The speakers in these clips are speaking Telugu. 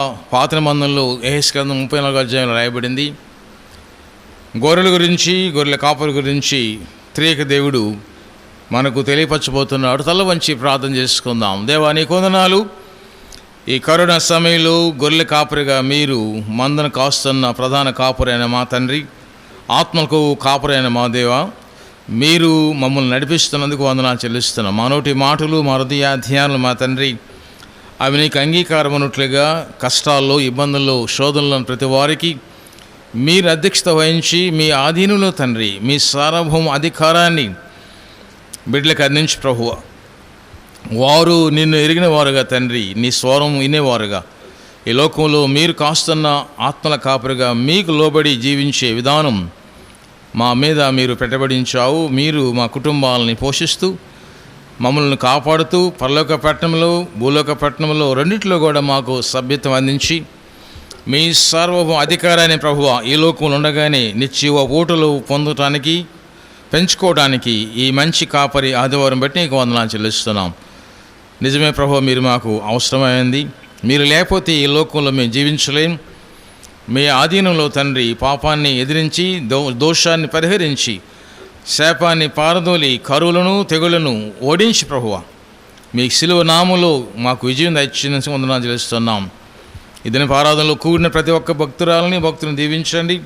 పాత నిబంధనలో యెహెజ్కేలు 34వ అధ్యాయంలో రాయబడింది. గొర్రెల గురించి, గొర్రెల కాపరి గురించి త్రియక దేవుడు మనకు తెలియపరచబోతున్నాడు. తల వంచి ప్రార్థన చేసుకుందాం. దేవా, నీ వందనాలు. ఈ కరోనా సమయంలో గొర్రెల కాపరిగా మీరు మందను కాస్తున్న ప్రధాన కాపరైన మా తండ్రి, ఆత్మలకు కాపరైన మా దేవా, మీరు మమ్మల్ని నడిపిస్తున్నందుకు వందనాలు చెల్లిస్తున్నాం. మా నోటి మాటలు, మా హృదయ ధ్యానాలు మా తండ్రి, అవి నీకు అంగీకారం ఉన్నట్లుగా కష్టాల్లో, ఇబ్బందుల్లో, శోధనలో ప్రతి వారికి మీరు అధ్యక్షత వహించి మీ ఆధీనంలో తండ్రి మీ సార్వభౌమ అధికారాన్ని బిడ్డలకు అందించి ప్రభువా, వారు నిన్ను ఎరిగిన వారుగా తండ్రి, నీ స్వరం వినేవారుగా ఈ లోకంలో మీరు కాస్తున్న ఆత్మల కాపరిగా మీకు లోబడి జీవించే విధానం మా మీద మీరు పెట్టబడించావు. మీరు మా కుటుంబాలని పోషిస్తూ మమ్మల్ని కాపాడుతూ పరలోక పట్టణంలో, భూలోక పట్టణంలో రెండిట్లో కూడా మాకు సభ్యత్వం అందించి మీ సార్వభౌమ అధికారాన్ని ప్రభువా ఈ లోకంలో ఉండగానే నిత్య ఓటులు పొందటానికి, పెంచుకోవడానికి ఈ మంచి కాపరి ఆదివారం బట్టి నీకు వందనాలు చెల్లిస్తున్నాం. నిజమే ప్రభువా, మీరు మాకు అవసరమైంది. మీరు లేకపోతే ఈ లోకంలో మేము జీవించలేం. మీ ఆధీనంలో తండ్రి పాపాన్ని ఎదిరించి, దోషాన్ని పరిహరించి, శాపాన్ని పారదోలి, కరువులను తెగులను ఓడించి ప్రభువా మీ శిలువ నామములో మాకు విజయం దయచేసి వందనాలు చెల్లిస్తున్నాం. ఇదని ఆరాధనలో కూడిన ప్రతి ఒక్క భక్తులను దీవించండి.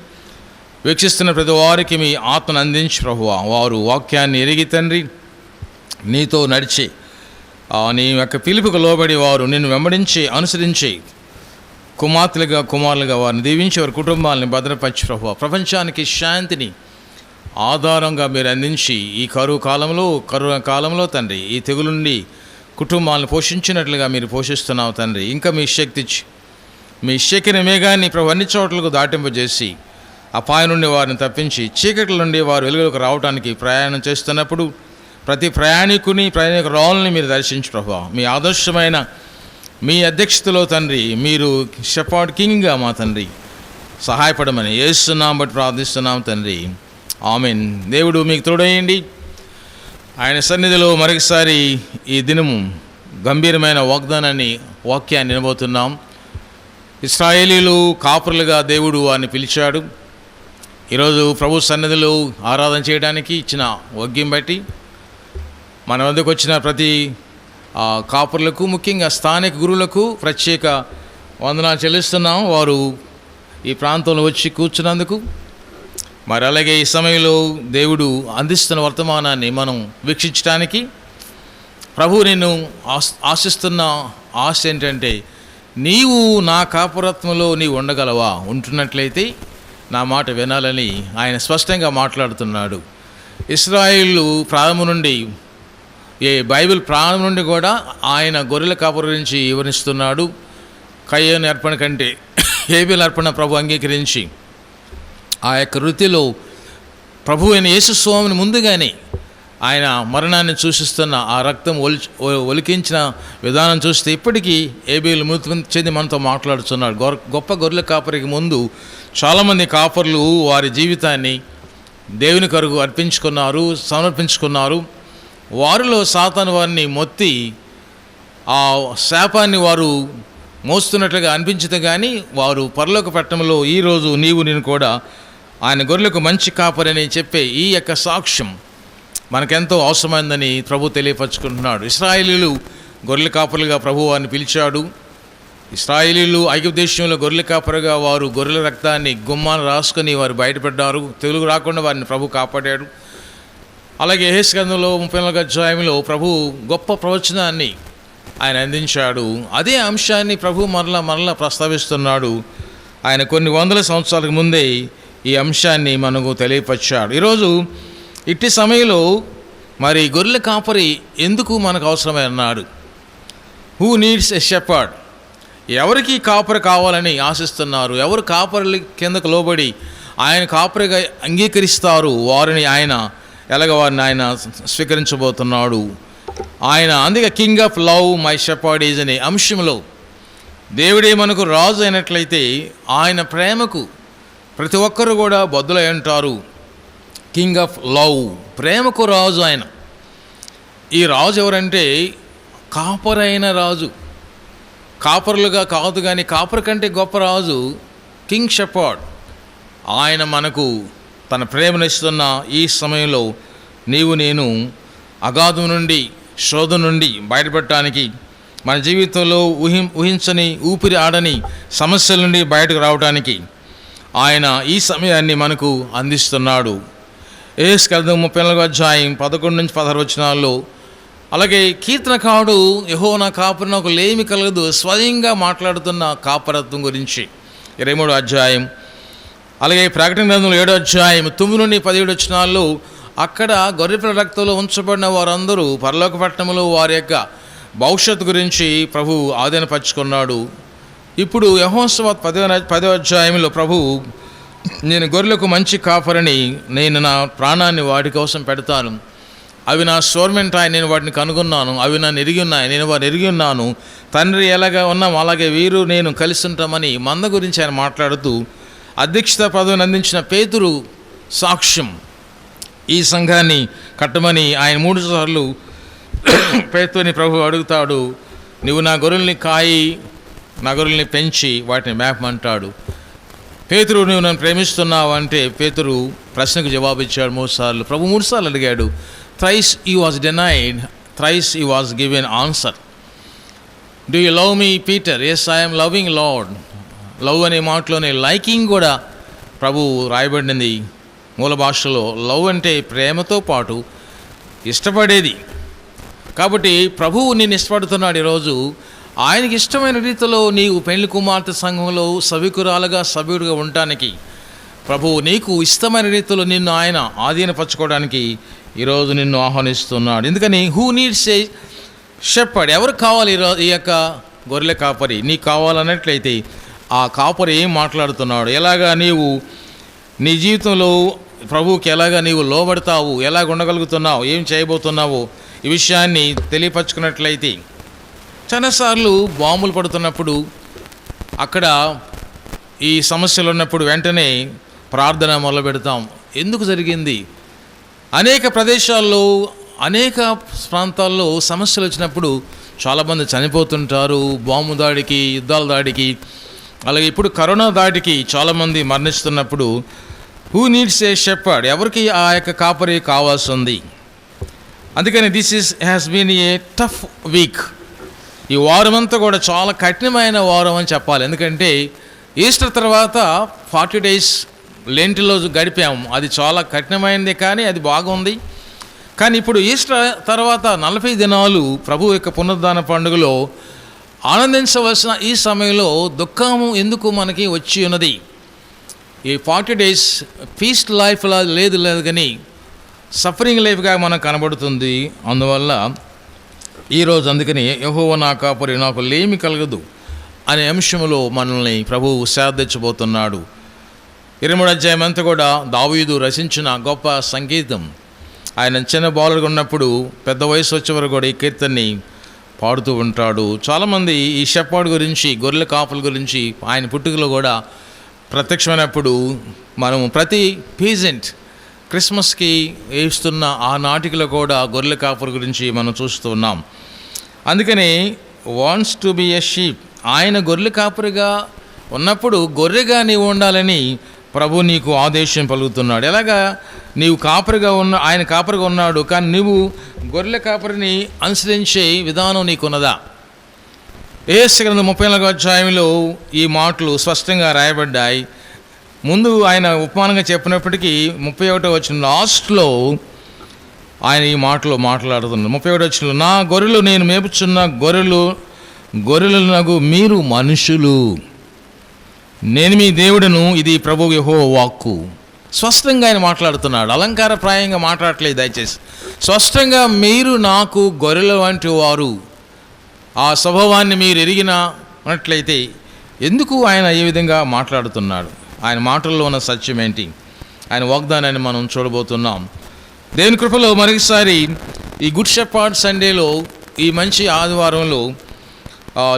వీక్షిస్తున్న ప్రతి వారికి మీ ఆత్మను అందించి ప్రభువా వారు వాక్యాన్ని ఎరిగి తండ్రి నీతో నడిచే నీ యొక్క పిలుపుకు లోబడి వారు నిన్ను వెంబడించి అనుసరించే కుమారులుగా వారిని దీవించి వారి కుటుంబాలని భద్రపరిచి ప్రభువా ప్రపంచానికి శాంతిని ఆధారంగా మీరు అందించి ఈ కరువు కాలంలో తండ్రి ఈ తెగులు నుండి కుటుంబాలను పోషించినట్లుగా మీరు పోషిస్తున్నావు తండ్రి. ఇంకా మీ మీ శక్తిని మేఘాన్ని ప్రభు అన్ని చోట్లకు దాటింపజేసి అపాయం నుండి వారిని తప్పించి చీకట్ల నుండి వారు వెలుగులోకి రావడానికి ప్రయాణం చేస్తున్నప్పుడు ప్రతి ప్రయాణిక రాళ్ళని మీరు దర్శించి ప్రభు మీ ఆదర్శమైన మీ అధ్యక్షతలో తండ్రి మీరు షెపర్డ్ కింగ్గా మా తండ్రి సహాయపడమని యేసునామమున బట్టి ప్రార్థిస్తున్నాం తండ్రి, ఆమేన్. దేవుడు మీకు తోడయ్యండి. ఆయన సన్నిధిలో మరొకసారి ఈ దినము గంభీరమైన వాక్యాన్ని వినబోతున్నాం. ఇశ్రాయేలీలు కాపురులుగా దేవుడు వారిని పిలిచాడు. ఈరోజు ప్రభు సన్నిధిలో ఆరాధన చేయడానికి ఇచ్చిన వాగ్యం బట్టి మన వద్దకు వచ్చిన ప్రతి కాపురులకు, ముఖ్యంగా స్థానిక గురువులకు ప్రత్యేక వందనాలు చెల్లిస్తున్నాం. వారు ఈ ప్రాంతంలో వచ్చి కూర్చున్నందుకు. మరి అలాగే ఈ సమయంలో దేవుడు అందిస్తున్న వర్తమానాన్ని మనం వీక్షించడానికి ప్రభు నిన్ను ఆశిస్తున్న ఆశ ఏంటంటే, నీవు నా కాపురత్వంలో నీవు ఉండగలవా? ఉంటున్నట్లయితే నా మాట వినాలని ఆయన స్పష్టంగా మాట్లాడుతున్నాడు. ఇశ్రాయేలు ప్రారంభం నుండి, బైబిల్ ప్రారంభం నుండి కూడా ఆయన గొర్రెల కాపుర గురించి వివరిస్తున్నాడు. కయ్యను అర్పణ కంటే హేబెల్ అర్పణ ప్రభు అంగీకరించి ఆ యొక్క వృత్తిలో ప్రభు అయిన యేసుస్వామిని ముందుగానే ఆయన మరణాన్ని సూచిస్తున్న ఆ రక్తం ఒలికించిన విధానం చూస్తే ఇప్పటికీ హేబెలు మృతి చెంది మనతో మాట్లాడుతున్నాడు. గొప్ప గొర్రెల కాపరికి ముందు చాలామంది కాపర్లు వారి జీవితాన్ని దేవుని కొరకు సమర్పించుకున్నారు. వారిలో సాతాను వారిని మొత్తి ఆ శాపాన్ని వారు మోస్తున్నట్లుగా అనిపించింది. కానీ వారు పరలోక పట్టణంలో ఈరోజు నేను కూడా ఆయన గొర్రెలకు మంచి కాపరని చెప్పే ఈ యొక్క సాక్ష్యం మనకెంతో అవసరమైందని ప్రభు తెలియపరుచుకుంటున్నాడు. ఇశ్రాయేలీలు గొర్రెల కాపరులుగా ప్రభు వారిని పిలిచాడు. ఇశ్రాయేలీలు ఐగుప్తు దేశంలో గొర్రెల కాపరుగా వారు గొర్రెల రక్తాన్ని గుమ్మాన్ని రాసుకొని వారు బయటపడ్డారు. తెలుగు రాకుండా వారిని ప్రభు కాపాడాడు. అలాగే యెహెజ్కేలు 34వ అధ్యాయంలో ప్రభు గొప్ప ప్రవచనాన్ని ఆయన అందించాడు. అదే అంశాన్ని ప్రభు మరలా ప్రస్తావిస్తున్నాడు. ఆయన కొన్ని వందల సంవత్సరాలకు ముందే ఈ అంశాన్ని మనకు తెలియపరిచాడు. ఈరోజు ఇట్టి సమయంలో మరి గొర్రెల కాపరి ఎందుకు మనకు అవసరమై అన్నాడు. Who needs a shepherd? ఎవరికి కాపరి కావాలని ఆశిస్తున్నారు? ఎవరు కాపరి కిందకు లోబడి ఆయన కాపరిగా అంగీకరిస్తారు? వారిని ఆయన స్వీకరించబోతున్నాడు. ఆయన అందుకే king of love my shepherd is అనే అంశంలో దేవుడే మనకు రాజు అయినట్లయితే ఆయన ప్రేమకు ప్రతి ఒక్కరు కూడా బద్దులై ఉంటారు. కింగ్ ఆఫ్ లవ్, ప్రేమకు రాజు ఆయన. ఈ రాజు ఎవరంటే కాపరైన రాజు. కాపరులుగా కాదు, కానీ కాపరి కంటే గొప్ప రాజు కింగ్ షెపర్డ్. ఆయన మనకు తన ప్రేమనిస్తున్న ఈ సమయంలో నీవు నేను అగాధం నుండి, శోధన నుండి బయటపడటానికి, మన జీవితంలో ఊహించని, ఊపిరి ఆడని సమస్యల నుండి బయటకు రావడానికి ఆయన ఈ సమయాన్ని మనకు అందిస్తున్నాడు. యెహెజ్కేలు 34వ అధ్యాయం 11-16 వచనాల్లో, అలాగే కీర్తనకారుడు యెహోవా నా కాపరి నాకు లేమి కలగదు స్వయంగా మాట్లాడుతున్న కాపరత్వం గురించి 23వ అధ్యాయం, అలాగే ప్రకటన గ్రంథంలో 7వ అధ్యాయం 9-17 వచనాల్లో అక్కడ గొర్రెపిల్ల రక్తంలో ఉంచబడిన వారందరూ పరలోక పట్టణంలో వారి యొక్క భవిష్యత్తు గురించి ప్రభు ఆధీనపరుచుకున్నాడు. ఇప్పుడు యెహోషువ 10వ అధ్యాయంలో ప్రభు, నేను గొర్రెలకు మంచి కాపరిని, నేను నా ప్రాణాన్ని వాటి కోసం పెడతాను, అవి నా సోర్మెంటాయి, నేను వాటిని కనుగొన్నాను, అవి నన్ను ఎరిగి ఉన్నాయి, నేను వారిని ఎరిగి ఉన్నాను, తండ్రి ఎలాగా ఉన్నాం అలాగే వీరు నేను కలిసి ఉంటామని మంద గురించి ఆయన మాట్లాడుతూ, అధ్యక్షత పదవిని అందించిన పేతురు సాక్ష్యం, ఈ సంఘాన్ని కట్టమని ఆయన 3 సార్లు పేతుని ప్రభు అడుగుతాడు. నువ్వు నా గొర్రెల్ని కాయి, నా గొర్రెల్ని పెంచి వాటిని మేపమంటాడు. పేతురు, నువ్వు నన్ను ప్రేమిస్తున్నావు అంటే పేతురు ప్రశ్నకు జవాబు ఇచ్చాడు 3 సార్లు. ప్రభు 3 సార్లు అడిగాడు. Thrice he was denied, thrice he was given answer. Do you love me, Peter? Yes, I am loving Lord. Love అనే మాటలోనే లైకింగ్ కూడా ప్రభు రాయబడింది మూల భాషలో. లవ్ అంటే ప్రేమతో పాటు ఇష్టపడేది. కాబట్టి ప్రభువు నిన్ను ఇష్టపడుతున్నాడు. ఈరోజు ఆయనకి ఇష్టమైన రీతిలో నీవు పెళ్లి కుమార్తె సంఘంలో సభికురాలుగా, సభ్యుడిగా ఉండటానికి, ప్రభువు నీకు ఇష్టమైన రీతిలో నిన్ను ఆయన ఆధీనపరచుకోవడానికి ఈరోజు నిన్ను ఆహ్వానిస్తున్నాడు. ఎందుకని హూ నీడ్స్ ఏ షెపర్డ్, ఎవరు కావాలి ఈ యొక్క గొర్రెల కాపరి? నీకు కావాలన్నట్లయితే ఆ కాపరి ఏం మాట్లాడుతున్నాడు, ఎలాగా నీవు నీ జీవితంలో ప్రభువుకి ఎలాగా నీవు లోబడతావు, ఎలాగ ఉండగలుగుతున్నావు, ఏం చేయబోతున్నావు, ఈ విషయాన్ని తెలియపరచుకున్నట్లయితే, చాలాసార్లు బాంబులు పడుతున్నప్పుడు, అక్కడ ఈ సమస్యలు ఉన్నప్పుడు వెంటనే ప్రార్థన మొదలు పెడతాం. ఎందుకు జరిగింది? అనేక ప్రదేశాల్లో, అనేక ప్రాంతాల్లో సమస్యలు వచ్చినప్పుడు చాలామంది చనిపోతుంటారు. బాంబు దాడికి, యుద్ధాల దాడికి, అలాగే ఇప్పుడు కరోనా దాడికి చాలామంది మరణిస్తున్నప్పుడు హూ నీడ్స్ ఏ షెపర్డ్, ఎవరికి ఆ యొక్క కాపరి కావాల్సి ఉంది. అందుకని has been a tough week. ఈ వారం అంతా కూడా చాలా కఠినమైన వారం అని చెప్పాలి. ఎందుకంటే ఈస్టర్ తర్వాత 40 days లెంటిలో గడిపాము. అది చాలా కఠినమైనది, కానీ అది బాగుంది. కానీ ఇప్పుడు ఈస్టర్ తర్వాత 40 దినాలు ప్రభు యొక్క పునరుద్ధాన పండుగలో ఆనందించవలసిన ఈ సమయంలో దుఃఖము ఎందుకు మనకి వచ్చి ఉన్నది? ఈ 40 days పీస్ లైఫ్లా లేదు కానీ సఫరింగ్ లైఫ్గా మనకు కనబడుతుంది. అందువల్ల ఈరోజు అందుకని యెహోవా నా కాపరి నాకు లేమి కలగదు అనే అంశంలో మనల్ని ప్రభువు శ్రద్ధించబోతున్నాడు. 23వ అధ్యాయం అంతా కూడా దావీదు రచించిన గొప్ప సంగీతం. ఆయన చిన్న బాలుడుగా ఉన్నప్పుడు పెద్ద వయసు వచ్చే వరకు కూడా ఈ కీర్తనని పాడుతూ ఉంటాడు. చాలామంది ఈ షెపర్డ్ గురించి, గొర్రెల కాపుల గురించి ఆయన పుట్టుకలో కూడా ప్రత్యక్షమైనప్పుడు మనము ప్రతి పీజెంట్ క్రిస్మస్కి వేస్తున్న ఆ నాటికలో కూడా గొర్రెల కాపుల గురించి మనం చూస్తూ ఉన్నాం. అందుకని wants to be a sheep, ఆయన గొర్రెల కాపురిగా ఉన్నప్పుడు గొర్రెగా నీవు ఉండాలని ప్రభు నీకు ఆదేశం పలుకుతున్నాడు. ఎలాగా నీవు కాపరిగా ఆయన కాపరిగా ఉన్నాడు, కానీ నువ్వు గొర్రెల కాపరిని అనుసరించే విధానం నీకున్నదా? యెషయా గ్రంథం 34వ అధ్యాయంలో ఈ మాటలు స్పష్టంగా రాయబడ్డాయి. ముందు ఆయన ఉపమానంగా చెప్పినప్పటికీ 31వ వచనం లాస్ట్లో ఆయన ఈ మాటలు మాట్లాడుతున్నాడు. 31వ వచనంలో, నా గొర్రెలు నేను మేపుచున్న గొర్రెలకు మీరు మనుషులు, నేను మీ దేవుడను, ఇది ప్రభువు యెహోవా వాక్కు. స్పష్టంగా ఆయన మాట్లాడుతున్నాడు, అలంకారప్రాయంగా మాట్లాడట్లేదు. దయచేసి స్పష్టంగా మీరు నాకు గొర్రెల వంటి వారు, ఆ స్వభావాన్ని మీరు ఎరిగినట్లయితే ఎందుకు ఆయన ఈ విధంగా మాట్లాడుతున్నాడు? ఆయన మాటల్లో ఉన్న సత్యం ఏంటి? ఆయన వాగ్దానాన్ని మనం చూడబోతున్నాం. దేవుని కృపలో మరొకసారి ఈ గుడ్ షెపర్డ్ సండేలో, ఈ మంచి ఆదివారంలో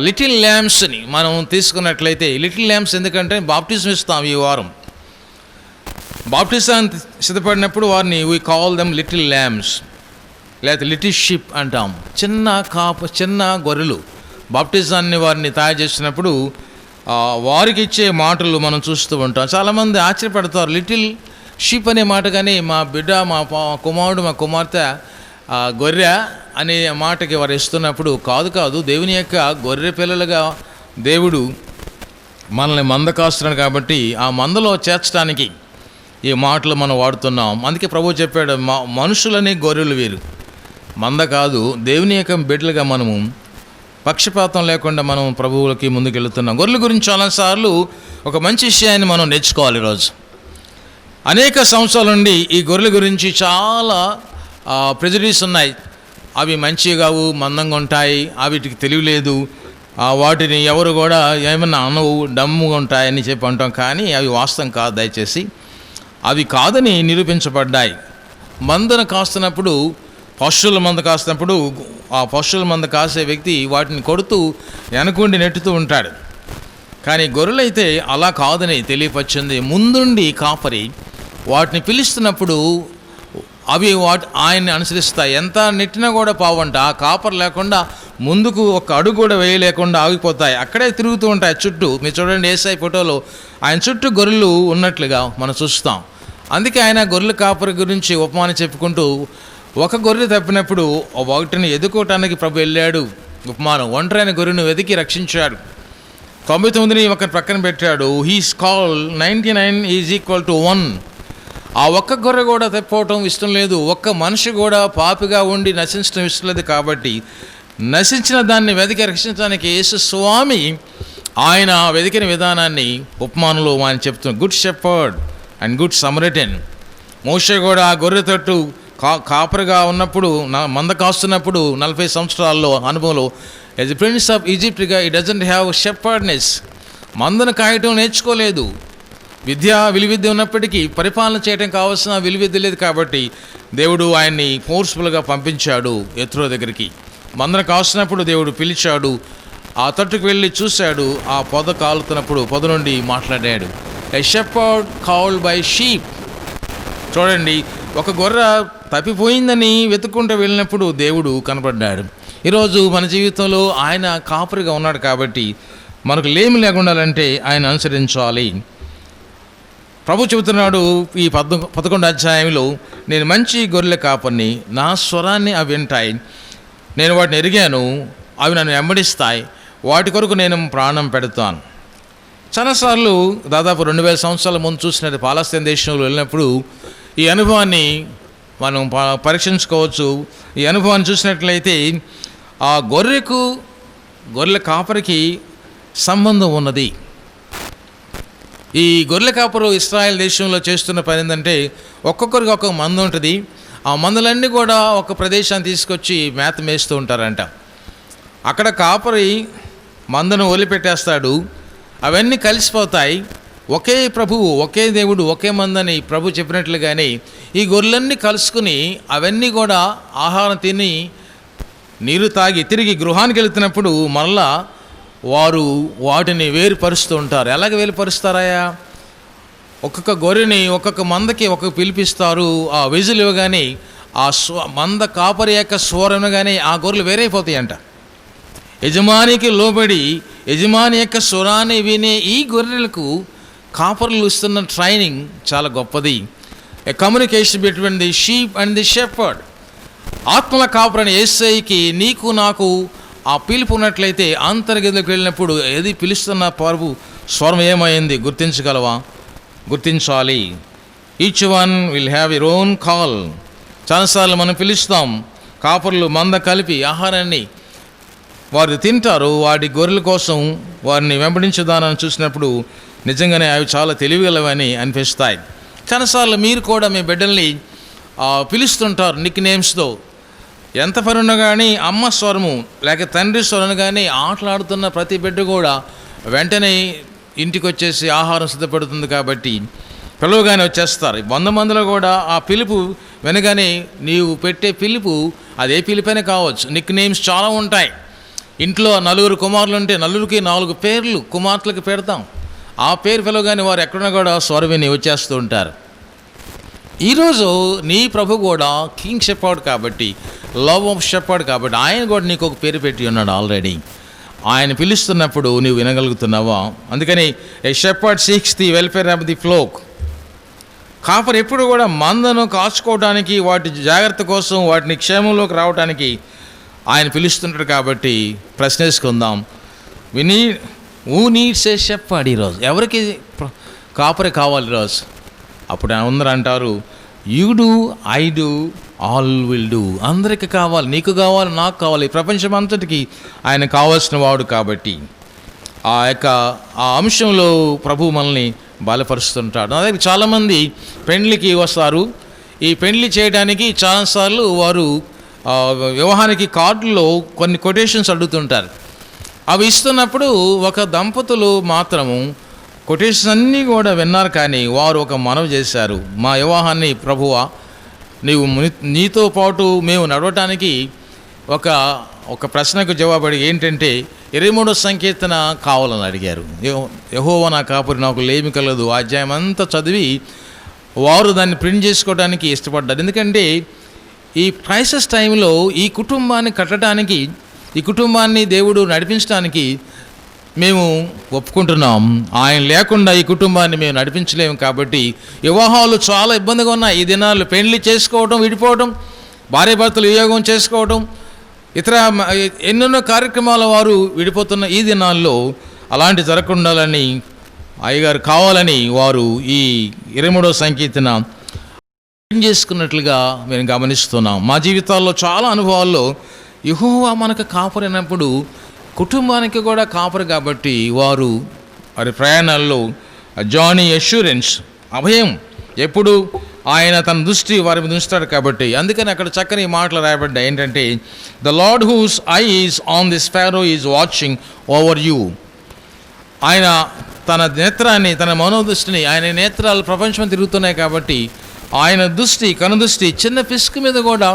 లిటిల్ ల్యాంప్స్ని మనం తీసుకున్నట్లయితే, లిటిల్ ల్యాంప్స్ ఎందుకంటే బాప్టిజం ఇస్తాం ఈ వారం. బాప్టిజాన్ని సిద్ధపడినప్పుడు వారిని we call them little lamps, లేకపోతే లిటిల్ షిప్ అంటాం. చిన్న గొర్రెలు, బాప్టిజాన్ని వారిని తయారు చేసినప్పుడు వారికి ఇచ్చే మాటలు మనం చూస్తూ ఉంటాం. చాలామంది ఆశ్చర్యపడతారు, లిటిల్ షీప్ అనే మాట, కానీ మా బిడ్డ, మా కుమారుడు, మా కుమార్తె గొర్రె అనే మాటకి వారు ఇస్తున్నప్పుడు కాదు, దేవుని యొక్క గొర్రె పిల్లలుగా దేవుడు మనల్ని మంద కాస్తున్నాడు కాబట్టి ఆ మందలో చేర్చడానికి ఈ మాటలు మనం వాడుతున్నాం. అందుకే ప్రభువు చెప్పాడు, మనుషులని గొర్రెలు వీరు, మంద కాదు. దేవుని యొక్క బిడ్డలుగా మనము పక్షపాతం లేకుండా మనం ప్రభువులకి ముందుకెళ్తున్నాం. గొర్రెల గురించి చాలాసార్లు ఒక మంచి విషయాన్ని మనం నేర్చుకోవాలి. ఈరోజు అనేక సంవత్సరాల నుండి ఈ గొర్రెల గురించి చాలా ప్రెజుడిస్ ఉన్నాయి. అవి మంచివి కావు, మందంగా ఉంటాయి, వీటికి తెలియలేదు, వాటిని ఎవరు కూడా ఏమన్నా అనవు, డమ్ముగా ఉంటాయని చెప్పి అంటాం. కానీ అవి వాస్తవం కాదు. దయచేసి అవి కాదని నిరూపించబడ్డాయి. మందను కాస్తున్నప్పుడు, పశువుల మంద కాస్తున్నప్పుడు ఆ పశువుల మంద కాసే వ్యక్తి వాటిని కొడుతూ వెనకుండి నెట్టుతూ ఉంటాడు. కానీ గొర్రెలైతే అలా కాదని తెలియపరిచింది. ముందుండి కాపరి వాటిని పిలుస్తున్నప్పుడు అవి ఆయన్ని అనుసరిస్తాయి. ఎంత నెట్టినా కూడా పావంట. ఆ కాపర్ లేకుండా ముందుకు ఒక అడుగు కూడా వేయలేకుండా ఆగిపోతాయి, అక్కడే తిరుగుతూ ఉంటాయి చుట్టూ. మీరు చూడండి, యేసయ్య ఫోటోలో ఆయన చుట్టూ గొర్రెలు ఉన్నట్లుగా మనం చూస్తాం. అందుకే ఆయన గొర్రెల కాపరి గురించి ఉపమానం చెప్పుకుంటూ, ఒక గొర్రె తప్పినప్పుడు ఒకటిని ఎదుకోవటానికి ప్రభు వెళ్ళాడు. ఉపమానం, ఒంటరైన గొర్రెను వెతికి రక్షించాడు, 99ని ఒక ప్రక్కన పెట్టాడు. He's call 99 is equal to 1. ఆ ఒక్క గొర్రె కూడా తప్పిపోవటం ఇష్టం లేదు. ఒక్క మనిషి కూడా పాపిగా ఉండి నశించడం ఇష్టం లేదు. కాబట్టి నశించిన దాన్ని వెతికి రక్షించడానికి యేసు స్వామి ఆయన వెతికిన విధానాన్ని ఉపమానంలో ఆయన చెప్తున్నాడు. Good shepherd and good Samaritan. మోషే కూడా ఆ గొర్రె తట్టు కాపరిగా ఉన్నప్పుడు, మంద కాస్తున్నప్పుడు 40 సంవత్సరాల్లో అనుభవంలో, యాజ్ ది ప్రిన్స్ ఆఫ్ ఈజిప్ట్గా ఈ డజంట్ హ్యావ్ షెపర్డ్నెస్. మందను కాయటం నేర్చుకోలేదు. విలువిద్య ఉన్నప్పటికీ పరిపాలన చేయడం కావాల్సిన విలువిద్య లేదు. కాబట్టి దేవుడు ఆయన్ని ఫోర్స్ఫుల్గా పంపించాడు యెత్రో దగ్గరికి. మందను కాస్తున్నప్పుడు దేవుడు పిలిచాడు. ఆ తట్టుకు వెళ్ళి చూశాడు. ఆ పొద కాలుతున్నప్పుడు పొద నుండి మాట్లాడాడు. ఎ షెపర్డ్ కాల్డ్ బై షీప్. చూడండి, ఒక గొర్రె తప్పిపోయిందని వెతుక్కుంటూ వెళ్ళినప్పుడు దేవుడు కనపడ్డాడు. ఈరోజు మన జీవితంలో ఆయన కాపరిగా ఉన్నాడు. కాబట్టి మనకు లేమి లేకుండా ఆయన అనుసరించాలి. ప్రభు చెబుతున్నాడు ఈ 11 అధ్యాయంలో, నేను మంచి గొర్రెల కాపరిని, నా స్వరాన్ని అవి వింటాయి, నేను వాటిని ఎరిగాను, అవి నన్ను వెంబడిస్తాయి, వాటి కొరకు నేను ప్రాణం పెడతాను. చాలాసార్లు దాదాపు 2000 సంవత్సరాల ముందు చూసినట్టు పాలస్తీన్ దేశంలో వెళ్ళినప్పుడు ఈ అనుభవాన్ని మనం పరీక్షించుకోవచ్చు. ఈ అనుభవాన్ని చూసినట్లయితే ఆ గొర్రెల కాపరికి సంబంధం ఉన్నది. ఈ గొర్రెల కాపరు ఇశ్రాయేల్ దేశంలో చేస్తున్న పని ఏంటంటే, ఒక్కొక్కరికి ఒక్కొక్క మంద ఉంటుంది. ఆ మందలన్నీ కూడా ఒక ప్రదేశాన్ని తీసుకొచ్చి మేత మేస్తూ ఉంటారంట. అక్కడ కాపరి మందను వదిలిపెట్టేస్తాడు, అవన్నీ కలిసిపోతాయి. ఒకే ప్రభువు, ఒకే దేవుడు, ఒకే మందని ప్రభు చెప్పినట్లుగానే ఈ గొర్రెలన్నీ కలుసుకుని అవన్నీ కూడా ఆహారం తిని నీరు తాగి తిరిగి గృహానికి వెళుతున్నప్పుడు మళ్ళా వారు వాటిని వేరుపరుస్తూ ఉంటారు. ఎలాగ వేరుపరుస్తారాయా? ఒక్కొక్క గొర్రెని ఒక్కొక్క మందకి ఒక్కొక్క పిలిపిస్తారు. ఆ విజులు ఇవ్వగానే ఆ మంద కాపరి యొక్క స్వరనగానే ఆ గొర్రెలు వేరైపోతాయంట. యజమానికి లోబడి యజమాని యొక్క స్వరాన్ని వినే ఈ గొర్రెలకు కాపరులు ఇస్తున్న ట్రైనింగ్ చాలా గొప్పది. A communication between the sheep and the shepherd. ఆత్మల కాపరని యేసయ్యకి నీకు నాకు ఆ పిలుపు ఉన్నట్లయితే అంతర్గదిలోకి వెళ్ళినప్పుడు ఏది పిలుస్తున్న ప్రభు స్వరం ఏమైంది గుర్తించగలవా? గుర్తించాలి. Each one will have your own call. చాలాసార్లు మనం పిలుస్తాం, కాపరులు మంద కలిపి ఆహారాన్ని వారు తింటారు. వాటి గొర్రెల కోసం వారిని వెంబడించుదానని చూసినప్పుడు నిజంగానే అవి చాలా తెలివిగలవని అనిపిస్తాయి. చాలాసార్లు మీరు కూడా మీ బిడ్డల్ని పిలుస్తుంటారు నిక్ నేమ్స్తో. ఎంత పని ఉన్నా కానీ అమ్మ స్వరము లేక తండ్రి స్వరం కానీ ఆటలాడుతున్న ప్రతి బిడ్డ కూడా వెంటనే ఇంటికి వచ్చేసి ఆహారం సిద్ధపడుతుంది. కాబట్టి పిలువగానే వచ్చేస్తారు. 100 మందిలో కూడా ఆ పిలుపు వినగానే నీవు పెట్టే పిలుపు అదే పిలుపైన కావచ్చు. నిక్ నేమ్స్ చాలా ఉంటాయి. ఇంట్లో 4 కుమారులు ఉంటే 4కి 4 పేర్లు కుమార్తెలకు పెడతాం. ఆ పేరు పిలవగానే వారు ఎక్కడున్నా కూడా స్వరం విని వచ్చేస్తూ ఉంటారు. ఈరోజు నీ ప్రభు కూడా కింగ్ షెపర్డ్ కాబట్టి, లవ్ ఆఫ్ షెపర్డ్ కాబట్టి ఆయన కూడా నీకు ఒక పేరు పెట్టి ఉన్నాడు ఆల్రెడీ. ఆయన పిలుస్తున్నప్పుడు నువ్వు వినగలుగుతున్నావా? అందుకని a shepherd seeks the welfare of the flock. కాపరి ఎప్పుడు కూడా మందను కాచుకోవడానికి, వాటి జాగ్రత్త కోసం, వాటిని క్షేమంలోకి రావడానికి ఆయన పిలుస్తుంటాడు. కాబట్టి ప్రశ్నేసుకుందాం, హూ నీడ్స్ ఏ షెపర్డ్ ఈరోజు? ఎవరికి కాపరి కావాలి ఈరోజు? అప్పుడు అందరూ అంటారు, you do, I do, all will do. అందరికీ కావాలి, నీకు కావాలి, నాకు కావాలి, ప్రపంచం అంతటికి ఆయన కావాల్సిన వాడు. కాబట్టి ఆ అంశంలో ప్రభు మనల్ని బలపరుస్తుంటాడు. నా దగ్గర చాలామంది పెండ్లికి వస్తారు. ఈ పెండ్లి చేయడానికి చాలాసార్లు వారు వివాహానికి కార్డులో కొన్ని కొటేషన్స్ అడుగుతుంటారు. అవి ఇస్తున్నప్పుడు ఒక దంపతులు మాత్రము కొటేషన్స్ అన్నీ కూడా విన్నారు, కానీ వారు ఒక మనవి చేశారు, మా వివాహాన్ని ప్రభువా నీతో పాటు మేము నడవటానికి ఒక ప్రశ్నకు జవాబడి ఏంటంటే 23వ సంకీర్తన కావాలని అడిగారు. యెహోవా నా కాపరి, నాకు లేమి కలదు అధ్యాయం అంతా చదివి వారు దాన్ని ప్రింట్ చేసుకోవడానికి ఇష్టపడ్డారు. ఎందుకంటే ఈ క్రైసిస్ టైంలో ఈ కుటుంబాన్ని కట్టడానికి, ఈ కుటుంబాన్ని దేవుడు నడిపించడానికి మేము ఒప్పుకుంటున్నాం. ఆయన లేకుండా ఈ కుటుంబాన్ని మేము నడిపించలేము. కాబట్టి వివాహాలు చాలా ఇబ్బందిగా ఉన్నాయి. ఈ దినాల్లో పెళ్లి చేసుకోవడం, విడిపోవడం, భార్యాభర్తలు వియోగం చేసుకోవడం, ఇతర ఎన్నెన్నో కార్యక్రమాల వారు విడిపోతున్న ఈ దినాల్లో అలాంటి జరగకుండాలని అయ్యగారు కావాలని వారు ఈ 23వ సంకీర్తన చేసుకున్నట్లుగా మేము గమనిస్తున్నాం. మా జీవితాల్లో చాలా అనుభవాల్లో యెహోవా మనకు కాపరినప్పుడు కుటుంబానికి కూడా కాపరి. కాబట్టి వారు వారి ప్రయాణాల్లో జానీ అష్యూరెన్స్, అభయం, ఎప్పుడు ఆయన తన దృష్టి వారి మీద ఉంచుతాడు. కాబట్టి అందుకని అక్కడ చక్కని మాటలు రాయబడ్డాయి. ఏంటంటే the Lord whose eye is on the sparrow is watching over you. ఆయన తన నేత్రాన్ని, తన మనోదృష్టిని, ఆయన నేత్రాలు ప్రపంచం తిరుగుతున్నాయి. కాబట్టి ఆయన దృష్టి, కనుదృష్టి చిన్న పిసుకు మీద కూడా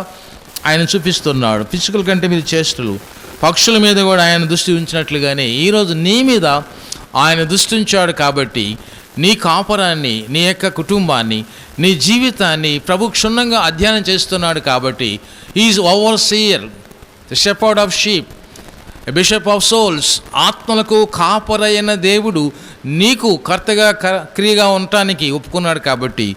ఆయన చూపిస్తున్నాడు. పిసుకుల కంటే మీరు చేష్టలు, పక్షుల మీద కూడా ఆయన దృష్టి ఉంచినట్లుగానే ఈరోజు నీ మీద ఆయన దృష్టి ఉంచాడు. కాబట్టి నీ కాపరాన్ని, నీ యొక్క కుటుంబాన్ని, నీ జీవితాన్ని ప్రభు క్షుణ్ణంగా అధ్యయనం చేస్తున్నాడు. కాబట్టి is over seer, the shepherd of sheep, bishop of souls. ఆత్మలకు కాపరైన దేవుడు నీకు కర్తగా క్రియగా ఉండటానికి ఒప్పుకున్నాడు. కాబట్టి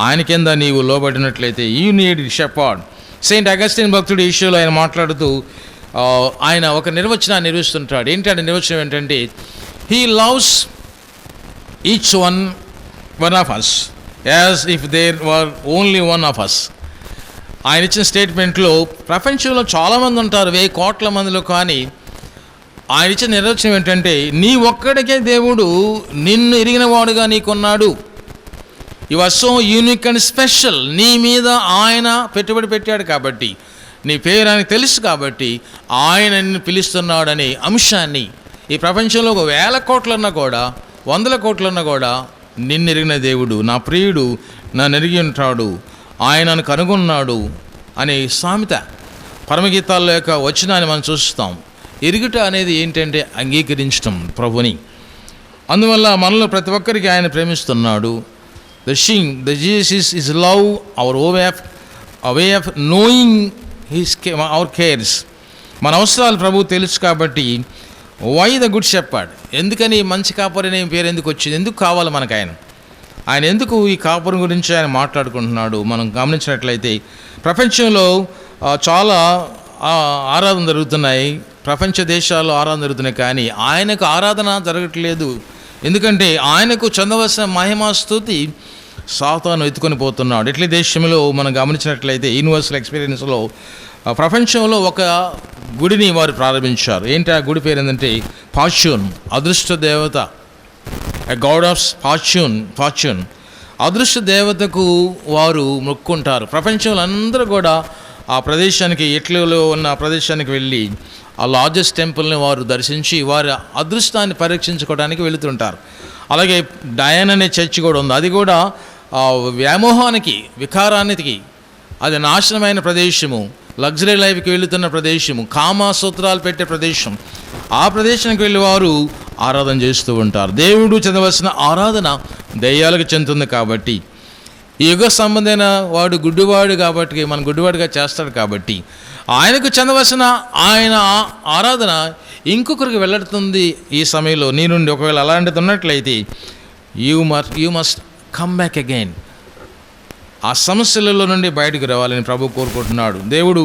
ఆయన కింద నీవు లోబడినట్లయితే you need shepherd. Saint Augustine భక్తుడు ఈ విషయంలో ఆయన మాట్లాడుతూ ఆయన ఒక నిర్వచనాన్ని నిర్వహిస్తుంటాడు. ఏంటంటే నిర్వచనం ఏంటంటే he loves each one of us as if there were only one of us. ఆయన ఇచ్చిన స్టేట్మెంట్లో ప్రపంచంలో చాలామంది ఉంటారు, 1000 కోట్ల మందిలో, కానీ ఆయన ఇచ్చిన నిర్వచనం ఏంటంటే నీ ఒక్కడికే దేవుడు నిన్ను ఎరిగిన వాడుగా నీకున్నాడు. You are so unique and special. నీ మీద ఆయన పెట్టుబడి పెట్టాడు. కాబట్టి నీ పేరు ఆయనకు తెలుసు. కాబట్టి ఆయన నిన్ను పిలుస్తున్నాడనే అంశాన్ని ఈ ప్రపంచంలో 1000 కోట్లన్నా కూడా, 100 కోట్లన్నా కూడా నిన్ను ఎరిగిన దేవుడు, నా ప్రియుడు నన్ను ఎరిగి ఉంటాడు, ఆయనను కనుగొన్నాడు అనే సామెత పరమగీతాల్లో యొక్క వచనాన్ని మనం చూస్తాం. ఎరుగుట అనేది ఏంటంటే అంగీకరించడం ప్రభుని. అందువల్ల మనలో ప్రతి ఒక్కరికి ఆయన ప్రేమిస్తున్నాడు. The Jesus is love our way of knowing our cares. మన అవసరాలు ప్రభు తెలుసు. కాబట్టి వై ద గుడ్ షెపర్డ్? ఎందుకని మంచి కాపరి అనే పేరు ఎందుకు వచ్చింది? ఎందుకు కావాలి మనకు ఆయన ఎందుకు ఈ కాపురం గురించి ఆయన మాట్లాడుకుంటున్నాడు? మనం గమనించినట్లయితే ప్రపంచంలో చాలా ఆరాధన జరుగుతున్నాయి, ప్రపంచ దేశాల్లో ఆరాధన జరుగుతున్నాయి, కానీ ఆయనకు ఆరాధన జరగట్లేదు. ఎందుకంటే ఆయనకు చెందవలసిన మహిమ స్తుతి సాతాను ఎత్తుకొని పోతున్నాడు. ఇట్లీ దేశంలో మనం గమనించినట్లయితే యూనివర్సల్ ఎక్స్పీరియన్స్లో ప్రపంచంలో ఒక గుడిని వారు ప్రారంభించారు. ఏంటి ఆ గుడి పేరు? ఏంటంటే ఫార్చ్యూన్, అదృష్ట దేవత, గాడ్ ఆఫ్ ఫార్చ్యూన్. అదృష్ట దేవతకు వారు మొక్కుంటారు. ప్రపంచంలో అందరూ కూడా ఆ ప్రదేశానికి, ఇటలీలో ఉన్న ప్రదేశానికి వెళ్ళి ఆ లార్జెస్ట్ టెంపుల్ని వారు దర్శించి వారి అదృష్టాన్ని పరీక్షించుకోవడానికి వెళుతుంటారు. అలాగే డయాన్ అనే చర్చి కూడా ఉంది. అది కూడా వ్యామోహానికి, వికారానికి అది నాశనమైన ప్రదేశము, లగ్జరీ లైఫ్కి వెళుతున్న ప్రదేశము, కామసూత్రాలు పెట్టే ప్రదేశం. ఆ ప్రదేశానికి వెళ్ళి వారు ఆరాధన చేస్తూ ఉంటారు. దేవుడు చెందవలసిన ఆరాధన దెయ్యాలకు చెందుతుంది. కాబట్టి ఈ యుగ సంబంధమైన వాడు గుడ్డివాడు, కాబట్టి మనం గుడ్డివాడుగా చేస్తాడు. కాబట్టి ఆయనకు చెందవలసిన ఆయన ఆరాధన ఇంకొకరికి వెళ్ళడుతుంది ఈ సమయంలో నీ నుండి. ఒకవేళ అలాంటిది ఉన్నట్లయితే you must come back again. ఆ సమస్యలలో నుండి బయటకు రావాలని ప్రభు కోరుకుంటున్నాడు. దేవుడు,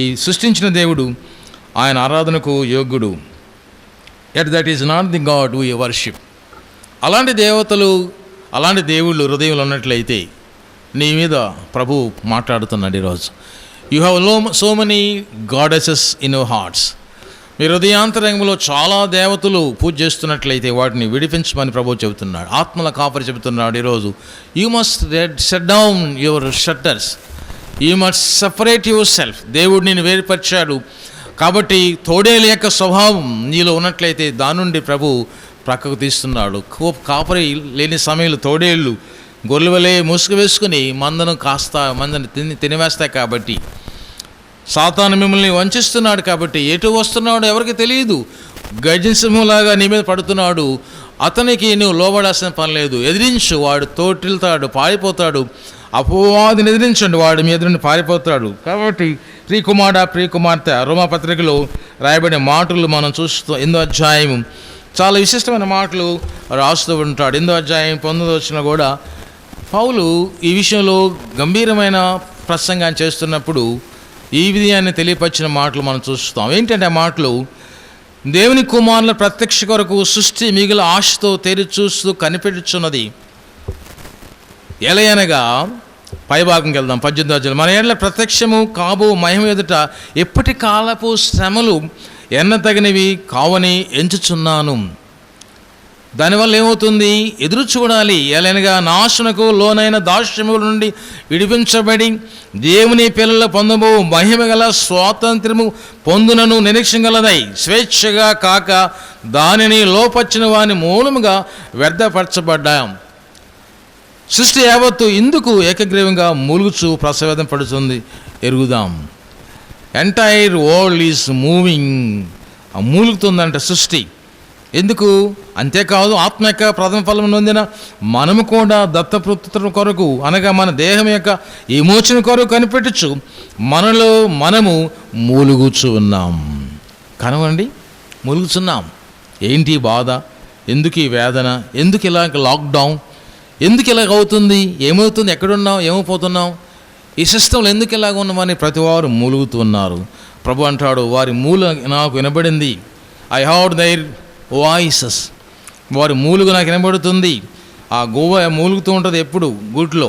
ఈ సృష్టించిన దేవుడు, ఆయన ఆరాధనకు యోగ్యుడు. At that is not the God we worship. అలాంటి దేవతలు, అలాంటి దేవుళ్ళు హృదయంలో ఉన్నట్లయితే నీ మీద ప్రభు మాట్లాడుతున్నాడు ఈరోజు. You have so many goddesses in your hearts. మీ హృదయాంతరంగంలో చాలా దేవతలు పూజ చేస్తున్నట్లయితే వాటిని విడిపించమని ప్రభు చెబుతున్నాడు. ఆత్మల కాపరి చెబుతున్నాడు ఈరోజు. You must shut down your shutters. You must separate your self. దేవుడు నేను వేరుపరిచాడు కాబట్టి తోడేలు యొక్క స్వభావం నీలో ఉన్నట్లయితే దాని నుండి ప్రభు ప్రక్కకు తీస్తున్నాడు. కాపరి లేని సమయంలో తోడేళ్ళు గొర్రెవలే ముసుగు వేసుకుని మందను తినివేస్తాయి. కాబట్టి సాతాను మిమ్మల్ని వంచిస్తున్నాడు. కాబట్టి ఎటు వస్తున్నాడు ఎవరికి తెలియదు. గర్జింసింహంలాగా నీ మీద పడుతున్నాడు. అతనికి నువ్వు లోబడాల్సిన పని లేదు. ఎదిరించు, వాడు తోటిల్తాడు, పారిపోతాడు. అపవాదిని ఎదిరించండి, వాడు మీ ఎదురుని పారిపోతాడు. కాబట్టి ప్రియకుమార్తె రోమాపత్రికలో రాయబడిన మాటలు మనం చూస్తూ 8వ అధ్యాయం చాలా విశిష్టమైన మాటలు రాస్తూ ఉంటాడు. 8వ అధ్యాయం 19వ వచనం కూడా పౌలు ఈ విషయంలో గంభీరమైన ప్రసంగాన్ని చేస్తున్నప్పుడు ఈ విషయాన్ని తెలియపరిచిన మాటలు మనం చూస్తాం. ఏంటంటే ఆ మాటలు, దేవుని కుమారుల ప్రత్యక్ష కొరకు సృష్టి మిగిలిన ఆశతో తెరి చూస్తూ కనిపెట్టుచున్నది. ఎలయనగా పైభాగంకి వెళ్దాం. 18వ అధ్యాయం. మన ఏళ్ళ ప్రత్యక్షము కాబో మహిమ ఎదుట ఎప్పటి కాలపు శ్రమలు ఎన్నతగినవి కావని ఎంచుచున్నాను. దానివల్ల ఏమవుతుంది? ఎదురు చూడాలి. ఎలనగా నాశనకు లోనైన దాస్యముల నుండి విడిపించబడి దేవుని పిల్లల పొందబో మహిమ గల స్వాతంత్రము పొందునను నిరీక్షణ గలదై స్వేచ్ఛగా కాక దానిని లోపచ్చిన వాని మూలముగా వ్యర్థపరచబడ్డాం. సృష్టి యావత్తు ఇందుకు ఏకగ్రీవంగా మూలుగుచు ప్రసవేదం పడుతుంది ఎరుగుదాం. ఎంటైర్ వరల్డ్ ఈజ్ మూవింగ్, మూలుగుతుందంట సృష్టి. ఎందుకు? అంతేకాదు ఆత్మ యొక్క ప్రథమ ఫలం నొందిన మనము కూడా దత్తపుత్రుల కొరకు, అనగా మన దేహం యొక్క విమోచన కొరకు కనిపెట్టచ్చు మనలో మనము మూలుగుచు ఉన్నాం. కనవండి, మూలుగుచున్నాం. ఏంటి బాధ? ఎందుకు ఈ వేదన? ఎందుకు ఇలా లాక్డౌన్? ఎందుకు ఇలాగ అవుతుంది? ఏమవుతుంది? ఎక్కడున్నాం? ఏమైపోతున్నాం? ఈ సిస్టంలో ఎందుకు ఇలాగ ఉన్నామని ప్రతి వారు మూలుగుతున్నారు. ప్రభు అంటాడు, వారి మూల నాకు వినబడింది. I heard their voices. వారి మూలుగు నాకు వినబడుతుంది. ఆ గోవ మూలుగుతూ ఉంటుంది ఎప్పుడు గూటిలో.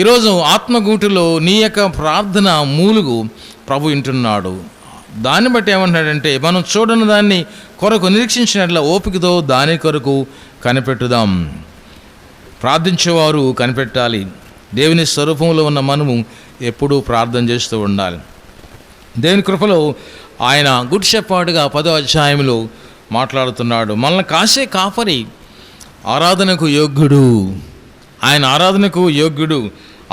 ఈరోజు ఆత్మగూటిలో నీ యొక్క ప్రార్థన మూలుగు ప్రభు వింటున్నాడు. దాన్ని బట్టి ఏమంటున్నాడంటే, మనం చూడని దాన్ని కొరకు నిరీక్షించినట్ల ఓపికతో దాని కొరకు కనిపెట్టుదాం. ప్రార్థించేవారు కనిపెట్టాలి. దేవుని స్వరూపంలో ఉన్న మనము ఎప్పుడూ ప్రార్థన చేస్తూ ఉండాలి. దేవుని కృపలో ఆయన గుడ్ షెపర్డ్గా 10వ అధ్యాయంలో మాట్లాడుతున్నాడు. మనల్ని కాసే కాపరి ఆరాధనకు యోగ్యుడు. ఆయన ఆరాధనకు యోగ్యుడు.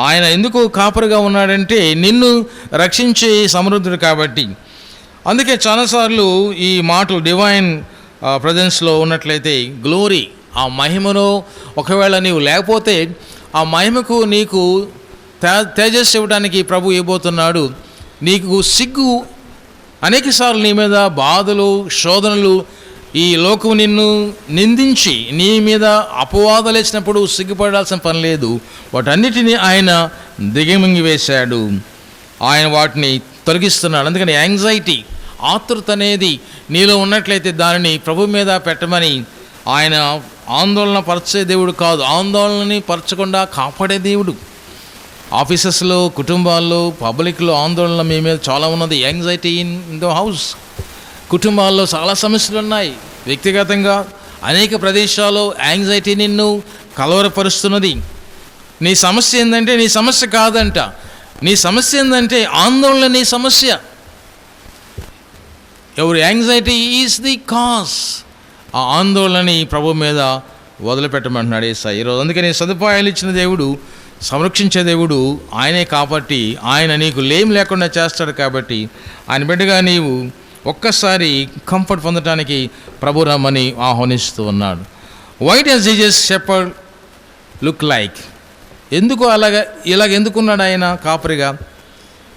ఆయన ఎందుకు కాపరిగా ఉన్నాడంటే నిన్ను రక్షించే సమృద్ధుడు కాబట్టి. అందుకే చాలాసార్లు ఈ మాటలు డివైన్ ప్రజెన్స్లో ఉన్నట్లయితే గ్లోరీ, ఆ మహిమలో ఒకవేళ నీవు లేకపోతే ఆ మహిమకు నీకు తేజస్సు ఇవ్వడానికి ప్రభు ఇవ్వబోతున్నాడు. నీకు సిగ్గు అనేకసార్లు నీ మీద బాధలు, శోధనలు, ఈ లోకం నిన్ను నిందించి నీ మీద అపవాదాలు వేసినప్పుడు సిగ్గుపడాల్సిన పని లేదు. వాటన్నిటినీ ఆయన దిగమింగి వేశాడు. ఆయన వాటిని తొలగిస్తున్నాడు. అందుకని యాంగ్జైటీ, ఆతృత అనేది నీలో ఉన్నట్లయితే దానిని ప్రభు మీద పెట్టమని. ఆయన ఆందోళన పరచే దేవుడు కాదు, ఆందోళనని పరచకుండా కాపాడే దేవుడు. ఆఫీసెస్లో, కుటుంబాల్లో, పబ్లిక్లో ఆందోళన మీ మీద చాలా ఉన్నది. Anxiety in the house. కుటుంబాల్లో చాలా సమస్యలు ఉన్నాయి. వ్యక్తిగతంగా అనేక ప్రదేశాల్లో యాంగ్జైటీ నిన్ను కలవరపరుస్తున్నది. నీ సమస్య ఏంటంటే నీ సమస్య కాదంట. నీ సమస్య ఏంటంటే ఆందోళన నీ సమస్య. ఎవరి యాంగ్జైటీ ఈజ్ ది కాజ్. ఆ ఆందోళనని ప్రభు మీద వదిలిపెట్టమంటున్నాడు యేసయ్య ఈరోజు. అందుకని సదుపాయాలు ఇచ్చిన దేవుడు, సంరక్షించే దేవుడు ఆయనే కాబట్టి ఆయన నీకు లేమి లేకుండా చేస్తాడు. కాబట్టి ఆయన బిడ్డగా నీవు ఒక్కసారి కంఫర్ట్ పొందడానికి ప్రభు రమ్మని ఆహ్వానిస్తూ ఉన్నాడు. Why does Jesus shepherd look like? ఎందుకు ఇలాగ ఎందుకున్నాడు ఆయన కాపరిగా?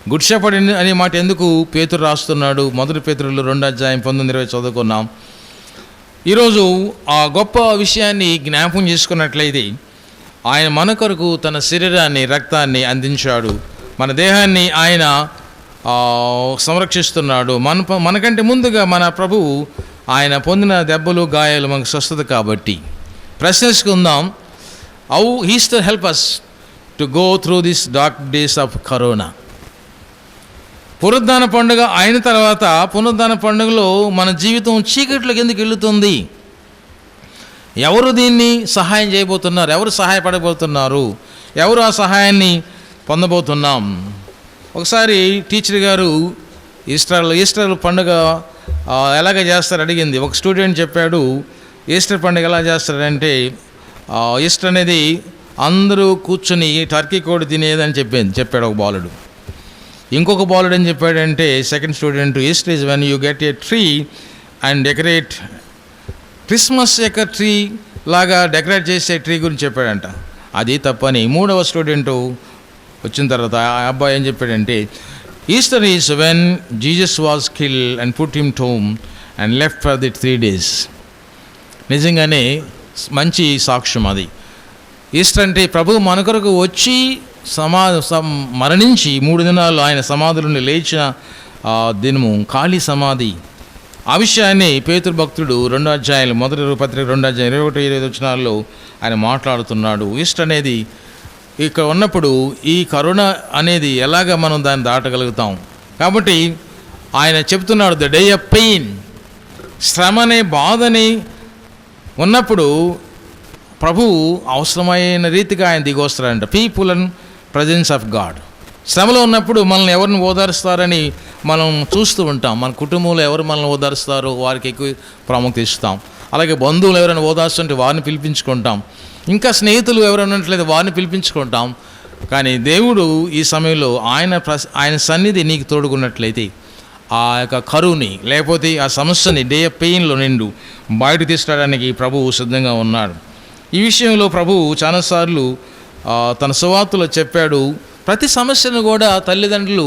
గుడ్ షెపర్డ్ అనే మాట ఎందుకు పేతురు రాస్తున్నాడు? మొదటి పేతురులో 2:19-20 చదువుకున్నాం. ఈరోజు ఆ గొప్ప విషయాన్ని జ్ఞాపకం చేసుకున్నట్లయితే, ఆయన మన కొరకు తన శరీరాన్ని, రక్తాన్ని అందించాడు. మన దేహాన్ని ఆయన సంరక్షిస్తున్నాడు. మనకంటే ముందుగా మన ప్రభువు ఆయన పొందిన దెబ్బలు, గాయాలు మనకు స్వస్థత. కాబట్టి ప్రశ్నించుకుందాం, how he still help us to go through this dark days of corona. పునరుద్ధాన పండుగ అయిన తర్వాత పునరుద్ధాన పండుగలో మన జీవితం చీకట్లోకి ఎందుకు వెళుతుంది? ఎవరు దీన్ని సహాయం చేయబోతున్నారు? ఎవరు సహాయపడబోతున్నారు? ఎవరు ఆ సహాయాన్ని పొందబోతున్నాం? ఒకసారి టీచర్ గారు ఈస్టర్ పండుగ ఎలాగ చేస్తారు అడిగింది. ఒక స్టూడెంట్ చెప్పాడు, ఈస్టర్ పండుగ ఎలా చేస్తారంటే, ఈస్టర్ అనేది అందరూ కూర్చొని టర్కీ కోడి తినేదని చెప్పాడు ఒక బాలుడు. ఇంకొక బాలుడు అని చెప్పాడంటే, second student, Easter is when you get a tree and decorate, Christmas యొక్క ట్రీ లాగా డెకరేట్ చేసే ట్రీ గురించి చెప్పాడంట. అది తప్పని మూడవ స్టూడెంటు వచ్చిన తర్వాత ఆ అబ్బాయి ఏం చెప్పాడంటే, Easter is when Jesus was kill and put him tome and left for the 3 days. నిజంగానే మంచి సాక్ష్యం అది. ఈస్టర్ అంటే ప్రభు మన కొరకు వచ్చి మరణించి 3 దినాలు ఆయన సమాధి నుండి లేచిన దినము, ఖాళీ సమాధి. ఆ విషయాన్ని పేతురు భక్తుడు 2వ అధ్యాయం మొదటి పత్రిక 2వ అధ్యాయం 21-22 వచనాల్లో ఆయన మాట్లాడుతున్నాడు. ఈస్టర్ అనేది ఇక్కడ ఉన్నప్పుడు ఈ కరోనా అనేది ఎలాగ మనం దాన్ని దాటగలుగుతాం? కాబట్టి ఆయన చెప్తున్నాడు, ద డే ఆఫ్ పెయిన్, శ్రమనే బాధని ఉన్నప్పుడు ప్రభువు అవసరమైన రీతిగా ఆయన దిగొస్తారంట. People and presence of God. శ్రమలో ఉన్నప్పుడు మనల్ని ఎవరిని ఓదారుస్తారని మనం చూస్తూ ఉంటాం. మన కుటుంబంలో ఎవరు మనల్ని ఓదారుస్తారో వారికి ఎక్కువ ప్రాముఖ్యత ఇస్తాం. అలాగే బంధువులు ఎవరైనా ఓదార్స్తుంటే వారిని పిలిపించుకుంటాం. ఇంకా స్నేహితులు ఎవరైనా ఉన్నట్లయితే వారిని పిలిపించుకుంటాం. కానీ దేవుడు ఈ సమయంలో ఆయన సన్నిధి నీకు తోడుకున్నట్లయితే ఆ యొక్క కరువుని, లేకపోతే ఆ సమస్యని, డే ఆఫ్ పెయిన్లో నిండు బయట తీసుకురావడానికి ప్రభువు సిద్ధంగా ఉన్నాడు. ఈ విషయంలో ప్రభువు చాలాసార్లు తన సువార్తలో చెప్పాడు. ప్రతి సమస్యను కూడా తల్లిదండ్రులు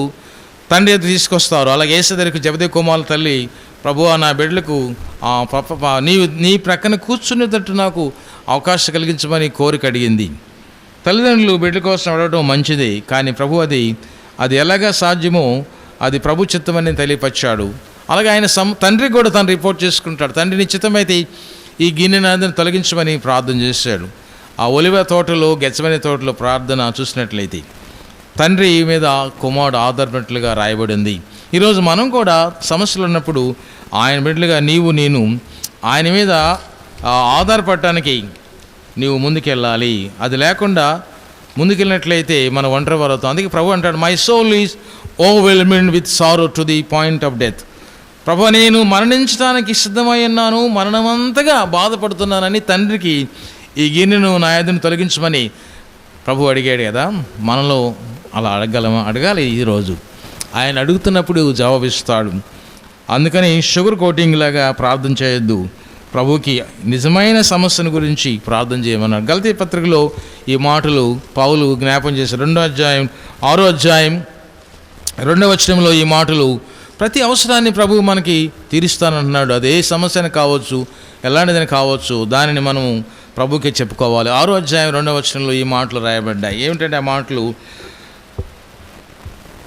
తండ్రి ఎదురు తీసుకొస్తారు. అలాగే యేసు దగ్గరికి జబదేవు కుమారుల తల్లి, ప్రభువా నా బిడ్డలకు నీ ప్రక్కన కూర్చునేటట్టు నాకు అవకాశం కలిగించమని కోరిక అడిగింది. తల్లిదండ్రులు బిడ్డ కోసం అడగడం మంచిది, కానీ ప్రభు అది ఎలాగా సాధ్యమో అది ప్రభు చిత్తమని తెలియపరిచాడు. అలాగే ఆయన తండ్రికి కూడా తను రిపోర్ట్ చేసుకుంటాడు. తండ్రిని చిత్తమైతే ఈ గిన్నెని తొలగించమని ప్రార్థన చేశాడు. ఆ ఒలివ తోటలో, గెచ్చమనే తోటలో ప్రార్థన చూసినట్లయితే తండ్రి మీద కుమారుడు ఆధారపడినట్లుగా రాయబడింది. ఈరోజు మనం కూడా సమస్యలు ఉన్నప్పుడు ఆయన బిడ్డలుగా నేను ఆయన మీద ఆధారపడటానికి నీవు ముందుకెళ్ళాలి. అది లేకుండా ముందుకెళ్ళినట్లయితే మనం ఒంటరి వారవుతాం. అందుకే ప్రభు అంటాడు, my soul is overwhelmed with sorrow to the point of death. ప్రభు నేను మరణించడానికి సిద్ధమై ఉన్నాను, మరణమంతగా బాధపడుతున్నానని తండ్రికి ఈ గిన్నెను నా ఎదురును తొలగించమని ప్రభు అడిగాడు కదా. మనలో అలా అడగాలి. ఈరోజు ఆయన అడుగుతున్నప్పుడు జవాబిస్తాడు. అందుకని షుగర్ కోటింగ్ లాగా ప్రార్థన చేయొద్దు. ప్రభుకి నిజమైన సమస్యను గురించి ప్రార్థన చేయమన్నాడు. గలతీ పత్రికలో ఈ మాటలు పౌలు జ్ఞాపం చేశారు. 2వ అధ్యాయం 6వ అధ్యాయం 2వ వచనంలో ఈ మాటలు, ప్రతి అవసరాన్ని ప్రభువు మనకి తీరుస్తానంటున్నాడు. అదే సమస్యను కావచ్చు, ఎలాంటిదని కావచ్చు, దానిని మనం ప్రభుకే చెప్పుకోవాలి. 6వ అధ్యాయం 2వ వచనంలో ఈ మాటలు రాయబడ్డాయి. ఏమిటంటే ఆ మాటలు,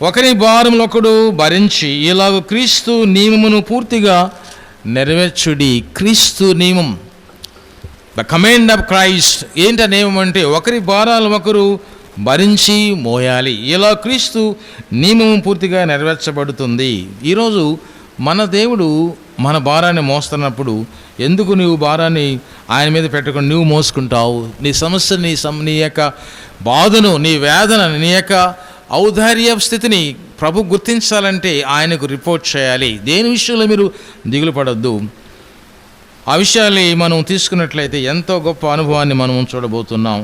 ఒకరి భారములు ఒకడు భరించి ఇలాగ క్రీస్తు నియమమును పూర్తిగా నెరవేర్చుడి. క్రీస్తు నియమం, ద కమాండ్ ఆఫ్ క్రైస్ట్. ఏంటి ఆ నియమం అంటే, ఒకరి భారాలు ఒకరు భరించి మోయాలి. ఇలా క్రీస్తు నియమం పూర్తిగా నెరవేర్చబడుతుంది. ఈరోజు మన దేవుడు మన భారాన్ని మోస్తున్నప్పుడు ఎందుకు నీవు భారాన్ని ఆయన మీద పెట్టుకొని నువ్వు మోసుకుంటావు? నీ సమస్యని, నీ యొక్క బాధను, నీ వేదనని, నీ యొక్క ఔదార్య స్థితిని ప్రభు గుర్తించాలంటే ఆయనకు రిపోర్ట్ చేయాలి. దేని విషయంలో మీరు దిగులు పడొద్దు. ఆ విషయాన్ని మనం తీసుకున్నట్లయితే ఎంతో గొప్ప అనుభవాన్ని మనం చూడబోతున్నాం.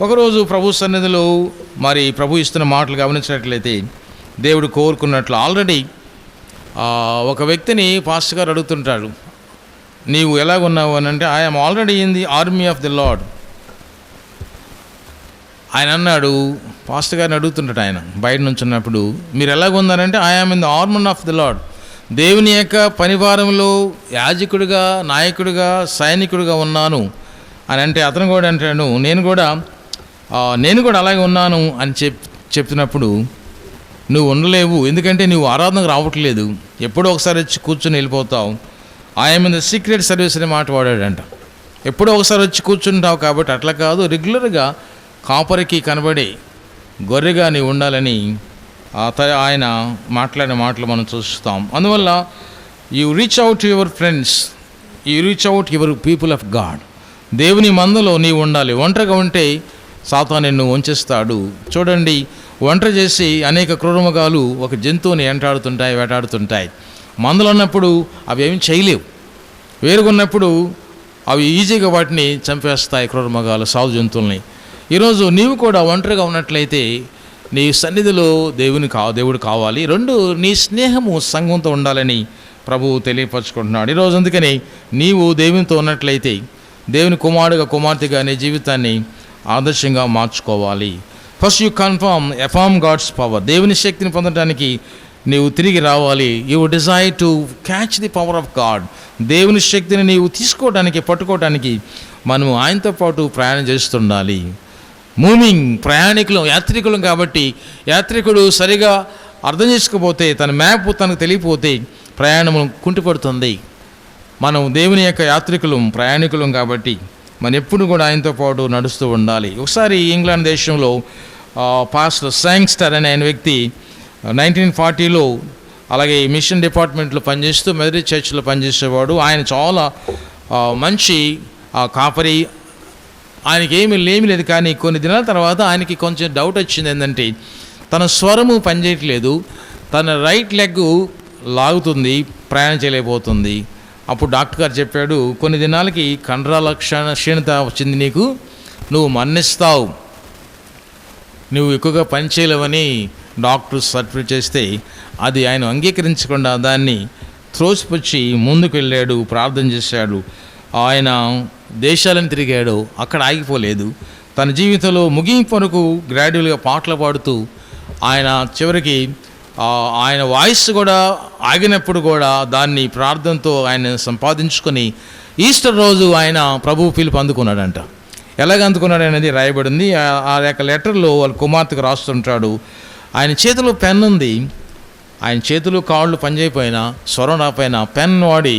ఒకరోజు ప్రభు సన్నిధిలో మరి ప్రభు ఇస్తున్న మాటలు గమనించినట్లయితే దేవుడు కోరుకున్నట్లు, ఆల్రెడీ ఒక వ్యక్తిని పాస్టర్ గారు అడుగుతుంటాడు, నీవు ఎలాగున్నావు అని అంటే, I'm already in the army of the lord. ఆయన అన్నాడు, పాస్టర్ గారిని అడుగుతుంటాడు ఆయన బయట నుంచి ఉన్నప్పుడు, మీరు ఎలాగున్నారంటే I am in the armour of the Lord, దేవుని యొక్క పనివారంలో యాజకుడిగా, నాయకుడిగా, సైనికుడిగా ఉన్నాను అని అంటే, అతను కూడా అంటాడు నేను కూడా అలాగే ఉన్నాను అని చెప్తున్నప్పుడు, నువ్వు ఉండలేవు, ఎందుకంటే నువ్వు ఆరాధనకు రావట్లేదు, ఎప్పుడో ఒకసారి వచ్చి కూర్చొని వెళ్ళిపోతావు. I'm in the secret service అనే మాట వాడాడంట. ఎప్పుడో ఒకసారి వచ్చి కూర్చుంటావు కాబట్టి అట్లా కాదు, రెగ్యులర్గా కాపరికి కనబడే గొర్రెగా నీవు ఉండాలని ఆయన మాట్లాడిన మాటలు మనం చూస్తాం. అందువల్ల you reach out your friends, you reach out your people of God. దేవుని మందలో నీవు ఉండాలి. ఒంటరిగా ఉంటే సాతాను నిన్ను వంచేస్తాడు. చూడండి, ఒంటరి చేసి అనేక క్రూరమృగాలు ఒక జంతువుని వేటాడుతుంటాయి. మందలు ఉన్నప్పుడు అవి ఏమి చేయలేవు, వేరుగున్నప్పుడు అవి ఈజీగా వాటిని చంపేస్తాయి, క్రూరమృగాలు, సాధు జంతువుల్ని. ఈరోజు నీవు కూడా ఒంటరిగా ఉన్నట్లయితే నీ సన్నిధిలో దేవుడు కావాలి. రెండు, నీ స్నేహము సంఘంతో ఉండాలని ప్రభువు తెలియపరచుకుంటున్నాడు ఈరోజు. అందుకని నీవు దేవునితో ఉన్నట్లయితే దేవుని కుమారుడుగా, కుమార్తెగా నీ జీవితాన్ని ఆదర్శంగా మార్చుకోవాలి. First you affirm God's power. దేవుని శక్తిని పొందడానికి నీవు తిరిగి రావాలి. You desire to catch the power of God. దేవుని శక్తిని నీవు తీసుకోవడానికి, పట్టుకోవడానికి మనము ఆయనతో పాటు ప్రయాణం చేస్తుండాలి. యాత్రికులం కాబట్టి యాత్రికుడు సరిగా అర్థం చేసుకోకపోతే, తన మ్యాప్ తనకు తెలియకపోతే ప్రయాణము కుంటిపడుతుంది. మనం దేవుని యొక్క ప్రయాణికులం కాబట్టి మనం ఎప్పుడు కూడా ఆయనతో పాటు నడుస్తూ ఉండాలి. ఒకసారి ఇంగ్లాండ్ దేశంలో పాస్టర్ శాంగ్స్టర్ అనే ఆయన వ్యక్తి 1940లో అలాగే మిషన్ డిపార్ట్మెంట్లో పనిచేస్తూ మెథడిస్ట్ చర్చ్లో పనిచేసేవాడు. ఆయన చాలా మంచి కాపరి. ఆయనకి ఏమీ లేదు. కానీ కొన్ని దినాల తర్వాత ఆయనకి కొంచెం డౌట్ వచ్చింది. ఏంటంటే తన స్వరము పనిచేయట్లేదు, తన రైట్ లెగ్ లాగుతుంది, ప్రయాణం చేయలేకపోతుంది. అప్పుడు డాక్టర్ గారు చెప్పాడు, కొన్ని దినాలకి కండరాల క్షీణత వచ్చింది, నువ్వు మరణిస్తావు, నువ్వు ఎక్కువగా పని చేయలేవని డాక్టర్ సర్టిఫికేట్ చేస్తే అది ఆయన అంగీకరించకుండా దాన్ని త్రోసిపుచ్చి ముందుకు వెళ్ళాడు, ప్రార్థన చేశాడు. ఆయన దేశాలను తిరిగాడు, అక్కడ ఆగిపోలేదు. తన జీవితంలో ముగింపు వరకు గ్రాడ్యువల్గా పాటలు పాడుతూ ఆయన చివరికి ఆయన వాయిస్ కూడా ఆగినప్పుడు కూడా దాన్ని ప్రార్థనతో ఆయన సంపాదించుకొని ఈస్టర్ రోజు ఆయన ప్రభువు పిలుపు అందుకున్నాడంట. ఎలాగ అందుకున్నాడు అనేది రాయబడింది. ఆ యొక్క లెటర్లో వాళ్ళ కుమార్తెకు రాస్తుంటాడు. ఆయన చేతిలో పెన్ ఉంది, ఆయన చేతులు కాళ్ళు పనిచేయపోయినా, స్వరం రాపోయినా పెన్ వాడి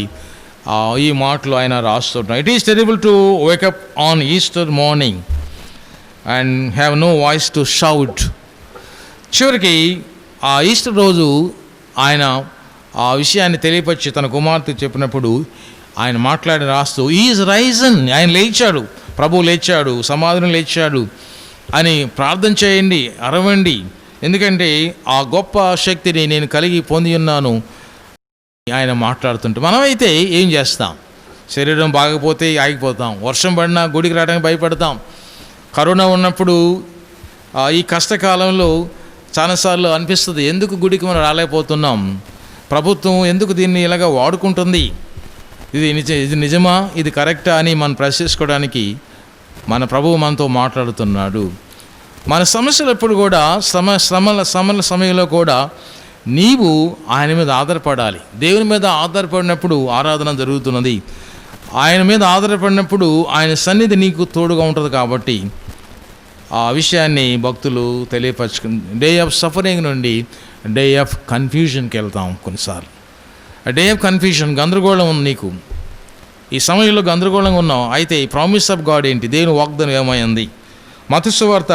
ఈ మాటలు ఆయన రాస్తుంటాడు. It is terrible to wake up on Easter morning and have no voice to shout. చివరికి ఆ ఈస్టర్ రోజు ఆయన ఆ విషయాన్ని తెలియపరిచి తన కుమార్తె చెప్పినప్పుడు ఆయన రాస్తూ ఈజ్ రైజన్, ఆయన లేచాడు, ప్రభువు లేచాడు, సమాధిని లేచాడు అని ప్రార్థన చేయండి, అరవండి, ఎందుకంటే ఆ గొప్ప శక్తిని నేను కలిగి పొంది ఉన్నాను ఆయన మాట్లాడుతుంటే. మనమైతే ఏం చేస్తాం? శరీరం బాగపోతే ఆగిపోతాం, వర్షం పడినా గుడికి రావడానికి భయపడతాం. కరోనా ఉన్నప్పుడు ఈ కష్టకాలంలో చాలాసార్లు అనిపిస్తుంది, ఎందుకు గుడికి మనం రాలేకపోతున్నాం, ప్రభుత్వం ఎందుకు దీన్ని ఇలాగ వాడుకుంటుంది, ఇది నిజమా, ఇది కరెక్టా అని మనం ప్రశ్నించుకోవడానికి మన ప్రభువు మనతో మాట్లాడుతున్నాడు. మన సమస్యలు ఎప్పుడు కూడా శ్రమల సమయంలో కూడా నీవు ఆయన మీద ఆధారపడాలి. దేవుని మీద ఆధారపడినప్పుడు ఆరాధన జరుగుతున్నది. ఆయన మీద ఆధారపడినప్పుడు ఆయన సన్నిధి నీకు తోడుగా ఉంటుంది. కాబట్టి ఆ విషయాన్ని భక్తులు తెలియపరచుకుని డే ఆఫ్ సఫరింగ్ నుండి డే ఆఫ్ కన్ఫ్యూజన్కి వెళ్తాం. కొన్నిసార్లు డే ఆఫ్ కన్ఫ్యూజన్, గందరగోళం ఉంది నీకు, ఈ సమయంలో గందరగోళంగా ఉన్నావు. అయితే ప్రామిస్ ఆఫ్ గాడ్ ఏంటి, దేవుని వాగ్దానం ఏమైంది? మత్తయి సువార్త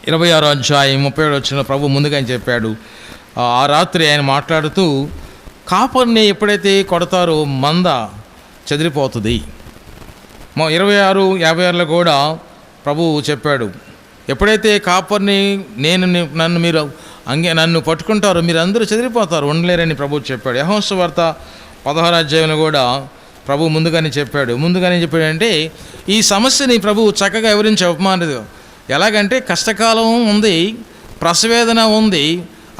26వ అధ్యాయం 37వ వచనంలో ప్రభు ముందుగా ఆయన చెప్పాడు. ఆ రాత్రి ఆయన మాట్లాడుతూ కాపర్ని ఎప్పుడైతే కొడతారో మంద చెదిరిపోతుంది. 26:56లో కూడా ప్రభువు చెప్పాడు, ఎప్పుడైతే కాపర్ని నన్ను పట్టుకుంటారో మీరు అందరూ చెదిరిపోతారు, ఉండలేరని ప్రభువు చెప్పాడు. యోహాను సువార్త 16వ అధ్యాయంలో కూడా ప్రభు ముందుగానే చెప్పాడంటే ఈ సమస్యని ప్రభువు చక్కగా వివరించి చెప్పమానదు. ఎలాగంటే కష్టకాలం ఉంది, ప్రసవేదన ఉంది.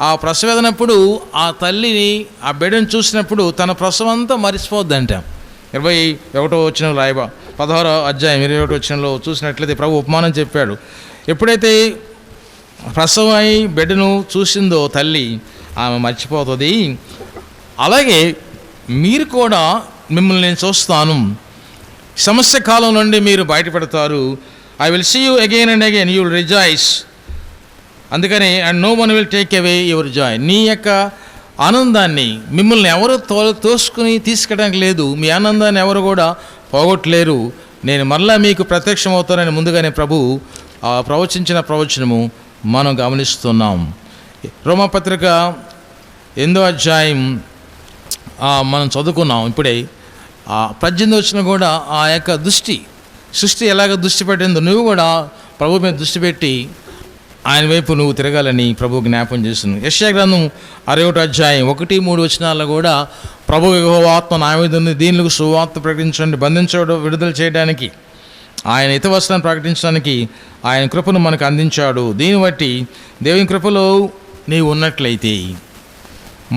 ఆ ప్రసవేదనప్పుడు ఆ తల్లిని, ఆ బిడ్డను చూసినప్పుడు తన ప్రసవం అంతా మరిచిపోద్దంట. 21వ వచనం 16వ అధ్యాయం 21వ వచనంలో చూసినట్లయితే ప్రభు ఉపమానం చెప్పాడు. ఎప్పుడైతే ప్రసవం అయి బిడ్డను చూసిందో తల్లి, ఆమె మర్చిపోతుంది. అలాగే మీరు కూడా మిమ్మల్ని నేను చూస్తాను, సమస్య కాలం నుండి మీరు బయటపడతారు. I will see you again and again, you will rejoice. అందుకని and no one will take away your joy. నీ యొక్క ఆనందాన్ని మిమ్మల్ని ఎవరు తోసుకుని తీసుకెళ్ళడానికి లేదు. మీ ఆనందాన్ని ఎవరు కూడా పోగొట్టలేరు. నేను మరలా మీకు ప్రత్యక్షమవుతానని ముందుగానే ప్రభు ప్రవచించిన ప్రవచనము మనం గమనిస్తున్నాం. రోమాపత్రిక 8వ అధ్యాయం మనం చదువుకున్నాం ఇప్పుడే. 18 వచనం కూడా ఆ యొక్క సృష్టి ఎలాగ దృష్టి పెట్టిందో నువ్వు కూడా ప్రభు మీద దృష్టి పెట్టి ఆయన వైపు నువ్వు తిరగాలని ప్రభు జ్ఞాపం చేస్తుంది. యెషయా గ్రంథం 61వ అధ్యాయం 1-3 వచనాల్లో కూడా ప్రభు యెహోవా ఆత్మ నా మీద ఉంది, దీనులకు సువార్త ప్రకటించండి, బంధించడం విడుదల చేయడానికి, ఆయన హితవచనాన్ని ప్రకటించడానికి ఆయన కృపను మనకు అందించాడు. దీన్ని బట్టి దేవుని కృపలో నీవు ఉన్నట్లయితే,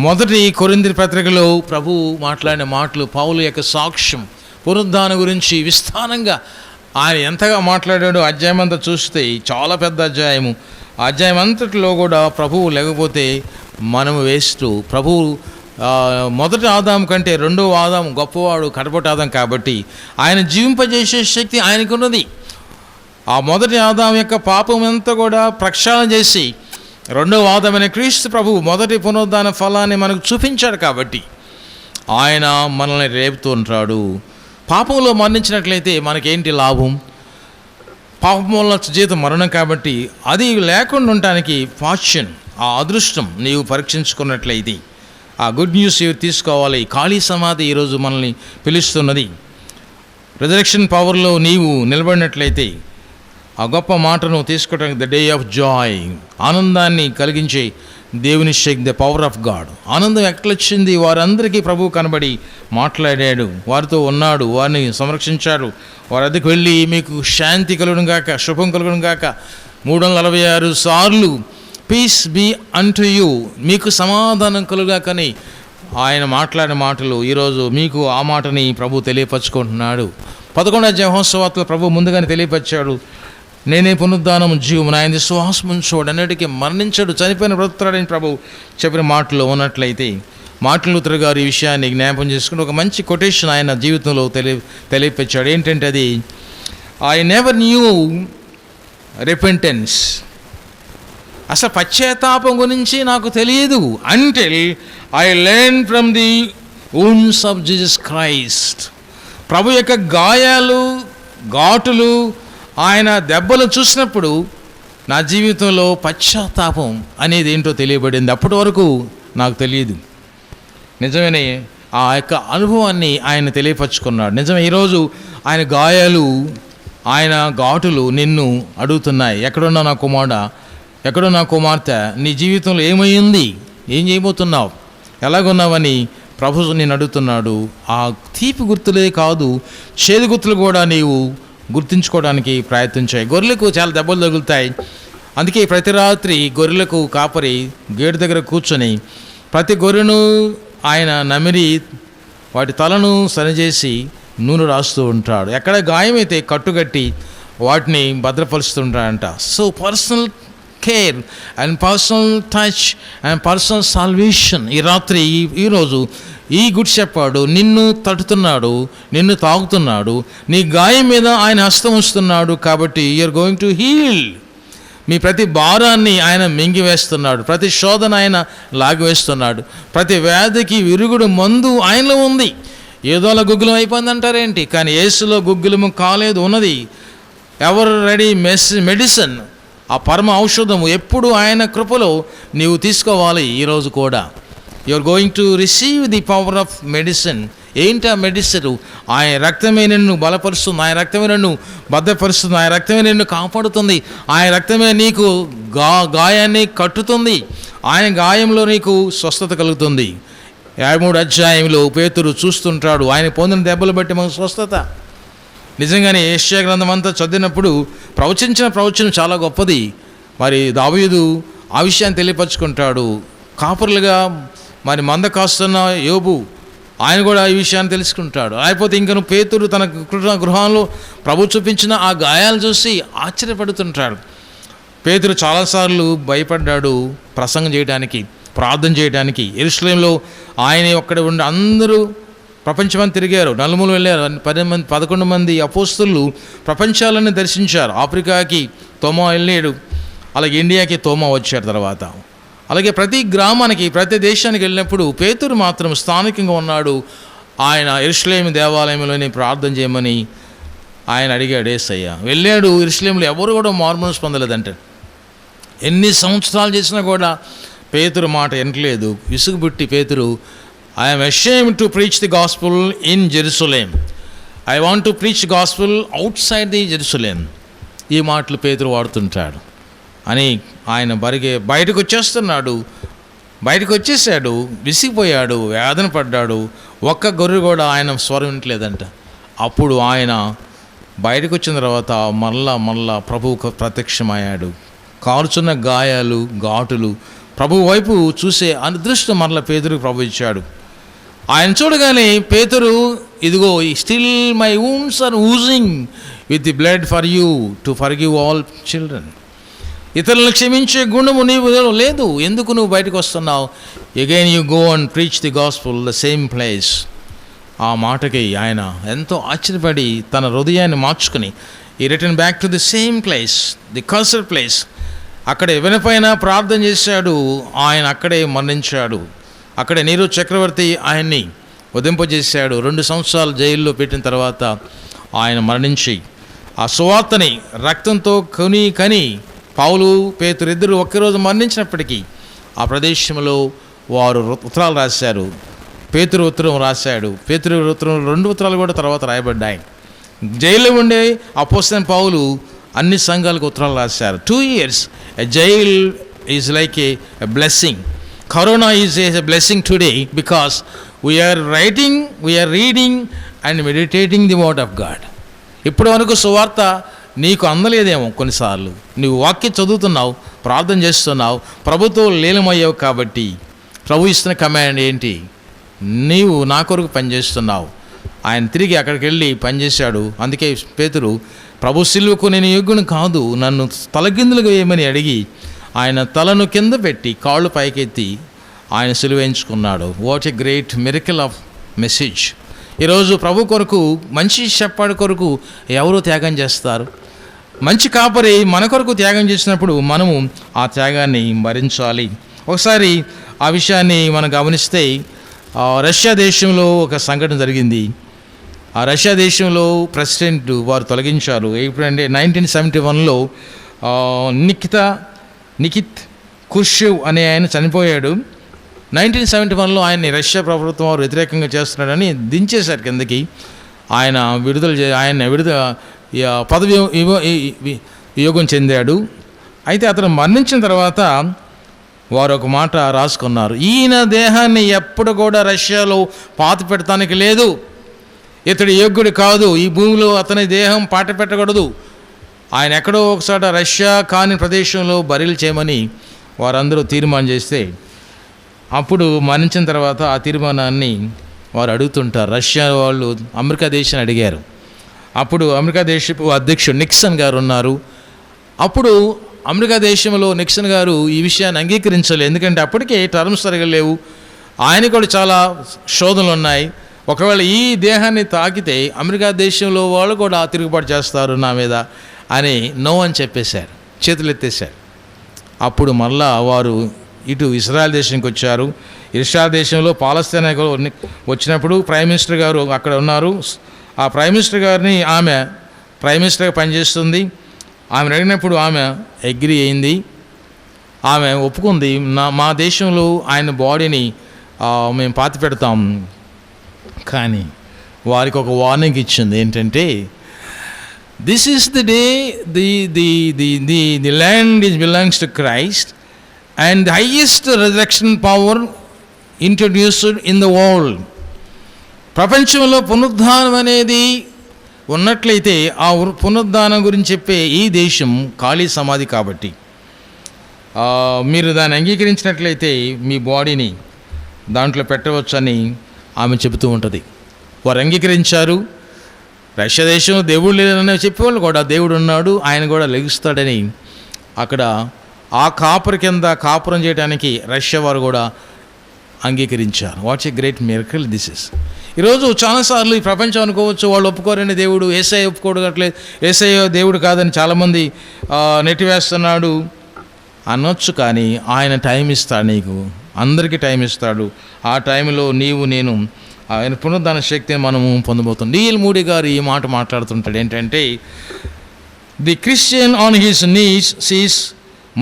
మొదటి కొరింథీ పత్రికలో ప్రభు మాట్లాడిన మాటలు, పౌలు యొక్క సాక్ష్యం, పునరుద్ధానం గురించి విస్తారంగా ఆయన ఎంతగా మాట్లాడాడో అధ్యాయం అంతా చూస్తే చాలా పెద్ద అధ్యాయము. ఆ అధ్యాయం అంతటిలో కూడా ప్రభువు లేకపోతే మనము వేస్ట్. ప్రభువు మొదటి ఆదాము కంటే రెండవ ఆదాము గొప్పవాడు, కడపటి ఆదాం కాబట్టి ఆయన జీవింపజేసే శక్తి ఆయనకున్నది. ఆ మొదటి ఆదాము యొక్క పాపం అంతా కూడా ప్రక్షాళన చేసి రెండవ ఆదామైన క్రీస్తు ప్రభువు మొదటి పునరుద్ధాన ఫలాన్ని మనకు చూపించాడు కాబట్టి ఆయన మనల్ని రేపుతూ ఉంటాడు. పాపంలో మరణించినట్లయితే మనకేంటి లాభం? పాపం వల్ల జీవితం మరణం కాబట్టి అది లేకుండా ఉండటానికి ఫార్చ్యూన్, ఆ అదృష్టం నీవు పరీక్షించుకున్నట్లయితే ఆ గుడ్ న్యూస్ తీసుకోవాలి. ఖాళీ సమాధి ఈరోజు మనల్ని పిలుస్తున్నది. రిజరెక్షన్ పవర్లో నీవు నిలబడినట్లయితే ఆ గొప్ప మాటను తీసుకోవడానికి ద డే ఆఫ్ జాయ్, ఆనందాన్ని కలిగించే దేవుని శక్తి, ద పవర్ ఆఫ్ గాడ్. ఆనందం ఎక్కడొచ్చింది? వారందరికీ ప్రభువు కనబడి మాట్లాడాడు, వారితో ఉన్నాడు, వారిని సంరక్షించాడు. వారి వద్దకు వెళ్ళి మీకు శాంతి కలుగును గాక, శుభం కలుగును గాక 366 సార్లు పీస్ బీ అంటు యూ, మీకు సమాధానం కలుగాకని ఆయన మాట్లాడిన మాటలు ఈరోజు మీకు ఆ మాటని ప్రభు తెలియపరచుకుంటున్నాడు. 11వ అధ్యాయం ప్రభు ముందుగానే తెలియపరిచాడు, నేనే పునరుద్ధానం జీవము, ఆయన విశ్వాసం ఉంచోడు, అన్నిటికీ మరణించాడు, చనిపోయిన బ్రతుకుతాడని ప్రభు చెప్పిన మాటలు ఉన్నట్లయితే, మార్టిన్ లూథర్ గారు ఈ విషయాన్ని జ్ఞాపం చేసుకుని ఒక మంచి కొటేషన్ ఆయన జీవితంలో తెలియపరిచాడు. ఏంటంటే అది, ఐ నెవర్ న్యూ రిపెంటెన్స్, అసలు పశ్చాత్తాపం గురించి నాకు తెలియదు until I learn from the wounds of Jesus Christ. ప్రభు యొక్క గాయాలు, ఘాటులు, ఆయన దెబ్బలు చూసినప్పుడు నా జీవితంలో పశ్చాత్తాపం అనేది ఏంటో తెలియబడింది. అప్పటి వరకు నాకు తెలియదు. నిజమేనే, ఆ యొక్క అనుభవాన్ని ఆయన తెలియపరుచుకున్నాడు. నిజమే, ఈరోజు ఆయన గాయాలు, ఆయన ఘాటులు నిన్ను అడుగుతున్నాయి. ఎక్కడున్నా నా కుమారుడా, ఎక్కడో నా కుమార్తె, నీ జీవితంలో ఏమైంది, ఏం చేయబోతున్నావు, ఎలాగున్నావని ప్రభు నేను అడుగుతున్నాడు. ఆ తీపి గుర్తులే కాదు, చేదు గుర్తులు కూడా నీవు గుర్తుంచుకోవడానికి ప్రయత్నించాయి. గొర్రెలకు చాలా దెబ్బలు తగులుతాయి. అందుకే ప్రతి రాత్రి గొర్రెలకు కాపరి గేటు దగ్గర కూర్చొని ప్రతి గొర్రెను ఆయన నమిరి వాటి తలను సరిచేసి నూనె రాస్తూ ఉంటాడు. ఎక్కడ గాయమైతే కట్టుకట్టి వాటిని భద్రపరుస్తుంటాడంట. So personal care and personal touch and personal salvation. ఈ రాత్రి ఈరోజు ఈ గుడ్ షెపర్డ్ నిన్ను తట్టుతున్నాడు, నిన్ను తాగుతున్నాడు, నీ గాయం మీద ఆయన హస్తం ఉంచుతున్నాడు. కాబట్టి యూఆర్ గోయింగ్ టు హీల్. మీ ప్రతి భారాన్ని ఆయన మింగివేస్తున్నాడు, ప్రతి శోధన ఆయన లాగివేస్తున్నాడు, ప్రతి వ్యాధికి విరుగుడు మందు ఆయనలో ఉంది. ఏదోలా గుగ్గులం అయిపోయిందంటారేంటి, కానీ యేసులో గుగ్గులము కాలేదు, ఉన్నది ఎవరు రెడీ మెడిసిన్, ఆ పరమ ఔషధము ఎప్పుడు ఆయన కృపలో నీవు తీసుకోవాలి. ఈరోజు కూడా you're going to receive the power of medicine. ఏంటి ఆ మెడిసిన్? ఆయన రక్తమే నిన్ను బలపరుస్తుంది, ఆయన రక్తమే నిన్ను భద్రపరుస్తుంది, ఆయన రక్తమే నిన్ను కాపాడుతుంది, ఆయన రక్తమే నీకు గాయాన్ని కట్టుతుంది, ఆయన గాయంలో నీకు స్వస్థత కలుగుతుంది. 23వ అధ్యాయంలో పేతురు చూస్తుంటాడు, ఆయన పొందిన దెబ్బలు బట్టి మనకు స్వస్థత. నిజంగానే యెషయా గ్రంథం అంతా చదివినప్పుడు ప్రవచనం చాలా గొప్పది. మరి దావీదు ఆ విషయాన్ని తెలియపరుచుకుంటాడు. కాపురులుగా మరి మంద కాస్తున్న యోబు ఆయన కూడా ఈ విషయాన్ని తెలుసుకుంటాడు. లేకపోతే ఇంకను పేతురు తన గృహంలో ప్రభు చూపించిన ఆ గాయాలు చూసి ఆశ్చర్యపడుతుంటాడు. పేతురు చాలాసార్లు భయపడ్డాడు ప్రసంగం చేయడానికి, ప్రార్థన చేయడానికి. యెరూషలేంలో ఆయన ఒక్కడ ఉండి అందరూ ప్రపంచమంతా తిరిగారు, నలుమూలు వెళ్ళారు. 11 మంది అపోస్తలు ప్రపంచాలను దర్శించారు. ఆఫ్రికాకి తోమా వెళ్ళాడు, అలాగే ఇండియాకి తోమా వచ్చాడు తర్వాత. అలాగే ప్రతి గ్రామానికి, ప్రతి దేశానికి వెళ్ళినప్పుడు పేతురు మాత్రం స్థానికంగా ఉన్నాడు. ఆయన యెరూషలేము దేవాలయంలోనే ప్రార్థన చేయమని ఆయన అడిగాడు యేసయ్య. వెళ్ళాడు. యెరూషలేములో ఎవరు కూడా మారుమనసు పొందలేదంటే, ఎన్ని సంవత్సరాలు చేసినా కూడా పేతురు మాట వినట్లేదు. విసుగుబుట్టి పేతురు, I'm ashamed to preach the gospel in Jerusalem, I want to preach gospel out side the Jerusalem. ఈ మాటలు పేతురు వాడుతుంటాడు అని ఆయన బయటకు వచ్చేస్తున్నాడు. బయటకు వచ్చేసాడు, విసిగిపోయాడు, వేదన పడ్డాడు. ఒక్క గొర్రె కూడా ఆయన స్వరం వినట్లేదంట. అప్పుడు ఆయన బయటకు వచ్చిన తర్వాత మళ్ళా ప్రభువుకు ప్రత్యక్షమయ్యాడు. కారుచున్న గాయాలు, ఘాటులు ప్రభు వైపు చూసే అదృష్టం మరలా పేతురుకు ప్రభు ఇచ్చాడు. ఆయన చూడగానే పేతురు, ఇదిగో still my wounds are oozing with the blood for you to forgive all children. ఇతరులను క్షమించే గుణము నీవు లేదు, ఎందుకు నువ్వు బయటకు వస్తున్నావు? Again you go and preach the gospel the same place. ఆ మాటకి ఆయన ఎంతో ఆశ్చర్యపడి తన హృదయాన్ని మార్చుకుని ఈ return back to the same place, the cursor place. అక్కడే వెనుపైన ప్రార్థన చేశాడు. ఆయన అక్కడే మరణించాడు. అక్కడే నీరు చక్రవర్తి ఆయన్ని వధింపజేశాడు. 2 సంవత్సరాలు జైల్లో పెట్టిన తర్వాత ఆయన మరణించి ఆ సువార్తని రక్తంతో కని పౌలు, పేతురు ఇద్దరు ఒక్కరోజు మరణించినప్పటికీ ఆ ప్రదేశంలో వారు ఉత్తరాలు రాశారు. పేతురు ఉత్తరం రాశాడు. పేతురు ఉత్తరం 2 ఉత్తరాలు కూడా తర్వాత రాయబడ్డాయి. జైల్లో ఉండే అపోస్తలుడైన పౌలు అన్ని సంఘాలకు ఉత్తరాలు రాశారు. 2 years a jail is like a blessing. Corona is a blessing today because we are writing, we are reading and meditating the word of God. ఇప్పుడు వరకు సువార్త నీకు అందలేదేమో, కొన్నిసార్లు నువ్వు వాక్యం చదువుతున్నావు, ప్రార్థన చేస్తున్నావు, ప్రభుతో లీనమయ్యావు. కాబట్టి ప్రభు ఇస్తున్న కమాండ్ ఏంటి? నీవు నా కొరకు పనిచేస్తున్నావు. ఆయన తిరిగి అక్కడికి వెళ్ళి పనిచేశాడు. అందుకే పేతురు, ప్రభు సిలువకు నేను యోగ్యుని కాదు, నన్ను తలకిందులుగా వేయమని అడిగి ఆయన తలను కింద పెట్టి కాళ్ళు పైకెత్తి ఆయన సిలువేయించుకున్నాడు. What a great miracle of message. ఈరోజు ప్రభు కొరకు, మంచి చెప్పాడు కొరకు ఎవరు త్యాగం చేస్తారు? మంచి కాపరి మన కొరకు త్యాగం చేసినప్పుడు మనము ఆ త్యాగాన్ని భరించాలి. ఒకసారి ఆ విషయాన్ని మనం గమనిస్తే, రష్యా దేశంలో ఒక సంఘటన జరిగింది. ఆ రష్యా దేశంలో ప్రెసిడెంట్ వారు తొలగించారు. ఎప్పుడంటే 1971లో నికిత్ ఖుష్షేవ్ అనే ఆయన చనిపోయాడు. 1971లో ఆయన్ని రష్యా ప్రభుత్వం వారు వ్యతిరేకంగా చేస్తున్నాడని దించేశారు కిందకి. ఆయన పదవి వియోగం చెందాడు. అయితే అతను మరణించిన తర్వాత వారు ఒక మాట రాసుకున్నారు, ఈయన దేహాన్ని ఎప్పుడు కూడా రష్యాలో పాత పెడతానికి లేదు, ఇతడు యోగ్యుడు కాదు, ఈ భూమిలో అతని దేహం పాట పెట్టకూడదు, ఆయన ఎక్కడో ఒకసారి రష్యా కాని ప్రదేశంలో బరీలు చేయమని వారందరూ తీర్మానం చేస్తే, అప్పుడు మరణించిన తర్వాత ఆ తీర్మానాన్ని వారు అడుగుతుంటారు. రష్యా వాళ్ళు అమెరికా దేశాన్ని అడిగారు. అప్పుడు అమెరికా దేశపు అధ్యక్షుడు నిక్సన్ గారు ఉన్నారు. అప్పుడు అమెరికా దేశంలో నిక్సన్ గారు ఈ విషయాన్ని అంగీకరించలేదు. ఎందుకంటే అప్పటికే టర్మ్స్ సరిగా లేవు, ఆయన కూడా చాలా శోధనలు ఉన్నాయి. ఒకవేళ ఈ దేహాన్ని తాకితే అమెరికా దేశంలో వాళ్ళు కూడా తిరుగుబాటు చేస్తారు నా మీద అని నో అని చెప్పేశారు, చేతులు ఎత్తేశారు. అప్పుడు మళ్ళా వారు ఇటు ఇజ్రాయెల్ దేశానికి వచ్చారు. ఇజ్రాయెల్ దేశంలో పాలస్తీనా వచ్చినప్పుడు ప్రైమ్ మినిస్టర్ గారు అక్కడ ఉన్నారు. ఆ ప్రైమ్ మినిస్టర్ గారిని ఆమె ప్రైమ్ మినిస్టర్గా పనిచేస్తుంది. ఆమెను అడిగినప్పుడు ఆమె అగ్రీ అయింది, ఆమె ఒప్పుకుంది. మా దేశంలో ఆయన బాడీని మేము పాతి పెడతాం. కానీ వారికి ఒక వార్నింగ్ ఇచ్చింది, ఏంటంటే this is the day the land is belongs to Christ and the highest resurrection power introduced in the world. ప్రపంచంలో పునరుద్ధానం అనేది ఉన్నట్లయితే ఆ పునరుద్ధానం గురించి చెప్పే ఈ దేశం ఖాళీ సమాధి. కాబట్టి మీరు దాన్ని అంగీకరించినట్లయితే మీ బాడీని దాంట్లో పెట్టవచ్చని ఆమె చెబుతూ ఉంటుంది. వారు అంగీకరించారు. రష్యా దేశం దేవుడు లేదని చెప్పేవాళ్ళు కూడా దేవుడు ఉన్నాడు, ఆయన కూడా లెగుస్తాడని అక్కడ ఆ కాపురి కింద కాపురం చేయడానికి రష్యా వారు కూడా అంగీకరించారు. Watts a great miracle this is. ఈరోజు చాలాసార్లు ఈ ప్రపంచం అనుకోవచ్చు వాళ్ళు ఒప్పుకోరని దేవుడు, యేసయ్య ఒప్పుకోడు అట్లేదు, యేసయ్య దేవుడు కాదని చాలామంది నెట్టివేస్తున్నాడు అనొచ్చు. కానీ ఆయన టైం ఇస్తాడు, నీకు అందరికీ టైం ఇస్తాడు. ఆ టైంలో నీవు నేను ఆయన పునరుద్ధాన శక్తిని మనము పొందబోతాం. D.L. మూడీ గారు ఈ మాట మాట్లాడుతుంటాడు ఏంటంటే, the Christian on his knees sees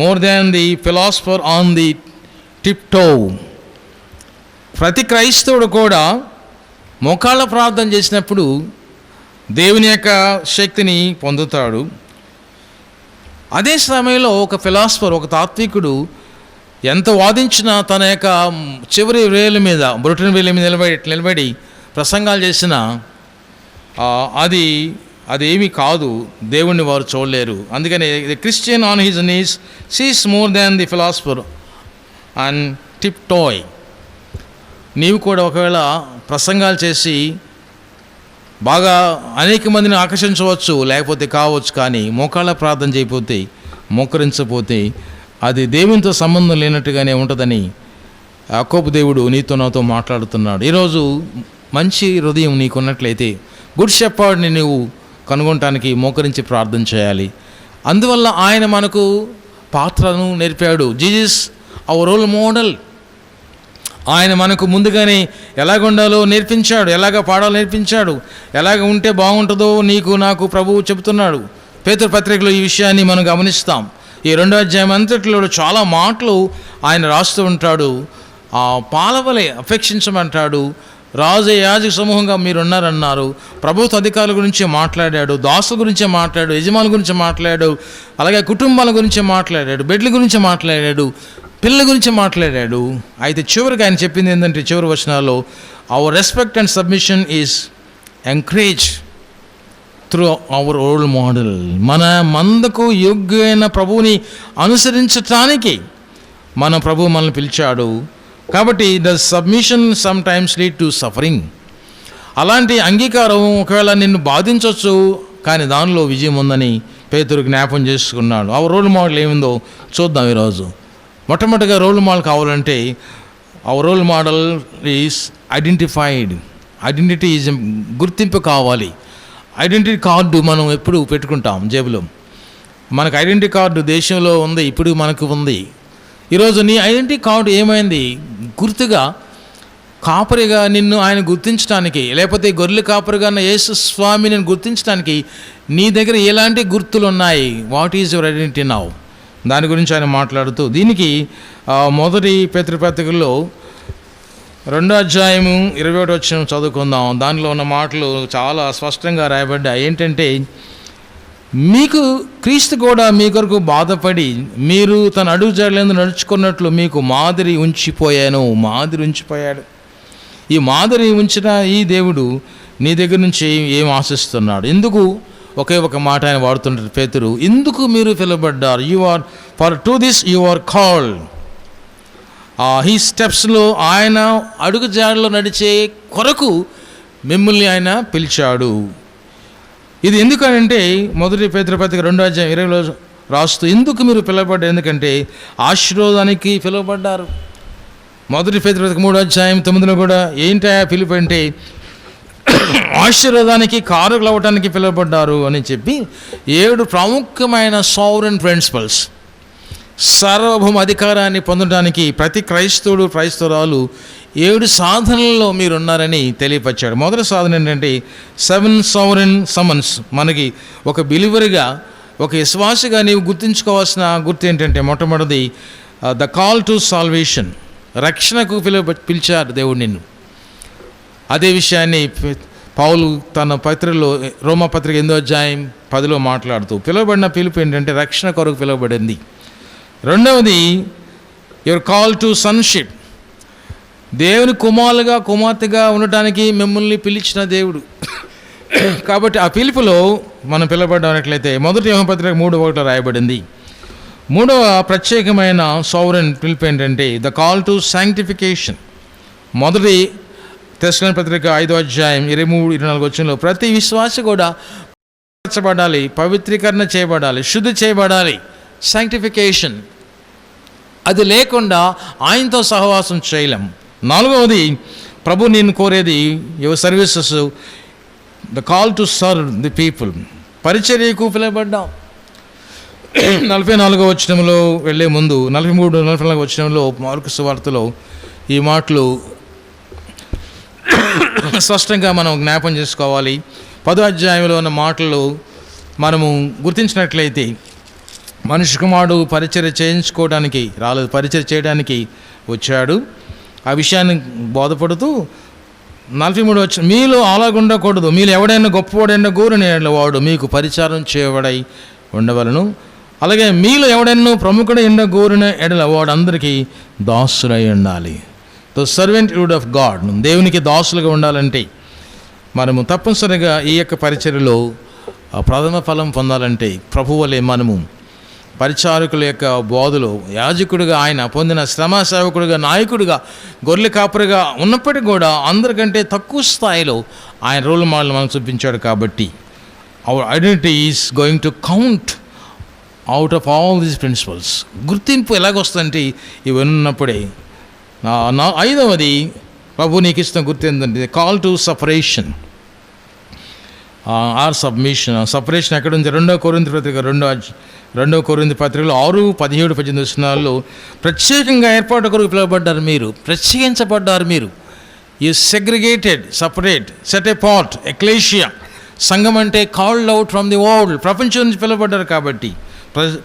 more than the philosopher on the tiptoe. ప్రతి క్రైస్తవుడు కూడా మోకాళ్ళ ప్రార్థన చేసినప్పుడు దేవుని యొక్క శక్తిని పొందుతాడు. అదే సమయంలో ఒక ఫిలాసఫర్, ఒక తాత్వికుడు ఎంత వాదించినా తన యొక్క చివరి వేల మీద, బ్రొటన వేల మీద నిలబడి ప్రసంగాలు చేసినా అదేమీ కాదు, దేవుణ్ణి వారు చూడలేరు. అందుకని the Christian on his knees sees more than the philosopher and tiptoe. నీవు కూడా ఒకవేళ ప్రసంగాలు చేసి బాగా అనేక మందిని ఆకర్షించవచ్చు, లేకపోతే కావచ్చు, కానీ మోకాళ్ళ ప్రార్థన చేయకపోతే, మోకరించకపోతే అది దేవునితో సంబంధం లేనట్టుగానే ఉంటుందని యాకోబు దేవుడు నీతో నాతో మాట్లాడుతున్నాడు. ఈరోజు మంచి హృదయం నీకున్నట్లయితే గుడ్ షెపర్డ్ని నువ్వు కనుగొనటానికి మోకరించి ప్రార్థన చేయాలి. అందువల్ల ఆయన మనకు పాత్రను నేర్పాడు. Jesus our role model. ఆయన మనకు ముందుగానే ఎలాగ ఉండాలో నేర్పించాడు, ఎలాగ పాడాలో నేర్పించాడు, ఎలాగ ఉంటే బాగుంటుందో నీకు నాకు ప్రభువు చెబుతున్నాడు. పేతురు పత్రికలో ఈ విషయాన్ని మనం గమనిస్తాం. ఈ 2వ అధ్యాయం అంతట్లో చాలా మాటలు ఆయన రాస్తూ ఉంటాడు. పాలవలే అపేక్షించమంటాడు. రాజు యాజక సమూహంగా మీరున్నారన్నారు. ప్రభుత్వ అధికారుల గురించి మాట్లాడాడు, దాసుల గురించి మాట్లాడాడు, యజమానుల గురించి మాట్లాడాడు, అలాగే కుటుంబాల గురించి మాట్లాడాడు, బిడ్డల గురించి మాట్లాడాడు, పిల్లల గురించి మాట్లాడాడు. అయితే చివరికి ఆయన చెప్పింది ఏంటంటే, చివరి వచనాల్లో our respect and submission is encourage through our role model. మన మందకు యోగ్యమైన ప్రభువుని అనుసరించటానికి మన ప్రభు మనల్ని పిలిచాడు. కాబట్టి the submission some times lead to suffering. అలాంటి అంగీకారం ఒకవేళ నిన్ను బాధించవచ్చు, కానీ దానిలో విజయం ఉందని పేతురు జ్ఞాపం చేసుకున్నాడు. ఆ రోల్ మోడల్ ఏముందో చూద్దాం ఈరోజు. మొట్టమొదటిగా రోల్ మోడల్ కావాలంటే our role model is identified. Identity is గుర్తింపు కావాలి. ఐడెంటిటీ కార్డు మనం ఎప్పుడు పెట్టుకుంటాం జేబులో. మనకు ఐడెంటిటీ కార్డు దేశంలో ఉంది, ఇప్పుడు మనకు ఉంది. ఈరోజు నీ ఐడెంటిటీ కార్డు ఏమైంది? గుర్తుగా కాపరిగా నిన్ను ఆయన గుర్తించడానికి, లేకపోతే గొర్రెల కాపరిగా ఉన్న యేసు స్వామిని గుర్తించడానికి నీ దగ్గర ఎలాంటి గుర్తులు ఉన్నాయి? What is your identity now? దాని గురించి ఆయన మాట్లాడుతూ, దీనికి మొదటి పేతురు పత్రికలో 2వ అధ్యాయము 21వ వచనం చదువుకుందాం. దానిలో ఉన్న మాటలు చాలా స్పష్టంగా రాయబడ్డాయి. ఏంటంటే, మీకు క్రీస్తు కూడా మీ కొరకు బాధపడి మీరు తన అడుగుజాడలందు నడుచుకున్నట్లు మీకు మాదిరి ఉంచిపోయాడు. ఈ మాదిరి ఉంచిన ఈ దేవుడు నీ దగ్గర నుంచి ఏం ఆశిస్తున్నాడు? ఎందుకు? ఒకే ఒక మాట ఆయన వాడుతుంటారు పేతురు. ఎందుకు మీరు పిలువబడ్డారు? For to this you are called. ఈ స్టెప్స్లో ఆయన అడుగు జాడలో నడిచే కొరకు మిమ్మల్ని ఆయన పిలిచాడు. ఇది ఎందుకనంటే మొదటి పేతురు పత్రిక 2వ అధ్యాయం 20లో రాస్తూ ఎందుకు మీరు పిలువబడ్డారు? ఎందుకంటే ఆశీర్వాదానికి పిలువబడ్డారు. మొదటి పేతురు పత్రిక 3వ అధ్యాయం 9లో కూడా ఏంటా పిలుపు అంటే ఆశీర్వాదానికి కారకులు అవ్వటానికి పిలువబడ్డారు అని చెప్పి 7 ప్రాముఖ్యమైన సావరెన్ ప్రిన్సిపల్స్, సార్వభౌమ అధికారాన్ని పొందడానికి ప్రతి క్రైస్తవురాలు 7 సాధనల్లో మీరున్నారని తెలియపరిచాడు. మొదటి సాధన ఏంటంటే 7 సావరెన్ సమన్స్. మనకి ఒక బిలీవర్గా, ఒక విశ్వాసిగా నీవు గుర్తించుకోవాల్సిన గుర్తు ఏంటంటే, మొట్టమొదటిది ద కాల్ టు సాల్వేషన్. రక్షణకు పిలిచారు దేవుడు నిన్ను. అదే విషయాన్ని పౌలు తన పత్రికలో రోమా పత్రిక 8వ అధ్యాయం 10లో మాట్లాడుతూ పిలువబడిన పిలుపు ఏంటంటే రక్షణ కొరకు పిలువబడింది. రెండవది యువర్ కాల్ టు సన్షిప్. దేవుని కుమారులుగా కుమార్తెగా ఉండటానికి మిమ్మల్ని పిలిచిన దేవుడు. కాబట్టి ఆ పిలుపులో మనం పిలువబడ్డట్లయితే మొదటి యోహాను పత్రిక 3:1 రాయబడింది. మూడవ ప్రత్యేకమైన సావరెన్ పిలుపు ఏంటంటే ద కాల్ టు శాంక్టిఫికేషన్. మొదటి తెస్సలోనికీయులకు పత్రిక 5వ అధ్యాయం 23-24 వచనంలో ప్రతి విశ్వాసి కూడా పరచబడాలి, పవిత్రీకరణ చేయబడాలి, శుద్ధి చేయబడాలి, సాంక్టిఫికేషన్. అది లేకుండా ఆయనతో సహవాసం చేయలేం. 4వది, ప్రభు నేను కోరేది your services, the call to serve the people. పరిచర్యకు పిలువబడ్డాం. 44వ వచనంలో వెళ్ళే ముందు 43-44 వచనంలో మార్కు సువార్తలో ఈ మాటలు స్పష్టంగా మనం జ్ఞాపం చేసుకోవాలి. 10వ అధ్యాయంలో ఉన్న మాటలు మనము గుర్తించినట్లయితే మనిషి కుమారుడు పరిచర్య చేయించుకోవడానికి రాలేదు, పరిచర్య చేయడానికి వచ్చాడు. ఆ విషయాన్ని బోధపడుతూ 43 వచ్చి మీలో అలాగుండకూడదు, మీలో ఎవడైనా గొప్పవాడైనా గోరుని వాడు మీకు పరిచారం చేయబడై ఉండవలను. అలాగే మీలో ఎవడైనా ప్రముఖుడు ఎండ గోరిన ఎడల వాడు అందరికీ దాసులై ఉండాలి. ద సర్వెంట్హుడ్ ఆఫ్ గాడ్, దేవునికి దాసులుగా ఉండాలంటే మనము తప్పనిసరిగా ఈ యొక్క పరిచర్యలో ప్రథమ ఫలం పొందాలంటే ప్రభువలే మనము పరిచారకుల యొక్క బోధలో యాజకుడిగా ఆయన పొందిన శ్రమ సేవకుడిగా, నాయకుడిగా, గొర్రెల కాపరిగా ఉన్నప్పటికీ కూడా అందరికంటే తక్కువ స్థాయిలో ఆయన రోల్ మోడల్ మనకు చూపించాడు. కాబట్టి our identity is going to count out of all these principles. గుర్తింపు ఎలాగొస్తుందంటే ఇవన్నీ ఉన్నప్పుడే. 5వది ప్రభు నీకు ఇస్తున్న గుర్తు ఏంటంటే call to separation or submission. Separation ఎక్కడ ఉంది? 2వ కొరింథీ పత్రిక 2వ కొరింథీ పత్రికలో 6-17-18 వచనాల్లో ప్రత్యేకంగా ఏర్పాటు కొరకు పిలువబడ్డారు మీరు, ప్రత్యేకించబడ్డారు మీరు. You segregated, separate, set a part, ecclesia. సంఘం అంటే called out from the world, ప్రపంచం నుంచి పిలువబడ్డారు. కాబట్టి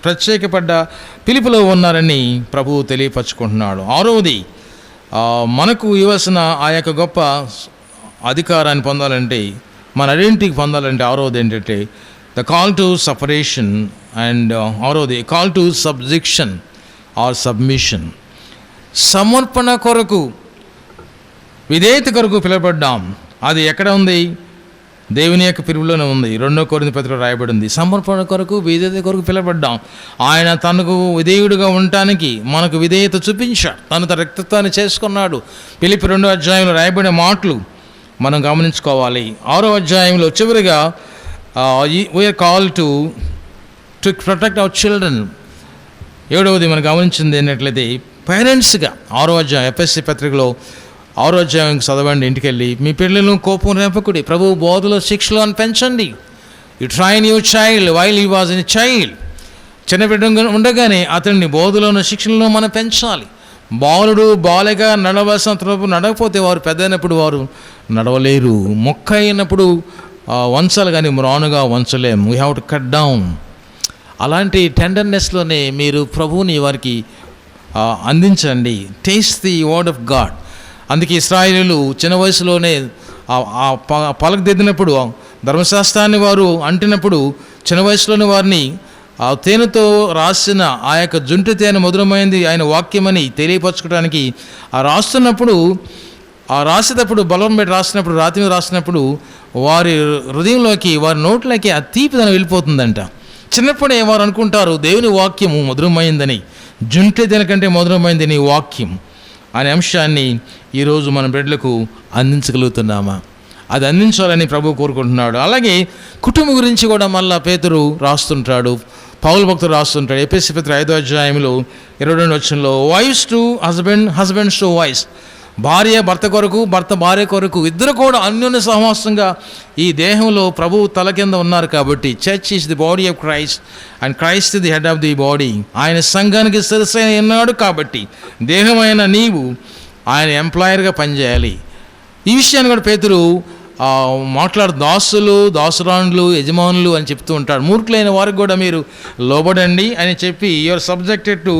ప్రత్యేకపడ్డ పిలుపులో ఉన్నారని ప్రభువు తెలియపరచుకుంటున్నాడు. 6వది మనకు ఇవ్వాల్సిన ఆ యొక్క గొప్ప అధికారాన్ని పొందాలంటే, మన ఐడెంటిటీ పొందాలంటే 6వది ఏంటంటే the call to separation. And 6వది call to subjection or submission. సమర్పణ కొరకు, విధేయత కొరకు పిలువబడ్డాం. అది ఎక్కడ ఉంది? దేవుని యొక్క పిలుపులోనే ఉంది. 2వ కొరింథీ పత్రికలో రాయబడింది. సమర్పణ కొరకు, విధేయత కొరకు పిలువబడ్డాం. ఆయన తనకు విధేయుడిగా ఉండటానికి మనకు విధేయత చూపించాడు. తను తన రక్తత్వాన్ని చేసుకున్నాడు. ఫిలిప్పీ 2వ అధ్యాయంలో రాయబడిన మాటలు మనం గమనించుకోవాలి. 6వ అధ్యాయంలో చివరిగా we are call to protect our children. 7వది మనం గమనించింది ఏంటట్లయితే పేరెంట్స్గా 6వ అధ్యాయం ఎఫ్ఎస్సి పత్రికలో 6వ అధ్యాయం చదవండి. ఇంటికెళ్ళి మీ పిల్లలను కోపం రేపకుడి, ప్రభువు బోధలో శిక్షలో అని పెంచండి. You train your child while he was a child. చిన్న బిడ్డ ఉండగానే అతన్ని బోధలోని శిక్షణలో మనం పెంచాలి. బాలుడు బాలగా నడవలసిన తరపు నడవకపోతే వారు పెద్దయినప్పుడు వారు నడవలేరు. మొక్క అయినప్పుడు వంచాలి కానీ మ్రానుగా వంచలేం. We have to cut down. అలాంటి టెండర్నెస్లోనే మీరు ప్రభువుని వారికి అందించండి. Taste the word of God. అందుకే ఇశ్రాయేలీయులు చిన్న వయసులోనే పలకదిద్దినప్పుడు, ధర్మశాస్త్రాన్ని వారు అంటినప్పుడు చిన్న వయసులోని వారిని తేనెతో రాసిన ఆ యొక్క జుంటి తేనె మధురమైంది ఆయన వాక్యమని తెలియపరచుకోవడానికి రాసేటప్పుడు బలం పెట్టి రాసినప్పుడు, రాతి మీద రాసినప్పుడు వారి హృదయంలోకి, వారి నోట్లోకి ఆ తీపిదనం వెళ్ళిపోతుందంట. చిన్నప్పుడే వారు అనుకుంటారు దేవుని వాక్యము మధురమైందని, జుంటి తేనె కంటే మధురమైంది నీ వాక్యం అనే అంశాన్ని ఈరోజు మన బిడ్డలకు అందించగలుగుతున్నామా? అది అందించాలని ప్రభు కోరుకుంటున్నాడు. అలాగే కుటుంబం గురించి కూడా మళ్ళా పేతురు రాస్తుంటాడు, పౌలు భక్తుడు రాస్తుంటాడు. ఎఫెసీ పత్రిక 5వ అధ్యాయంలో 22వ వచనంలో wives to husband, husbands to wives. భార్య భర్త కొరకు, భర్త భార్య కొరకు, ఇద్దరు కూడా అన్యోన్య సహవాసంగా ఈ దేహంలో ప్రభువు తల కింద ఉన్నారు. కాబట్టి church is the body of Christ and Christ the head of the body. ఆయన సంఘానికి శిరస్సు ఉన్నాడు. కాబట్టి దేహమైన నీవు ఆయన ఎంప్లాయర్గా పనిచేయాలి. ఈ విషయాన్ని కూడా పేతురు దాసులు, దాసురాండ్లు, యజమానులు అని చెప్తూ ఉంటాడు. మూర్ఖులైన వారికి కూడా మీరు లోబడండి అని చెప్పి your subjected to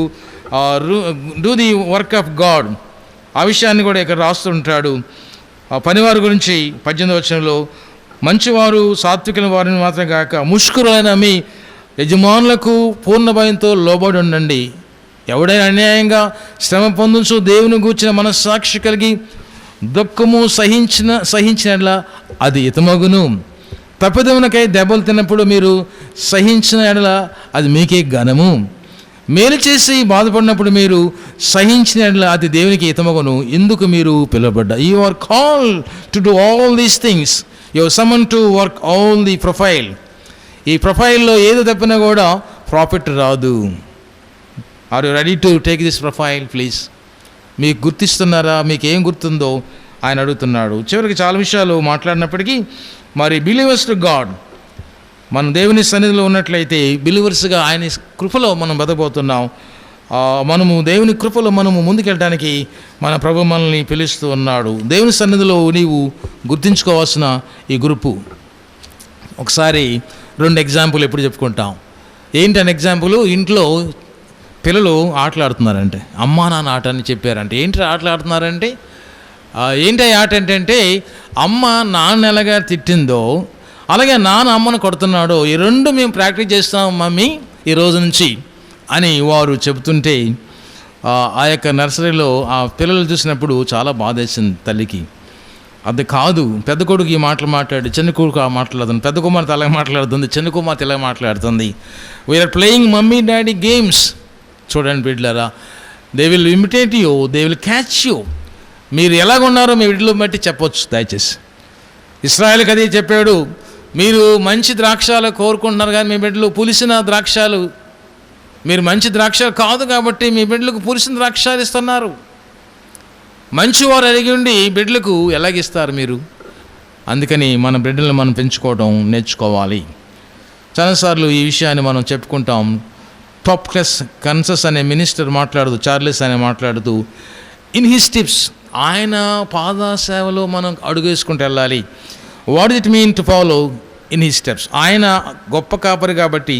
do the work of God. ఆ విషయాన్ని కూడా ఇక్కడ రాస్తుంటాడు. పనివారి గురించి 18వ వచనంలో మంచివారు సాత్వికుల వారిని మాత్రం కాక ముష్కరులైన మీ యజమానులకు పూర్ణ భయంతో లోబడి ఉండండి. ఎవడైనా అన్యాయంగా శ్రమ పొందుచు దేవుని గూర్చిన మనస్సాక్షి కలిగి దుఃఖము సహించినట్లా అది హితమగును. తప్పిదమునకై దెబ్బలు తిన్నప్పుడు మీరు సహించిన ఎడల అది మీకే ఘనము. మేలు చేసి బాధపడినప్పుడు మీరు సహించిన అది దేవునికి హితమగును. ఇందుకు మీరు పిలువబడ్డారు. You are called to do all these things. You are summon to work all the profile. ఈ ప్రొఫైల్లో ఏది తప్పినా కూడా ప్రాఫిట్ రాదు. Are you ready to take this profile please? మీకు గుర్తిస్తున్నారా? మీకు ఏం గుర్తుందో ఆయన అడుగుతున్నాడు. చివరికి చాలా విషయాలు మాట్లాడినప్పటికీ మరి బిలీవర్స్ టు గాడ్, మనం దేవుని సన్నిధిలో ఉన్నట్లయితే బిలీవర్స్గా ఆయన కృపలో మనం బతకబోతున్నాం. మనము దేవుని కృపలో మనము ముందుకెళ్ళడానికి మన ప్రభు మనల్ని పిలుస్తూ ఉన్నాడు. దేవుని సన్నిధిలో నీవు గుర్తించుకోవాల్సిన ఈ గ్రూపు. ఒకసారి 2 ఎగ్జాంపుల్ ఎప్పుడు చెప్పుకుంటాం. ఏంటి అని ఎగ్జాంపుల్? ఇంట్లో పిల్లలు ఆటలాడుతున్నారంటే, అమ్మా నాన్న ఆట అని చెప్పారంటే, ఏంటి ఆటలాడుతున్నారంటే, ఏంటి ఆట ఏంటంటే, అమ్మ నాన్న ఎలాగా తిట్టిందో అలాగే నాన్న అమ్మను కొడుతున్నాడో, ఈ 2 మేము ప్రాక్టీస్ చేస్తాం మమ్మీ ఈ రోజు నుంచి అని వారు చెబుతుంటే ఆ యొక్క నర్సరీలో ఆ పిల్లలు చూసినప్పుడు చాలా బాధేసింది తల్లికి. అది కాదు, పెద్ద కొడుకు ఈ మాటలు మాట్లాడి చిన్న కొడుకు ఆ మాట్లాడుతుంది, పెద్ద కుమార్తె అలాగే మాట్లాడుతుంది, చిన్న కుమార్తె ఇలా మాట్లాడుతుంది. We're playing mummy daddy games. చూడండి బిడ్డలారా, they will imitate you, they will catch you. మీరు ఎలాగున్నారో మీ వీటిలో బట్టి చెప్పొచ్చు దయచేసి. ఇశ్రాయేలుకి అదే చెప్పాడు, మీరు మంచి ద్రాక్షాలు కోరుకుంటున్నారు కానీ మీ బిడ్డలు పులిసిన ద్రాక్షాలు, మీరు మంచి ద్రాక్షాలు కాదు కాబట్టి మీ బిడ్డలకు పులిసిన ద్రాక్షాలు ఇస్తున్నారు. మంచివారు అడిగి ఉండి బిడ్డలకు ఎలాగిస్తారు మీరు? అందుకని మన బిడ్డలను మనం పెంచుకోవడం నేర్చుకోవాలి. చాలాసార్లు ఈ విషయాన్ని మనం చెప్పుకుంటాం. టాప్ క్లాస్ కన్సస్ అనే మినిస్టర్ మాట్లాడుతూ, చార్లెస్ అనే మాట్లాడుతూ, ఇన్ హిస్ టిప్స్, ఆయన పాద సేవలో మనం అడుగు వేసుకుంటూ వెళ్ళాలి. What it mean to follow in his steps? ఆయన గొప్ప కాపరి కాబట్టి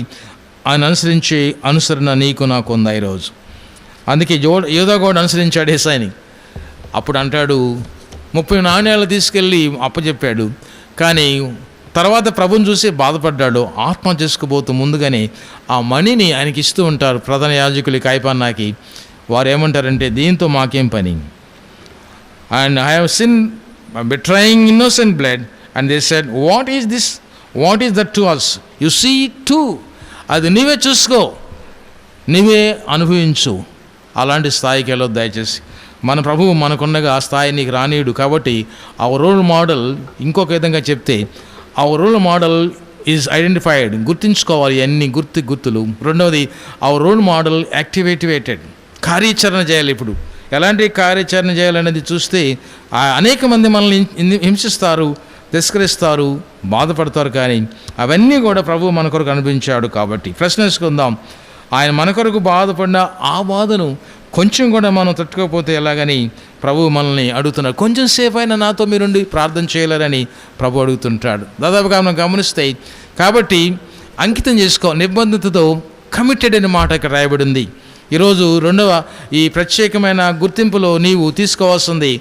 ఆయన అనుసరించే అనుసరణ నీకు నాకు ఉందా ఈరోజు? అందుకే యోధా కూడా అనుసరించాడు యేసయ్యని. అప్పుడు అంటాడు 30 నాణ్యాలు తీసుకెళ్ళి అప్పచెప్పాడు, కానీ తర్వాత ప్రభుని చూసి బాధపడ్డాడు. ఆత్మ చేసుకుపోతూ ముందుగానే ఆ మనీని ఆయనకి ఇస్తూ ఉంటారు ప్రధాన యాజకులు కాయపన్నాకి. వారు ఏమంటారంటే, దీంతో మాకేం పని, and I have sin betraying innocent blood, and they said, what is this, what is that to us, you see it too. అది నీవే చూసుకో, నీవే అనుభవించు. అలాంటి స్థాయికి వెళ్ళొద్దు దయచేసి. మన ప్రభువు మనకున్నగా ఆ స్థాయి నీకు రానీయుడు. కాబట్టి అవర్ రోల్ మోడల్, ఇంకొక విధంగా చెప్తే our role model is identified. గుర్తించుకోవాలి అన్ని గుర్తులు. రెండవది, అవర్ రోల్ మోడల్ యాక్టివేటెడ్, కార్యాచరణ చేయాలి. ఇప్పుడు ఎలాంటి కార్యాచరణ చేయాలనేది చూస్తే అనేక మంది మనల్ని హింసిస్తారు, తిరస్కరిస్తారు, బాధపడతారు, కానీ అవన్నీ కూడా ప్రభువు మన కొరకు అనిపించాడు. కాబట్టి ప్రశ్న వేసుకుందాం, ఆయన మన కొరకు బాధపడిన ఆ బాధను కొంచెం కూడా మనం తట్టుకోకపోతే ఎలాగని ప్రభువు మనల్ని అడుగుతున్నాడు. కొంచెం సేపు అయినా నాతో మీరుండి ప్రార్థన చేయలేరని ప్రభు అడుగుతుంటాడు. దాదాపుగా మనం గమనిస్తే, కాబట్టి అంకితం చేసుకో, నిబంధనతో కమిటెడ్ అనే మాట ఇక్కడ రాయబడింది. ఈరోజు రెండవ ఈ ప్రత్యేకమైన గుర్తింపులో నీవు తీసుకోవాల్సింది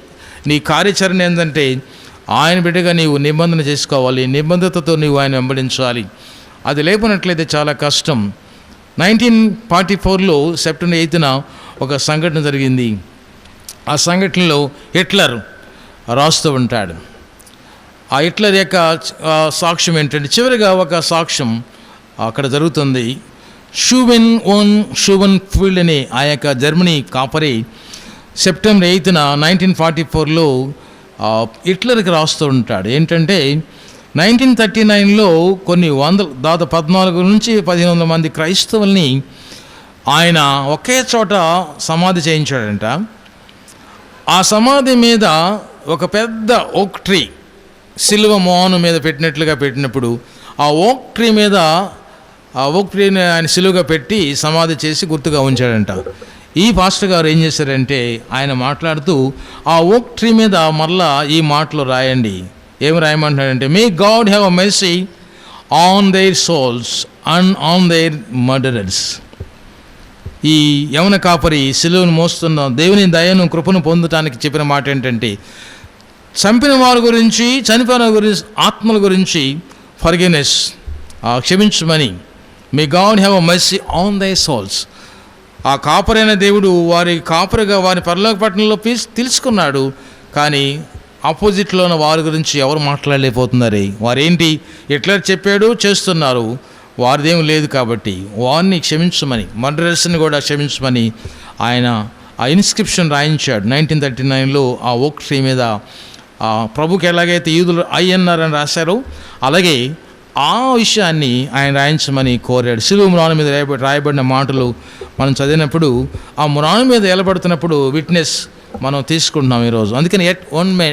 నీ కార్యాచరణ ఏంటంటే, ఆయన బిడ్డగా నీవు నిబంధన చేసుకోవాలి, నిబంధనతో నీవు ఆయన వెంబడించాలి. అది లేకపోయినట్లయితే చాలా కష్టం. 1944లో సెప్టెంబర్ 8న ఒక సంఘటన జరిగింది. ఆ సంఘటనలో హిట్లర్ రాస్తూ ఉంటాడు. ఆ హిట్లర్ యొక్క సాక్ష్యం ఏంటంటే, చివరిగా ఒక సాక్ష్యం అక్కడ జరుగుతుంది. షూవెన్ ఫీల్డ్ అనే ఆ యొక్క జర్మనీ కాపరి సెప్టెంబర్ 8న 1944లో హిట్లర్కి రాస్తూ ఉంటాడు. ఏంటంటే 1939లో కొన్ని దాదాపు 14 నుంచి 1500 మంది క్రైస్తవుల్ని ఆయన ఒకే చోట సమాధి చేయించాడంట. ఆ సమాధి మీద ఒక పెద్ద ఓక్ ట్రీ, సిలువ మోహను మీద పెట్టినప్పుడు ఆ ఓక్ ట్రీ మీద ఆ ఓక్ ట్రీని ఆయన సిలువగా పెట్టి సమాధి చేసి గుర్తుగా ఉంచాడంట. ఈ పాస్టర్ గారు ఏం చేశారంటే, ఆయన మాట్లాడుతూ ఆ ఓక్ ట్రీ మీద మరలా ఈ మాటలు రాయండి. ఏమి రాయమంటున్నాడంటే, may God have a mercy on their souls and on their murderers. ఈ యవన కాపరి సిలువను మోస్తున్న దేవుని దయను కృపను పొందటానికి చెప్పిన మాట ఏంటంటే, చంపిన వారి గురించి, చనిపోయిన గురించి, ఆత్మల గురించి ఫర్గివ్నెస్, క్షమించమని. మే God have a mercy on their souls. ఆ కాపరైన దేవుడు వారి కాపరిగా వారి పరలోక పట్టణంలో తెలుసుకున్నాడు, కానీ ఆపోజిట్లో ఉన్న వారి గురించి ఎవరు మాట్లాడలేకపోతున్నారు. వారేంటి, ఎట్లా చెప్పాడు చేస్తున్నారు, వారిదేం లేదు కాబట్టి వారిని క్షమించమని, మర్డరర్స్ని కూడా క్షమించమని ఆయన ఆ ఇన్స్క్రిప్షన్ రాయించాడు 1939లో ఆ ఓక్ ట్రీ మీద. ప్రభుకి ఎలాగైతే యూదులు INR అని రాశారో అలాగే ఆ విషయాన్ని ఆయన రాయించమని కోరాడు. శిలువ మ్రాను మీద రాయబడిన మాటలు మనం చదివినప్పుడు ఆ మ్రాను మీద ఏలబడుతున్నప్పుడు విట్నెస్ మనం తీసుకుంటున్నాం ఈరోజు. అందుకని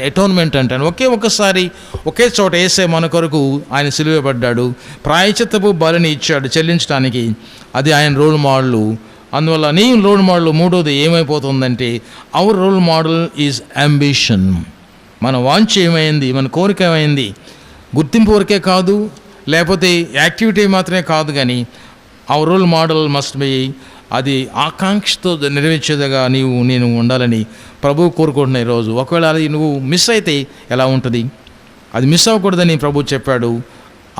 అటోన్మెంట్ అంటాను. ఒక్కసారి ఒకే చోట యేసే మన కొరకు ఆయన సిలువబడ్డాడు, ప్రాయశ్చిత్తపు బలిని ఇచ్చాడు చెల్లించడానికి. అది ఆయన రోల్ మోడల్. అందువల్ల నీ రోల్ మోడల్ మూడోది ఏమైపోతుందంటే our role model is ambition. మన వాంఛ ఏమైంది, మన కోరిక ఏమైంది, గుర్తింపు వరకే కాదు, లేకపోతే యాక్టివిటీ మాత్రమే కాదు, కానీ our role model must be, అది ఆకాంక్షతో నెరవేర్చేదిగా నేను ఉండాలని ప్రభువు కోరుకుంటున్నా ఈరోజు. ఒకవేళ అది నువ్వు మిస్ అయితే ఎలా ఉంటుంది? అది మిస్ అవ్వకూడదని ప్రభు చెప్పాడు.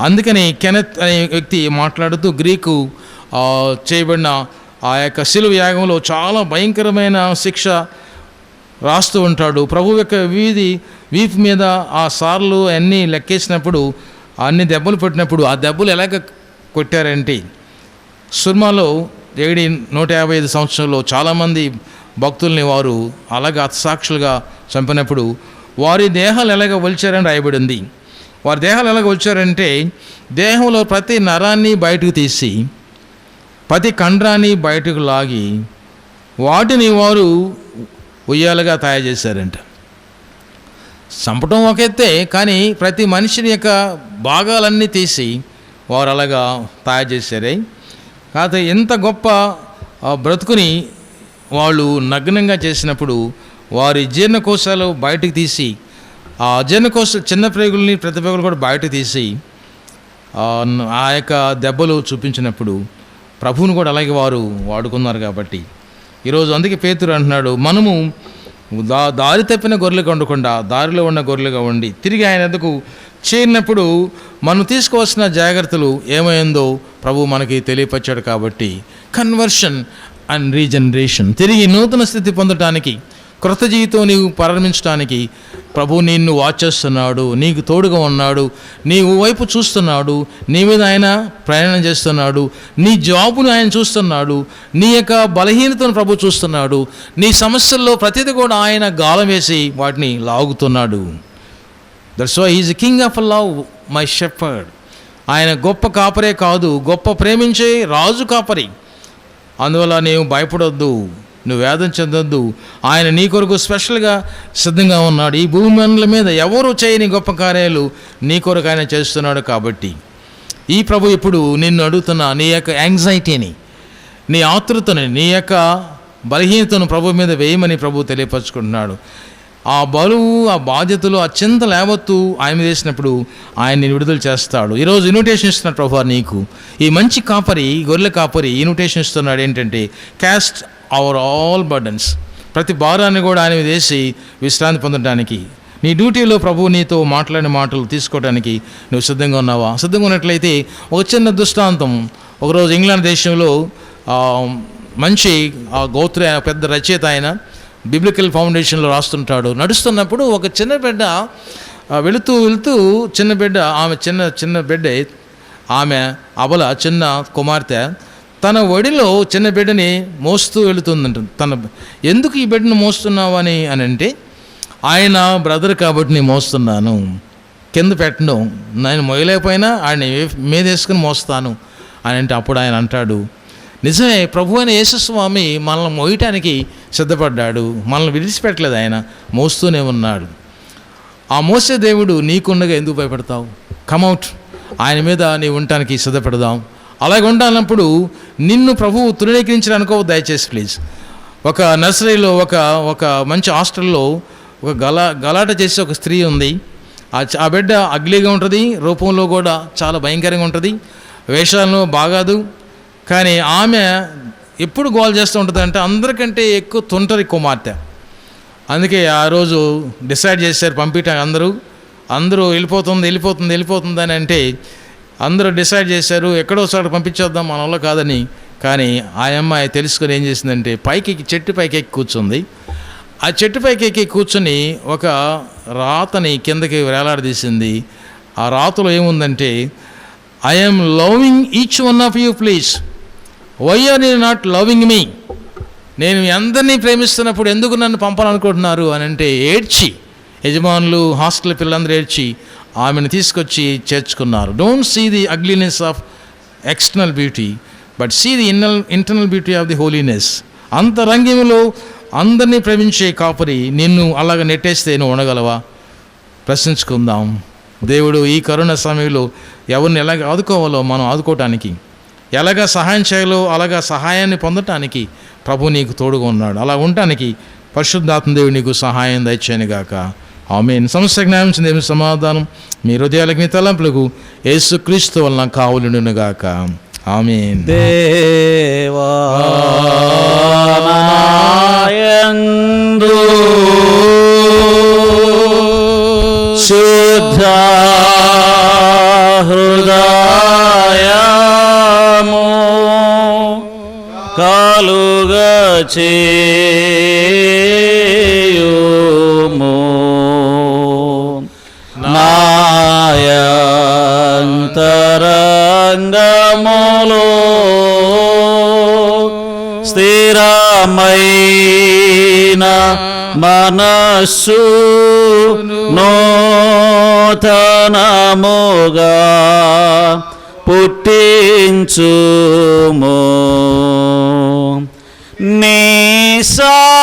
అందుకని కెనెత్ అనే వ్యక్తి మాట్లాడుతూ గ్రీకు చేయబడిన ఆ యొక్క శిలువ యాగంలో చాలా భయంకరమైన శిక్ష రాస్తూ ఉంటాడు. ప్రభు యొక్క వీపు మీద ఆ సార్లు అన్నీ లెక్కేసినప్పుడు, అన్ని దెబ్బలు పెట్టినప్పుడు ఆ దెబ్బలు ఎలాగ కొట్టారంటే, సుర్మాలో 155 సంవత్సరంలో చాలామంది భక్తుల్ని వారు అలాగ హతసాక్షులుగా చంపినప్పుడు వారి దేహాలు ఎలాగ ఒలిచారని రాయబడింది. వారి దేహాలు ఎలాగ ఒలిచారంటే, దేహంలో ప్రతి నరాన్ని బయటకు తీసి ప్రతి కండరాన్ని బయటకు లాగి వాటిని వారు ఉయ్యాలుగా తయారు చేశారంట. చంపటం ఒక ఎత్తే, కానీ ప్రతి మనిషిని యొక్క భాగాలన్నీ తీసి వారు అలాగా తయారు చేశారే. కాకపోతే ఎంత గొప్ప బ్రతుకుని వాళ్ళు నగ్నంగా చేసినప్పుడు వారి జీర్ణకోశాలు బయటకు తీసి, ఆ జీర్ణకోశ చిన్న ప్రేగుల్ని ప్రతి ప్రేగులు కూడా బయటకు తీసి ఆ యొక్క దెబ్బలు చూపించినప్పుడు ప్రభువును కూడా అలాగే వారు వాడుకున్నారు. కాబట్టి ఈరోజు అందుకే పేతురు అంటున్నాడు, మనము దారి తప్పిన గొర్రెలుగా ఉండకుండా దారిలో ఉన్న గొర్రెలుగా ఉండి తిరిగి ఆయన ఎద్దకు చేరినప్పుడు మనం తీసుకోవాల్సిన జాగ్రత్తలు ఏమైందో ప్రభు మనకి తెలియపరిచాడు. కాబట్టి కన్వర్షన్ అండ్ రీజనరేషన్, తిరిగి నూతన స్థితి పొందటానికి, క్రొత్త జీవితం నీవు ప్రారంభించడానికి ప్రభు నిన్ను వాచ్ చేస్తున్నాడు, నీకు తోడుగా ఉన్నాడు, నీ వైపు చూస్తున్నాడు, నీ మీద ఆయన ప్రయాణం చేస్తున్నాడు, నీ జాబును ఆయన చూస్తున్నాడు, నీ యొక్క బలహీనతను ప్రభు చూస్తున్నాడు, నీ సమస్యల్లో ప్రతిదీ కూడా ఆయన గాలం వేసి వాటిని లాగుతున్నాడు. That's why he's king of love my shepherd. ఆయన గొప్ప కాపరే కాదు, గొప్ప ప్రేమించే రాజు కాపరి. అందువల్ల నీవు భయపడొద్దు, నువ్వు వేదన చెందొద్దు. ఆయన నీ కొరకు స్పెషల్గా సిద్ధంగా ఉన్నాడు. ఈ భూమి మండలం మీద ఎవరు చేయని గొప్ప కార్యాలు నీ కొరకు ఆయన చేస్తున్నాడు. కాబట్టి ఈ ప్రభు ఇప్పుడు నిన్ను అడుగుతున్న నీ యొక్క యాంగ్జైటీని, నీ ఆతృతని, నీ యొక్క బలహీనతను ప్రభు మీద వేయమని ప్రభు తెలియపరుచుకుంటున్నాడు. ఆ బరువు, ఆ బాధ్యతలు, ఆ చింత లేవత్తు ఆయన మీద వేసినప్పుడు ఆయన నేను విడుదల చేస్తాడు. ఈరోజు ఇన్విటేషన్ ఇస్తున్నాడు ప్రభు నీకు. ఈ మంచి కాపరి, గొర్రెల కాపరి ఇన్విటేషన్ ఇస్తున్నాడు. ఏంటంటే క్యాస్ట్ అవర్ ఆల్ బర్డన్స్, ప్రతి భారాన్ని కూడా ఆయన మీద వేసి విశ్రాంతి పొందడానికి. నీ డ్యూటీలో ప్రభు నీతో మాట్లాడిన మాటలు తీసుకోవడానికి నువ్వు సిద్ధంగా ఉన్నావా? సిద్ధంగా ఉన్నట్లయితే ఒక చిన్న దృష్టాంతం. ఒకరోజు ఇంగ్లాండ్ దేశంలో మంచి గౌత్ర పెద్ద రచయిత ఆయన బిబ్లికల్ ఫౌండేషన్లో రాస్తుంటాడు. నడుస్తున్నప్పుడు ఒక చిన్న బిడ్డ వెళుతూ చిన్న బిడ్డ, చిన్న బిడ్డ, ఆమె అబల చిన్న కుమార్తె తన ఒడిలో చిన్న బిడ్డని మోస్తూ వెళుతుందంట. ఎందుకు ఈ బిడ్డను మోస్తున్నావు అని అంటే, ఆయన బ్రదర్ కాబట్టి నేను మోస్తున్నాను, కింద పెట్టను, నేను మోయలేకపోయినా ఆయన మీద వేసుకుని మోస్తాను అని అంటే, అప్పుడు ఆయన అంటాడు, నిజమే, ప్రభు అయిన యేసుస్వామి మనల్ని మోయటానికి సిద్ధపడ్డాడు, మనల్ని విడిచిపెట్టలేదు, ఆయన మోస్తూనే ఉన్నాడు. ఆ మోసే దేవుడు నీకుండగా ఎందుకు భయపడతావు? కమౌట్, ఆయన మీద నీవు ఉండటానికి సిద్ధపడదాం. అలాగే ఉండాలన్నప్పుడు నిన్ను ప్రభువు తృణీకరించడానికో దయచేసి ప్లీజ్. ఒక నర్సరీలో ఒక మంచి హాస్టల్లో ఒక గలాట చేసే ఒక స్త్రీ ఉంది. ఆ బిడ్డ అగ్లీగా ఉంటుంది, రూపంలో కూడా చాలా భయంకరంగా ఉంటుంది, వేషాలను బాగాదు. కానీ ఆమె ఎప్పుడు గోల్ చేస్తూ ఉంటుంది అంటే అందరికంటే ఎక్కువ తుంటరి కుమార్తె. అందుకే ఆ రోజు డిసైడ్ చేశారు పంపించడానికి. అందరూ వెళ్ళిపోతుంది అని అంటే అందరూ డిసైడ్ చేశారు ఎక్కడోసారి పంపించేద్దాం, మన వల్ల కాదని. కానీ ఆ అమ్మాయి తెలుసుకొని ఏం చేసిందంటే చెట్టు పైకి ఎక్కి కూర్చుంది. ఆ చెట్టు పైకి ఎక్కి కూర్చొని ఒక రాతని కిందకి వేలాడదీసింది. ఆ రాతలో ఏముందంటే, I am loving each one of you please, why are you not loving me? నేను అందరినీ ప్రేమిస్తున్నప్పుడు ఎందుకు నన్ను పంపాలనుకుంటున్నారు అని అంటే ఏడ్చి, యజమానులు హాస్టల్ పిల్లలందరూ ఏడ్చి ఆమెను తీసుకొచ్చి చేర్చుకున్నారు. Don't see the ugliness of external beauty, but see the internal beauty of the holiness. అంతరంగంలో అందరినీ ప్రేమించే కాపరి నిన్ను అలాగ నెట్టేస్తే నువ్వు ఉండగలవా? ప్రశ్నించుకుందాం. దేవుడు ఈ కరోనా సమయంలో ఎవరిని ఎలాగ ఆదుకోవాలో మనం ఆదుకోవటానికి, ఎలాగ సహాయం చేయాలో అలాగా సహాయాన్ని పొందటానికి ప్రభు నీకు తోడుగా ఉన్నాడు. అలా ఉండటానికి పరిశుద్ధాత్మ దేవుడు నీకు సహాయం దయచేయను గాక. ఆమేన్. సమస్య జ్ఞానం దేవుని సమాధానం మీ హృదయాలకు మీ తలంపులకు యేసుక్రీస్తు వలన కావులును గాక. ఆమేన్. దేవాయందు శుద్ధ హృదయము కలుగ చేయుము, నాయంతరంగములో స్థిరమైన మనస్సు నూతనముగా పుట్టించుము, నీ సన్నిధానములో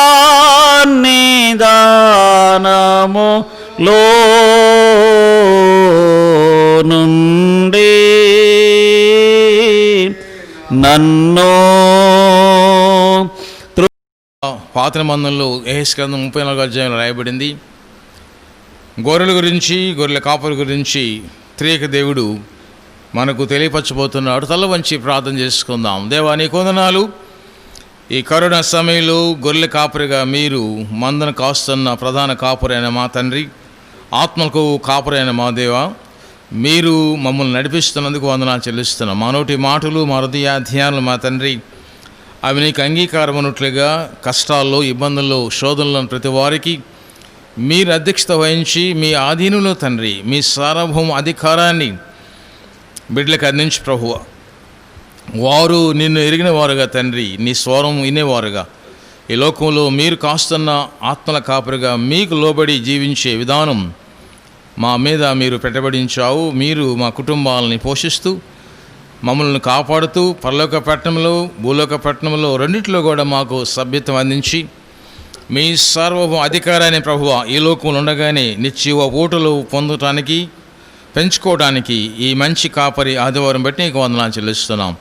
నుండి నన్ను పాత నిబంధనలో యెహెజ్కేలు గ్రంథం 34వ అధ్యాయంలో రాయబడింది. గొర్రెల గురించి, గొర్రెల కాపరి గురించి త్రియక దేవుడు మనకు తెలియపరచబోతున్నాడు. తల వంచి ప్రార్థన చేసుకుందాం. దేవా నీ వందనాలు. ఈ కరోనా సమయంలో గొర్రెల కాపరిగా మీరు మందను కాస్తున్న ప్రధాన కాపరైన మా తండ్రి, ఆత్మలకు కాపరైన మా దేవా, మీరు మమ్మల్ని నడిపిస్తున్నందుకు వందనాలు చెల్లిస్తున్నాం. మా నోటి మాటలు, మా హృదయ ధ్యానాలు మా తండ్రి అవి నీకు అంగీకారం ఉన్నట్లుగా కష్టాల్లో, ఇబ్బందుల్లో, శోధనలో ప్రతి వారికి మీరు అధ్యక్షత వహించి మీ ఆధీనంలో తండ్రి మీ సార్వభౌమ అధికారాన్ని బిడ్డలకు అందించి ప్రభువా, వారు నిన్ను ఎరిగిన వారుగా తండ్రి, నీ స్వరం వినేవారుగా ఈ లోకంలో మీరు కాస్తున్న ఆత్మల కాపరిగా మీకు లోబడి జీవించే విధానం మా మీద మీరు పెట్టబడించావు. మీరు మా కుటుంబాలని పోషిస్తూ మమ్మల్ని కాపాడుతూ పరలోక పట్టణంలో, భూలోక పట్టణంలో రెండిట్లో కూడా మాకు సభ్యత్వం అందించి మీ సార్వభౌమ అధికారాన్ని ప్రభువా ఈ లోకంలో ఉండగానే నిత్య ఓటులు పొందటానికి, పెంచుకోవడానికి ఈ మంచి కాపరి ఆదివారం బట్టి నీకు వందనాలు చెల్లిస్తున్నాం.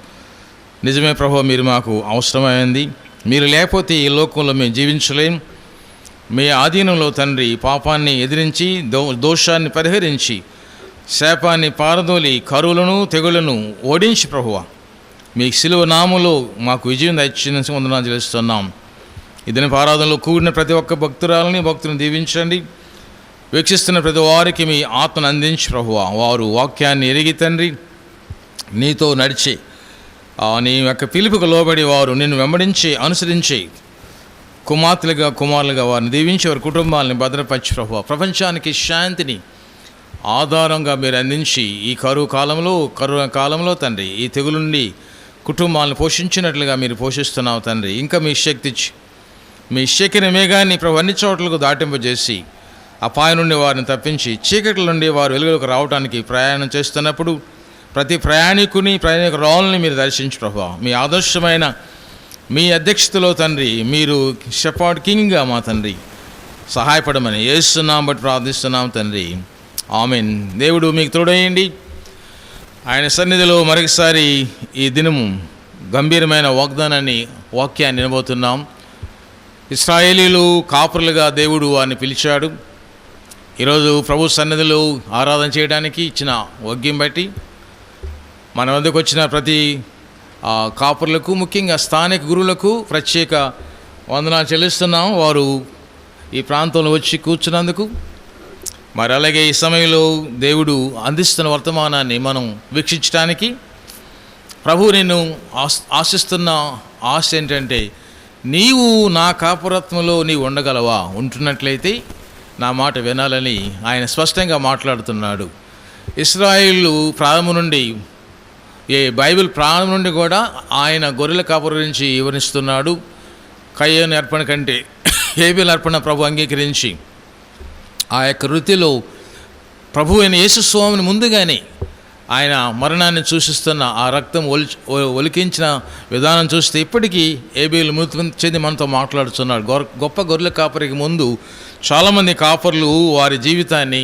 నిజమే ప్రభువా, మీరు మాకు అవసరమైంది. మీరు లేకపోతే ఈ లోకంలో మేము జీవించలేం. మీ ఆధీనంలో తండ్రి పాపాన్ని ఎదిరించి, దోషాన్ని పరిహరించి, శాపాన్ని పారదోలి, కరువులను తెగులను ఓడించి ప్రభువా మీ శిలువ నామములో మాకు విజయం దయచేసి వందనాలు చెల్లిస్తున్నాం. ఇదని ఆరాధనలో కూడిన ప్రతి ఒక్క భక్తులను దీవించండి. వీక్షిస్తున్న ప్రతి వారికి మీ ఆత్మను అందించి ప్రభువా వారు వాక్యాన్ని ఎరిగి తండ్రి నీతో నడిచే నీ యొక్క పిలుపుకు లోబడి వారు నిన్ను వెంబడించి అనుసరించే కుమారులుగా వారిని దీవించి వారి కుటుంబాలని భద్రపరిచి ప్రభువా ప్రపంచానికి శాంతిని ఆధారంగా మీరు అందించి ఈ కరువు కాలంలో తండ్రి ఈ తెగులు నుండి కుటుంబాలను పోషించినట్లుగా మీరు పోషిస్తున్నావు తండ్రి. ఇంకా మీ శక్తిచ్చి మీ శక్తిని మేఘాన్ని ప్రభు అన్ని చోట్లకు దాటింపజేసి అపాయం నుండి వారిని తప్పించి చీకట్ల నుండి వారు వెలుగులోకి రావడానికి ప్రయాణం చేస్తున్నప్పుడు ప్రతి ప్రయాణిక రాళ్ళని మీరు దర్శించి ప్రభు మీ ఆదర్శమైన మీ అధ్యక్షతలో తండ్రి మీరు షెపర్డ్ కింగ్గా మా తండ్రి సహాయపడమని యేసునామమున బట్టి ప్రార్థిస్తున్నాం తండ్రి. ఆమేన్. దేవుడు మీకు తోడయ్యండి. ఆయన సన్నిధిలో మరొకసారి ఈ దినము గంభీరమైన వాక్యాన్ని వినబోతున్నాం. ఇశ్రాయేలీలు కాపురులుగా దేవుడు వారిని పిలిచాడు. ఈరోజు ప్రభు సన్నిధిలో ఆరాధన చేయడానికి ఇచ్చిన వాగ్యం బట్టి మన వద్దకు వచ్చిన ప్రతి కాపురులకు, ముఖ్యంగా స్థానిక గురువులకు ప్రత్యేక వందనాలు చెల్లిస్తున్నాం. వారు ఈ ప్రాంతంలో వచ్చి కూర్చున్నందుకు. మరి అలాగే ఈ సమయంలో దేవుడు అందిస్తున్న వర్తమానాన్ని మనం వీక్షించడానికి ప్రభు నిన్ను ఆశిస్తున్న ఆశ ఏంటంటే నీవు నా కాపురత్వంలో నీవు ఉండగలవా, ఉంటున్నట్లయితే నా మాట వినాలని ఆయన స్పష్టంగా మాట్లాడుతున్నాడు. ఇశ్రాయేలు ప్రారంభం నుండి ఈ బైబిల్ ప్రాణం నుండి కూడా ఆయన గొర్రెల కాపరి గురించి వివరిస్తున్నాడు. కయ్యను అర్పణ కంటే హేబెల్ అర్పణ ప్రభు అంగీకరించి ఆ యొక్క వృత్తిలో ప్రభు అయిన యేసుస్వామిని ముందుగానే ఆయన మరణాన్ని సూచిస్తున్న ఆ రక్తం ఒలికించిన విధానం చూస్తే ఇప్పటికీ హేబెలు మృతి చెంది మనతో మాట్లాడుతున్నాడు. గొప్ప గొర్రెల కాపరికి ముందు చాలామంది కాపర్లు వారి జీవితాన్ని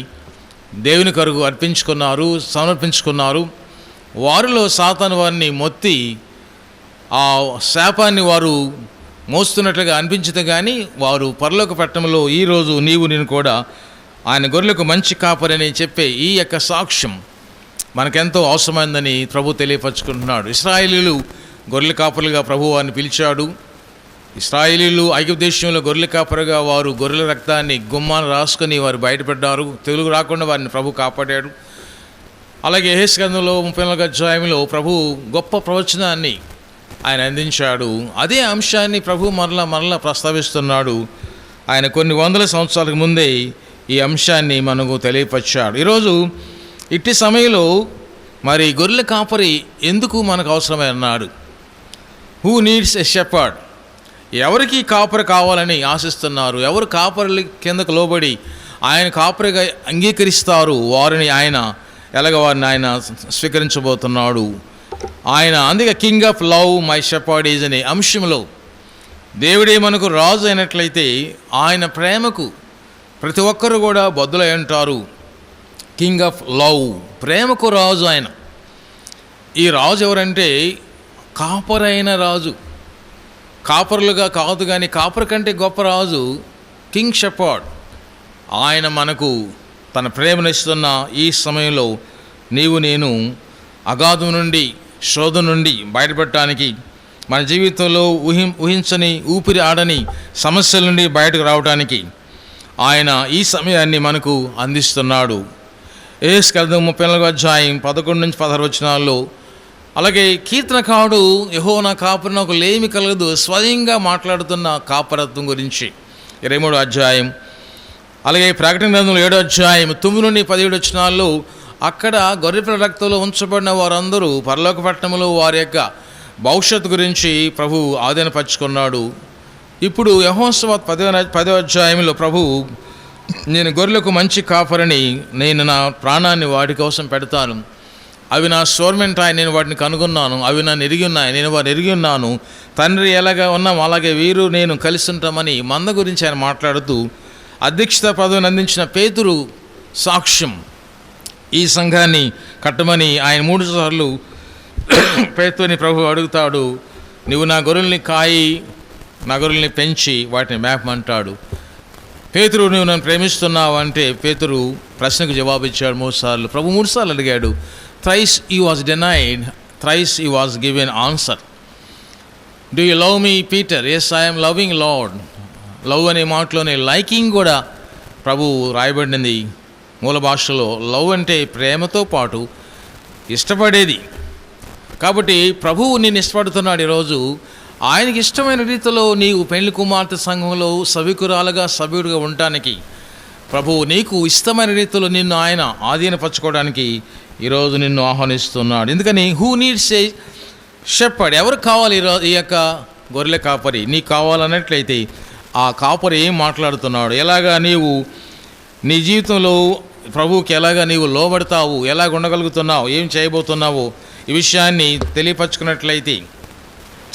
దేవుని కొరకు సమర్పించుకున్నారు. వారిలో సాతాను వారిని మొత్తి ఆ శాపాన్ని వారు మోస్తున్నట్లుగా అనిపించింది. కానీ వారు పరలోక పట్టణంలో ఈరోజు నేను కూడా ఆయన గొర్రెలకు మంచి కాపరని చెప్పే ఈ యొక్క సాక్ష్యం మనకెంతో అవసరమైందని ప్రభు తెలియపరుచుకుంటున్నాడు. ఇశ్రాయేలీలు గొర్రెల కాపరులుగా ప్రభు వారిని పిలిచాడు. ఇశ్రాయేలీలు ఐగుప్తు దేశంలో గొర్రెల కాపరిగా వారు గొర్రెల రక్తాన్ని గుమ్మాను రాసుకొని వారు బయటపడ్డారు. తెలుగు రాకుండా వారిని ప్రభు కాపాడాడు. అలాగే యెహెజ్కేలు గ్రంథంలో 34వ అధ్యాయంలో ప్రభు గొప్ప ప్రవచనాన్ని ఆయన అందించాడు. అదే అంశాన్ని ప్రభు మరలా ప్రస్తావిస్తున్నాడు. ఆయన కొన్ని వందల సంవత్సరాలకు ముందే ఈ అంశాన్ని మనకు తెలియపరిచాడు. ఈరోజు ఇట్టి సమయంలో మరి గొర్రెల కాపరి ఎందుకు మనకు అవసరమై అన్నాడు. Who needs a shepherd? ఎవరికి కాపరి కావాలని ఆశిస్తున్నారు? ఎవరు కాపరి కిందకు లోబడి ఆయన కాపరిగా అంగీకరిస్తారు? వారిని ఆయన స్వీకరించబోతున్నాడు. ఆయన అందుకే king of love my shepherd is అనే అంశంలో దేవుడే మనకు రాజు అయినట్లయితే ఆయన ప్రేమకు ప్రతి ఒక్కరు కూడా బద్దులై ఉంటారు. కింగ్ ఆఫ్ లవ్, ప్రేమకు రాజు ఆయన. ఈ రాజు ఎవరంటే కాపరైన రాజు. కాపరులుగా కాదు కానీ కాపరి కంటే గొప్ప రాజు కింగ్ షెపర్డ్. ఆయన మనకు తన ప్రేమనిస్తున్న ఈ సమయంలో నేను అగాధం నుండి శోధన నుండి బయటపడటానికి, మన జీవితంలో ఊహించని ఊపిరి ఆడని సమస్యల నుండి బయటకు రావడానికి ఆయన ఈ సమయాన్ని మనకు అందిస్తున్నాడు. యెహెజ్కేలు గ్రంథం 34వ అధ్యాయం 11 నుంచి 16 వచనాల్లో, అలాగే కీర్తనకారుడు యెహోవా నా కాపరి నాకు లేమి కలగదు స్వయంగా మాట్లాడుతున్న కాపరత్వం గురించి 23వ అధ్యాయం. అలాగే ప్రకటన గ్రంథంలో 7వ అధ్యాయం 9 నుండి 17 వచనాల్లో అక్కడ గొర్రెపిల్ల రక్తంలో ఉంచబడిన వారందరూ పరలోక పట్టణంలో వారి యొక్క భవిష్యత్తు గురించి ప్రభు ఆధీనపరుచుకున్నాడు. ఇప్పుడు యెహోషువ 10వ అధ్యాయంలో ప్రభు నేను గొర్రెలకు మంచి కాపరిని, నేను నా ప్రాణాన్ని వాటి కోసం పెడతాను, అవి నా సోర్మెంటాయి, నేను వాటిని కనుగొన్నాను, అవి నన్ను ఎరిగి ఉన్నాయి, నేను వారిని ఎరిగి ఉన్నాను, తండ్రి ఎలాగా ఉన్నాం అలాగే వీరు నేను కలిసి ఉంటామని మంద గురించి ఆయన మాట్లాడుతూ అధ్యక్షత పదవిని అందించిన పేతురు సాక్ష్యం ఈ సంఘాన్ని కట్టమని ఆయన 3 సార్లు పేతుని ప్రభు అడుగుతాడు. నువ్వు నా గొర్రెల్ని కాయి, నా గొర్రెల్ని పెంచి వాటిని మేపమంటాడు. పేతురు నువ్వు నన్ను ప్రేమిస్తున్నావు అంటే పేతురు ప్రశ్నకు జవాబిచ్చాడు 3 సార్లు. ప్రభు 3 సార్లు అడిగాడు. Thrice he was denied, thrice he was given answer. Do you love me, Peter? Yes, I am loving Lord. Love అనే మాటలోనే లైకింగ్ కూడా ప్రభు రాయబడింది మూల భాషలో. లవ్ అంటే ప్రేమతో పాటు ఇష్టపడేది. కాబట్టి ప్రభువు నిన్ను ఇష్టపడుతున్నాడు. ఈరోజు ఆయనకి ఇష్టమైన రీతిలో నీవు పెళ్లి కుమార్తె సంఘంలో సభికురాలుగా సభ్యుడిగా ఉండటానికి ప్రభువు నీకు ఇష్టమైన రీతిలో నిన్ను ఆయన ఆధీనపరచుకోవడానికి ఈరోజు నిన్ను ఆహ్వానిస్తున్నాడు. ఎందుకని హూ నీడ్స్ ఏ షెపర్డ్? ఎవరు కావాలి ఈ యొక్క గొర్రెల కాపరి? నీకు కావాలన్నట్లయితే ఆ కాపరి ఏం మాట్లాడుతున్నాడు, ఎలాగా నీవు నీ జీవితంలో ప్రభువుకి ఎలాగా నీవు లోబడతావు, ఎలాగ ఉండగలుగుతున్నావు, ఏం చేయబోతున్నావు, ఈ విషయాన్ని తెలియపరచుకున్నట్లయితే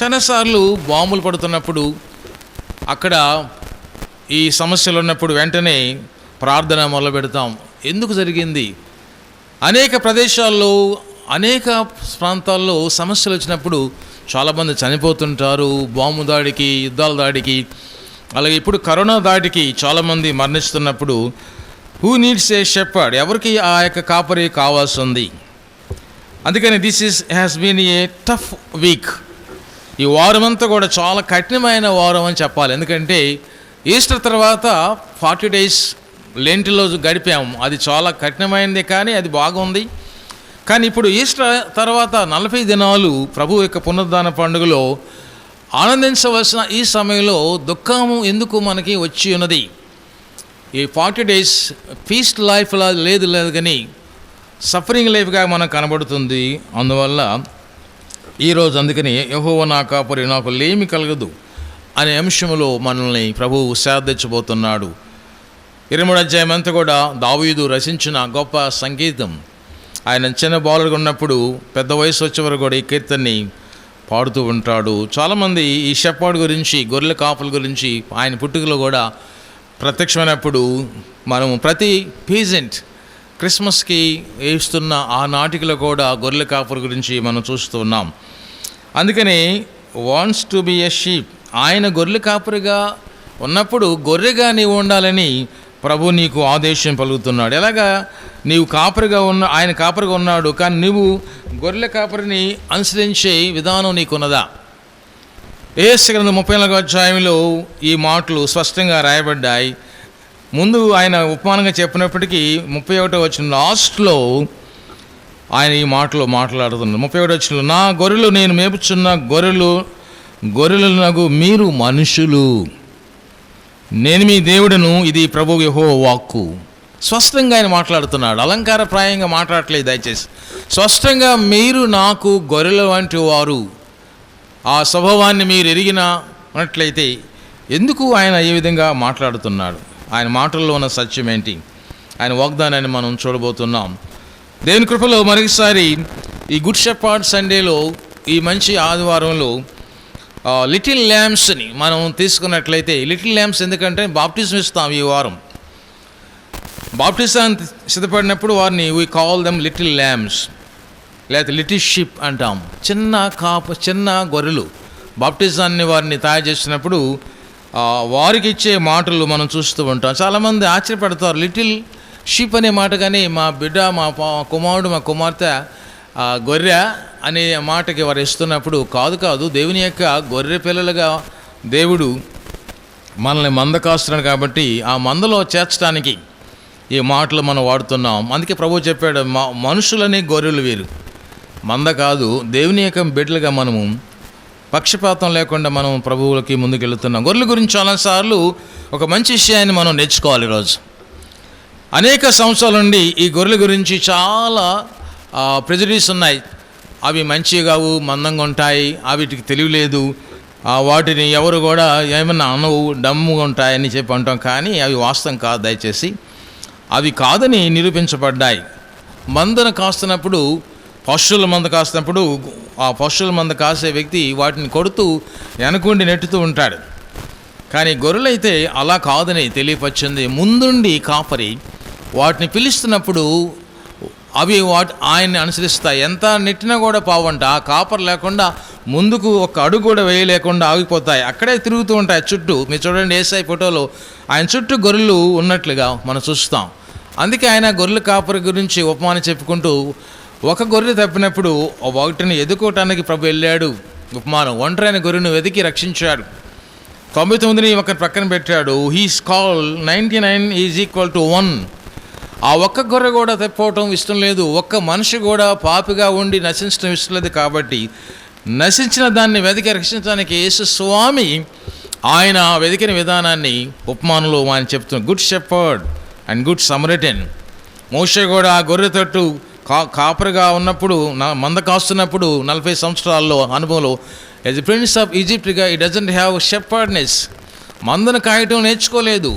చాలాసార్లు బాంబులు పడుతున్నప్పుడు అక్కడ ఈ సమస్యలు ఉన్నప్పుడు వెంటనే ప్రార్థన మొదలు పెడతాం. ఎందుకు జరిగింది? అనేక ప్రదేశాల్లో అనేక ప్రాంతాల్లో సమస్యలు వచ్చినప్పుడు చాలామంది చనిపోతుంటారు. బాంబు దాడికి, యుద్ధాల దాడికి, అలాగే ఇప్పుడు కరోనా దాడికి చాలామంది మరణిస్తున్నప్పుడు హూ నీడ్స్ ఏ షెపర్డ్? ఎవరికి ఆ యొక్క కాపరి కావాల్సి ఉంది. అందుకని has been a tough week. ఈ వారం అంతా కూడా చాలా కఠినమైన వారం అని చెప్పాలి. ఎందుకంటే ఈస్టర్ తర్వాత 40 days లెంటిలో గడిపాము. అది చాలా కఠినమైనది కానీ అది బాగుంది. కానీ ఇప్పుడు ఈస్టర్ తర్వాత 40 దినాలు ప్రభు యొక్క పునరుద్ధాన పండుగలో ఆనందించవలసిన ఈ సమయంలో దుఃఖము ఎందుకు మనకి వచ్చి ఉన్నది? ఈ 40 days ఫీస్ట్ లైఫ్లా లేదు కానీ సఫరింగ్ లైఫ్గా మనకు కనబడుతుంది. అందువల్ల ఈరోజు అందుకని యెహోవా నా కాపరి, నాకు లేమి కలగదు అనే అంశంలో మనల్ని ప్రభువు శాదించబోతున్నాడు. 23వ అధ్యాయం అంతా కూడా దావీదు రచించిన గొప్ప సంగీతం. ఆయన చిన్న బాలుడుగా ఉన్నప్పుడు పెద్ద వయసు వచ్చే వరకు కూడా ఈ కీర్తనని పాడుతూ ఉంటాడు. చాలామంది ఈ షెపర్డ్ గురించి, గొర్రెల కాపుల గురించి ఆయన పుట్టుకలో కూడా ప్రత్యక్షమైనప్పుడు మనము ప్రతి పీజెంట్ క్రిస్మస్కి వేస్తున్న ఆ నాటికలో కూడా గొర్రెల కాపుల గురించి మనం చూస్తూ ఉన్నాం. అందుకని wants to be a sheep, ఆయన గొర్రెల కాపురిగా ఉన్నప్పుడు గొర్రెగా నీవు ఉండాలని ప్రభు నీకు ఆదేశం పలుకుతున్నాడు. ఎలాగా నీవు కాపరిగా ఆయన కాపరిగా ఉన్నాడు, కానీ నువ్వు గొర్రెల కాపరిని అనుసరించే విధానం నీకున్నదా? యేసు గ్రంథం 34వ అధ్యాయంలో ఈ మాటలు స్పష్టంగా రాయబడ్డాయి. ముందు ఆయన ఉపమానంగా చెప్పినప్పటికీ 31వ వచనం లాస్ట్లో ఆయన ఈ మాటలు మాట్లాడుతున్నాడు. 31వ వచనంలో, నా గొర్రెలు నేను మేపుచున్న గొర్రెలకు మీరు మనుషులు, నేను మీ దేవుడను, ఇది ప్రభువు యెహోవా వాక్కు. స్పష్టంగా ఆయన మాట్లాడుతున్నాడు, అలంకారప్రాయంగా మాట్లాడట్లేదు. దయచేసి స్పష్టంగా మీరు నాకు గొర్రెల వంటి వారు, ఆ స్వభావాన్ని మీరు ఎరిగినట్లయితే ఎందుకు ఆయన ఈ విధంగా మాట్లాడుతున్నాడు? ఆయన మాటల్లో ఉన్న సత్యం ఏంటి? ఆయన వాగ్దానాన్ని మనం చూడబోతున్నాం. దేవుని కృపలో మరొకసారి ఈ గుడ్ షెపర్డ్ సండేలో, ఈ మంచి ఆదివారంలో లిటిల్ ల్యాంప్స్ని మనం తీసుకున్నట్లయితే, లిటిల్ ల్యాంప్స్ ఎందుకంటే బాప్టిజం ఇస్తాం ఈ వారం. బాప్టిజం సిద్ధపడినప్పుడు వారిని we call them little lamps, లేకపోతే లిటిల్ షిప్ అంటాం. చిన్న గొర్రెలు. బాప్టిజాన్ని వారిని తయారు చేసినప్పుడు వారికి ఇచ్చే మాటలు మనం చూస్తూ ఉంటాం. చాలామంది ఆశ్చర్యపడతారు, లిటిల్ షిప్ అనే మాట కానీ మా బిడ్డ, మా కుమారుడు, మా కుమార్తె గొర్రె అనే మాటకి వారు ఇస్తున్నప్పుడు, కాదు దేవుని యొక్క గొర్రె పిల్లలుగా దేవుడు మనల్ని మంద కాస్తున్నాడు కాబట్టి ఆ మందలో చేర్చడానికి ఈ మాటలు మనం వాడుతున్నాం. అందుకే ప్రభువు చెప్పాడు, మనుషులని గొర్రెలు వీరు, మంద కాదు. దేవుని యొక్క బిడ్డలుగా మనము పక్షపాతం లేకుండా మనం ప్రభువులకి ముందుకెళ్తున్నాం. గొర్రెల గురించి చాలాసార్లు ఒక మంచి విషయాన్ని మనం నేర్చుకోవాలి. ఈరోజు అనేక సంవత్సరాల నుండి ఈ గొర్రెల గురించి చాలా ప్రెజుడిస్ ఉన్నాయి. అవి మంచివి కావు, మందంగా ఉంటాయి, వీటికి తెలియలేదు, వాటిని ఎవరు కూడా ఏమన్నా అనవు, డమ్ముగా ఉంటాయని చెప్పి అంటాం. కానీ అవి వాస్తవం కాదు. దయచేసి అవి కాదని నిరూపించబడ్డాయి. మందను కాస్తున్నప్పుడు, పశువుల మంద కాస్తున్నప్పుడు, ఆ పశువుల మంద కాసే వ్యక్తి వాటిని కొడుతూ వెనకుండి నెట్టుతూ ఉంటాడు. కానీ గొర్రెలైతే అలా కాదని తెలియపరిచింది. ముందుండి కాపరి వాటిని పిలుస్తున్నప్పుడు అవి ఆయన్ని అనుసరిస్తాయి. ఎంత నెట్టినా కూడా పావంట. ఆ కాపర్ లేకుండా ముందుకు ఒక అడుగు కూడా వేయలేకుండా ఆగిపోతాయి, అక్కడే తిరుగుతూ ఉంటాయి చుట్టూ. మీరు చూడండి, యేసయ్య ఫోటోలో ఆయన చుట్టూ గొర్రెలు ఉన్నట్లుగా మనం చూస్తాం. అందుకే ఆయన గొర్రెల కాపరి గురించి ఉపమానం చెప్పుకుంటూ, ఒక గొర్రె తప్పినప్పుడు ఒకటిని ఎదుకోవటానికి ప్రభు వెళ్ళాడు. ఉపమానం, ఒంటరైన గొర్రెను వెతికి రక్షించాడు, 99ని ఒక ప్రక్కన పెట్టాడు. He's call 99 is equal to 1. ఆ ఒక్క గొర్రె కూడా తప్పిపోవటం ఇష్టం లేదు. ఒక్క మనిషి కూడా పాపిగా ఉండి నశించడం ఇష్టం లేదు. కాబట్టి నశించిన దాన్ని వెతికి రక్షించడానికి యేసు స్వామి ఆయన వెతికిన విధానాన్ని ఉపమానంలో ఆయన చెప్తున్నాడు. Good shepherd and good Samaritan. మోషే కూడా ఆ గొర్రె తట్టు కాపరిగా ఉన్నప్పుడు, మంద కాస్తున్నప్పుడు 40 సంవత్సరాల్లో అనుభవంలో, యాజ్ ఎ ప్రిన్స్ ఆఫ్ ఈజిప్ట్గా ఈ డజంట్ హ్యావ్ షెపర్డ్నెస్. మందను కాయటం నేర్చుకోలేదు.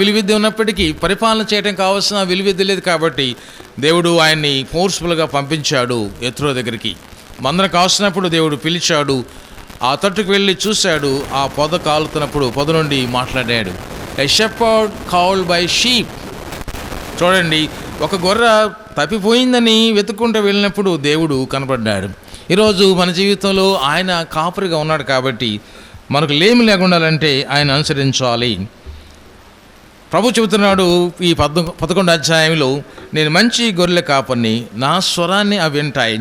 విలువిద్య ఉన్నప్పటికీ పరిపాలన చేయడం కావాల్సిన విలువిద్య లేదు. కాబట్టి దేవుడు ఆయన్ని ఫోర్స్ఫుల్గా పంపించాడు యెత్రో దగ్గరికి. మందను కాస్తున్నప్పుడు దేవుడు పిలిచాడు. ఆ తట్టుకు వెళ్ళి చూశాడు. ఆ పొద కాలుతున్నప్పుడు పొద నుండి మాట్లాడాడు. ఎ షెపర్డ్ కాల్డ్ బై షీప్. చూడండి, ఒక గొర్రె తప్పిపోయిందని వెతుక్కుంటూ వెళ్ళినప్పుడు దేవుడు కనపడ్డాడు. ఈరోజు మన జీవితంలో ఆయన కాపరిగా ఉన్నాడు కాబట్టి మనకు లేమి లేకుండా ఆయన అనుసరించాలి. ప్రభు చెబుతున్నాడు ఈ 11వ అధ్యాయంలో, నేను మంచి గొర్రెల కాపరిని, నా స్వరాన్ని అవి వింటాయి,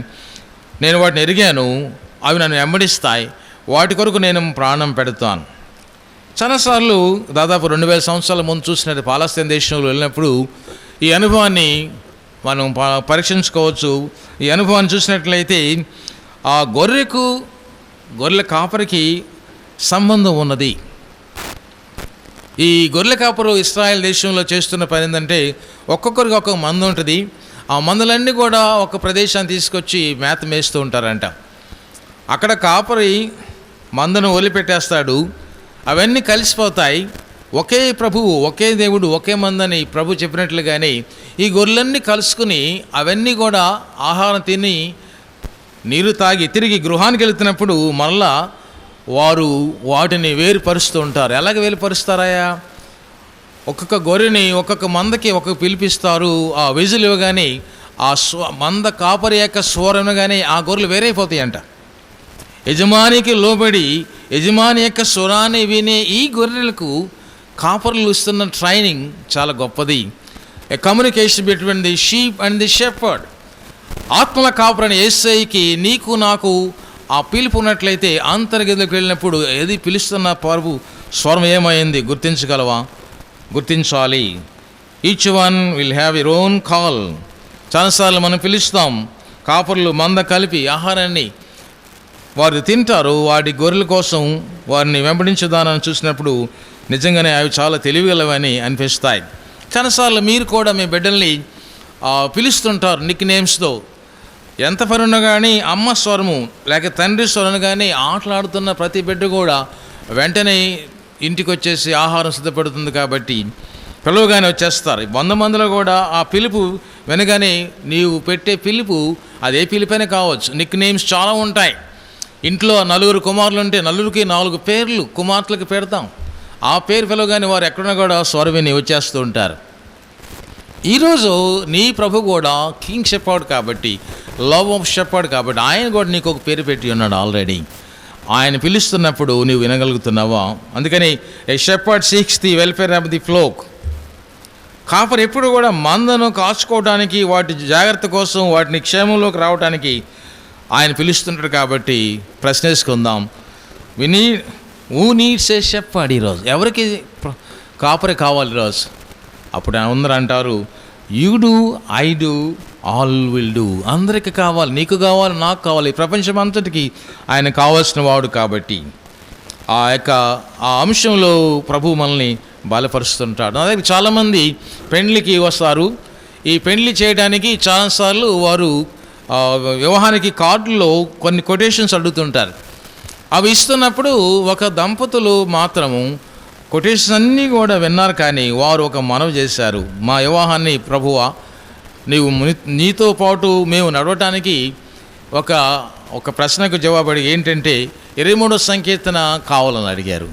నేను వాటిని ఎరిగాను, అవి నన్ను వెంబడిస్తాయి, వాటి కొరకు నేను ప్రాణం పెడతాను. చాలాసార్లు దాదాపు 2000 సంవత్సరాల ముందు చూసినట్టు పాలస్తీన్ దేశంలో వెళ్ళినప్పుడు ఈ అనుభవాన్ని మనం పరీక్షించుకోవచ్చు. ఈ అనుభవాన్ని చూసినట్లయితే ఆ గొర్రెల కాపరికి సంబంధం ఉన్నది. ఈ గొర్రెల కాపరు ఇశ్రాయేల్ దేశంలో చేస్తున్న పని ఏంటంటే, ఒక్కొక్కరికి ఒక్కొక్క మంద ఉంటుంది. ఆ మందలన్నీ కూడా ఒక ప్రదేశాన్ని తీసుకొచ్చి మేత మేస్తూ ఉంటారంట. అక్కడ కాపరి మందను వదిలిపెట్టేస్తాడు, అవన్నీ కలిసిపోతాయి. ఒకే ప్రభువు, ఒకే దేవుడు, ఒకే మందని ప్రభు చెప్పినట్లుగానే ఈ గొర్రెలన్నీ కలుసుకుని అవన్నీ కూడా ఆహారం తిని నీరు తాగి తిరిగి గృహానికి వెళుతున్నప్పుడు మళ్ళా వారు వాటిని వేరుపరుస్తూ ఉంటారు. ఎలాగ వేరుపరుస్తారాయా? ఒక్కొక్క గొర్రెని ఒక్కొక్క మందకి ఒక్కొక్క పిలిపిస్తారు. ఆ విజులు ఇవ్వగానే ఆ మంద కాపరి యొక్క స్వరనగానే ఆ గొర్రెలు వేరైపోతాయంట. యజమానికి లోబడి యజమాని యొక్క స్వరాన్ని వినే ఈ గొర్రెలకు కాపరులు ఇస్తున్న ట్రైనింగ్ చాలా గొప్పది. A communication between the sheep and the shepherd. ఆత్మల కాపరని యేసయ్యకి నీకు నాకు ఆ పిలుపు ఉన్నట్లయితే అంతర్గదిలోకి వెళ్ళినప్పుడు ఏది పిలుస్తున్న ప్రభు స్వరం ఏమైంది గుర్తించగలవా? గుర్తించాలి. Each one will have your own call. చాలాసార్లు మనం పిలుస్తాం, కాపరులు మంద కలిపి ఆహారాన్ని వారు తింటారు. వాటి గొర్రెల కోసం వారిని వెంబడించుదానని చూసినప్పుడు నిజంగానే అవి చాలా తెలివిగలవని అనిపిస్తాయి. చాలాసార్లు మీరు కూడా మీ బిడ్డల్ని పిలుస్తుంటారు నిక్ నేమ్స్తో. ఎంత పని ఉన్నా కానీ అమ్మ స్వరము లేక తండ్రి స్వరం కానీ ఆటలాడుతున్న ప్రతి బిడ్డ కూడా వెంటనే ఇంటికి వచ్చేసి ఆహారం సిద్ధపడుతుంది కాబట్టి పిలువగానే వచ్చేస్తారు. 100 మందిలో కూడా ఆ పిలుపు వినగానే నీవు పెట్టే పిలుపు అదే పిలుపైన కావచ్చు. నిక్ నేమ్స్ చాలా ఉంటాయి. ఇంట్లో 4 కుమారులు ఉంటే 4కి 4 పేర్లు కుమార్తెలకు పెడతాం. ఆ పేరు పిలవగానే వారు ఎక్కడున్నా కూడా స్వరం విని వచ్చేస్తూ ఉంటారు. ఈరోజు నీ ప్రభు కూడా కింగ్ షెపర్డ్ కాబట్టి, లవ్ ఆఫ్ షెపర్డ్ కాబట్టి ఆయన కూడా నీకు ఒక పేరు పెట్టి ఉన్నాడు ఆల్రెడీ. ఆయన పిలుస్తున్నప్పుడు నువ్వు వినగలుగుతున్నావా? అందుకని a shepherd seeks the welfare of the flock. కాపర్ ఎప్పుడు కూడా మందను కాచుకోవడానికి, వాటి జాగ్రత్త కోసం, వాటిని క్షేమంలోకి రావడానికి ఆయన పిలుస్తుంటాడు. కాబట్టి ప్రశ్నేసుకుందాం, హూ నీడ్స్ ఏ షెపర్డ్? ఈరోజు ఎవరికి కాపరి కావాలి ఈరోజు? అప్పుడు అందరూ అంటారు, you do, I do, all will do. అందరికీ కావాలి, నీకు కావాలి, నాకు కావాలి, ప్రపంచం అంతటికి ఆయన కావాల్సిన వాడు. కాబట్టి ఆ అంశంలో ప్రభు మనల్ని బలపరుస్తుంటాడు. నా దగ్గర చాలామంది పెండ్లికి వస్తారు. ఈ పెండ్లి చేయడానికి చాలాసార్లు వారు వివాహానికి కార్డుల్లో కొన్ని కొటేషన్స్ అడుగుతుంటారు. అవి ఇస్తున్నప్పుడు ఒక దంపతులు మాత్రము కొటేషన్స్ అన్నీ కూడా విన్నారు, కానీ వారు ఒక మనవి చేశారు, మా వివాహాన్ని ప్రభువా నీతో పాటు మేము నడవటానికి ఒక ప్రశ్నకు జవాబడి ఏంటంటే 23వ సంకీర్తన కావాలని అడిగారు.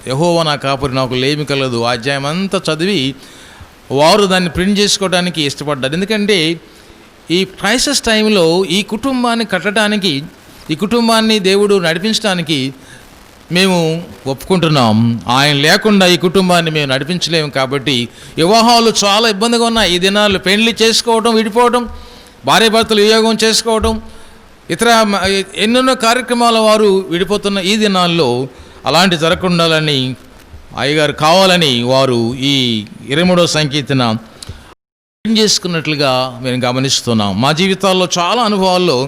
యెహోవా నా కాపరి, నాకు లేమి కలదు అధ్యాయం అంతా చదివి వారు దాన్ని ప్రింట్ చేసుకోవడానికి ఇష్టపడ్డారు. ఎందుకంటే ఈ క్రైసిస్ టైంలో ఈ కుటుంబాన్ని కట్టడానికి, ఈ కుటుంబాన్ని దేవుడు నడిపించడానికి మేము ఒప్పుకుంటున్నాం. ఆయన లేకుండా ఈ కుటుంబాన్ని మేము నడిపించలేము. కాబట్టి వివాహాలు చాలా ఇబ్బందిగా ఉన్నాయి. ఈ దినాల్లో పెళ్లి చేసుకోవడం, విడిపోవడం, భార్యాభర్తలు వియోగం చేసుకోవడం, ఇతర ఎన్నెన్నో కార్యక్రమాల వారు విడిపోతున్న ఈ దినాల్లో అలాంటి జరగకుండాలని అయ్యగారు కావాలని వారు ఈ 23వ సంకీర్తన చేసుకున్నట్లుగా మేము గమనిస్తున్నాం. మా జీవితాల్లో చాలా అనుభవాల్లో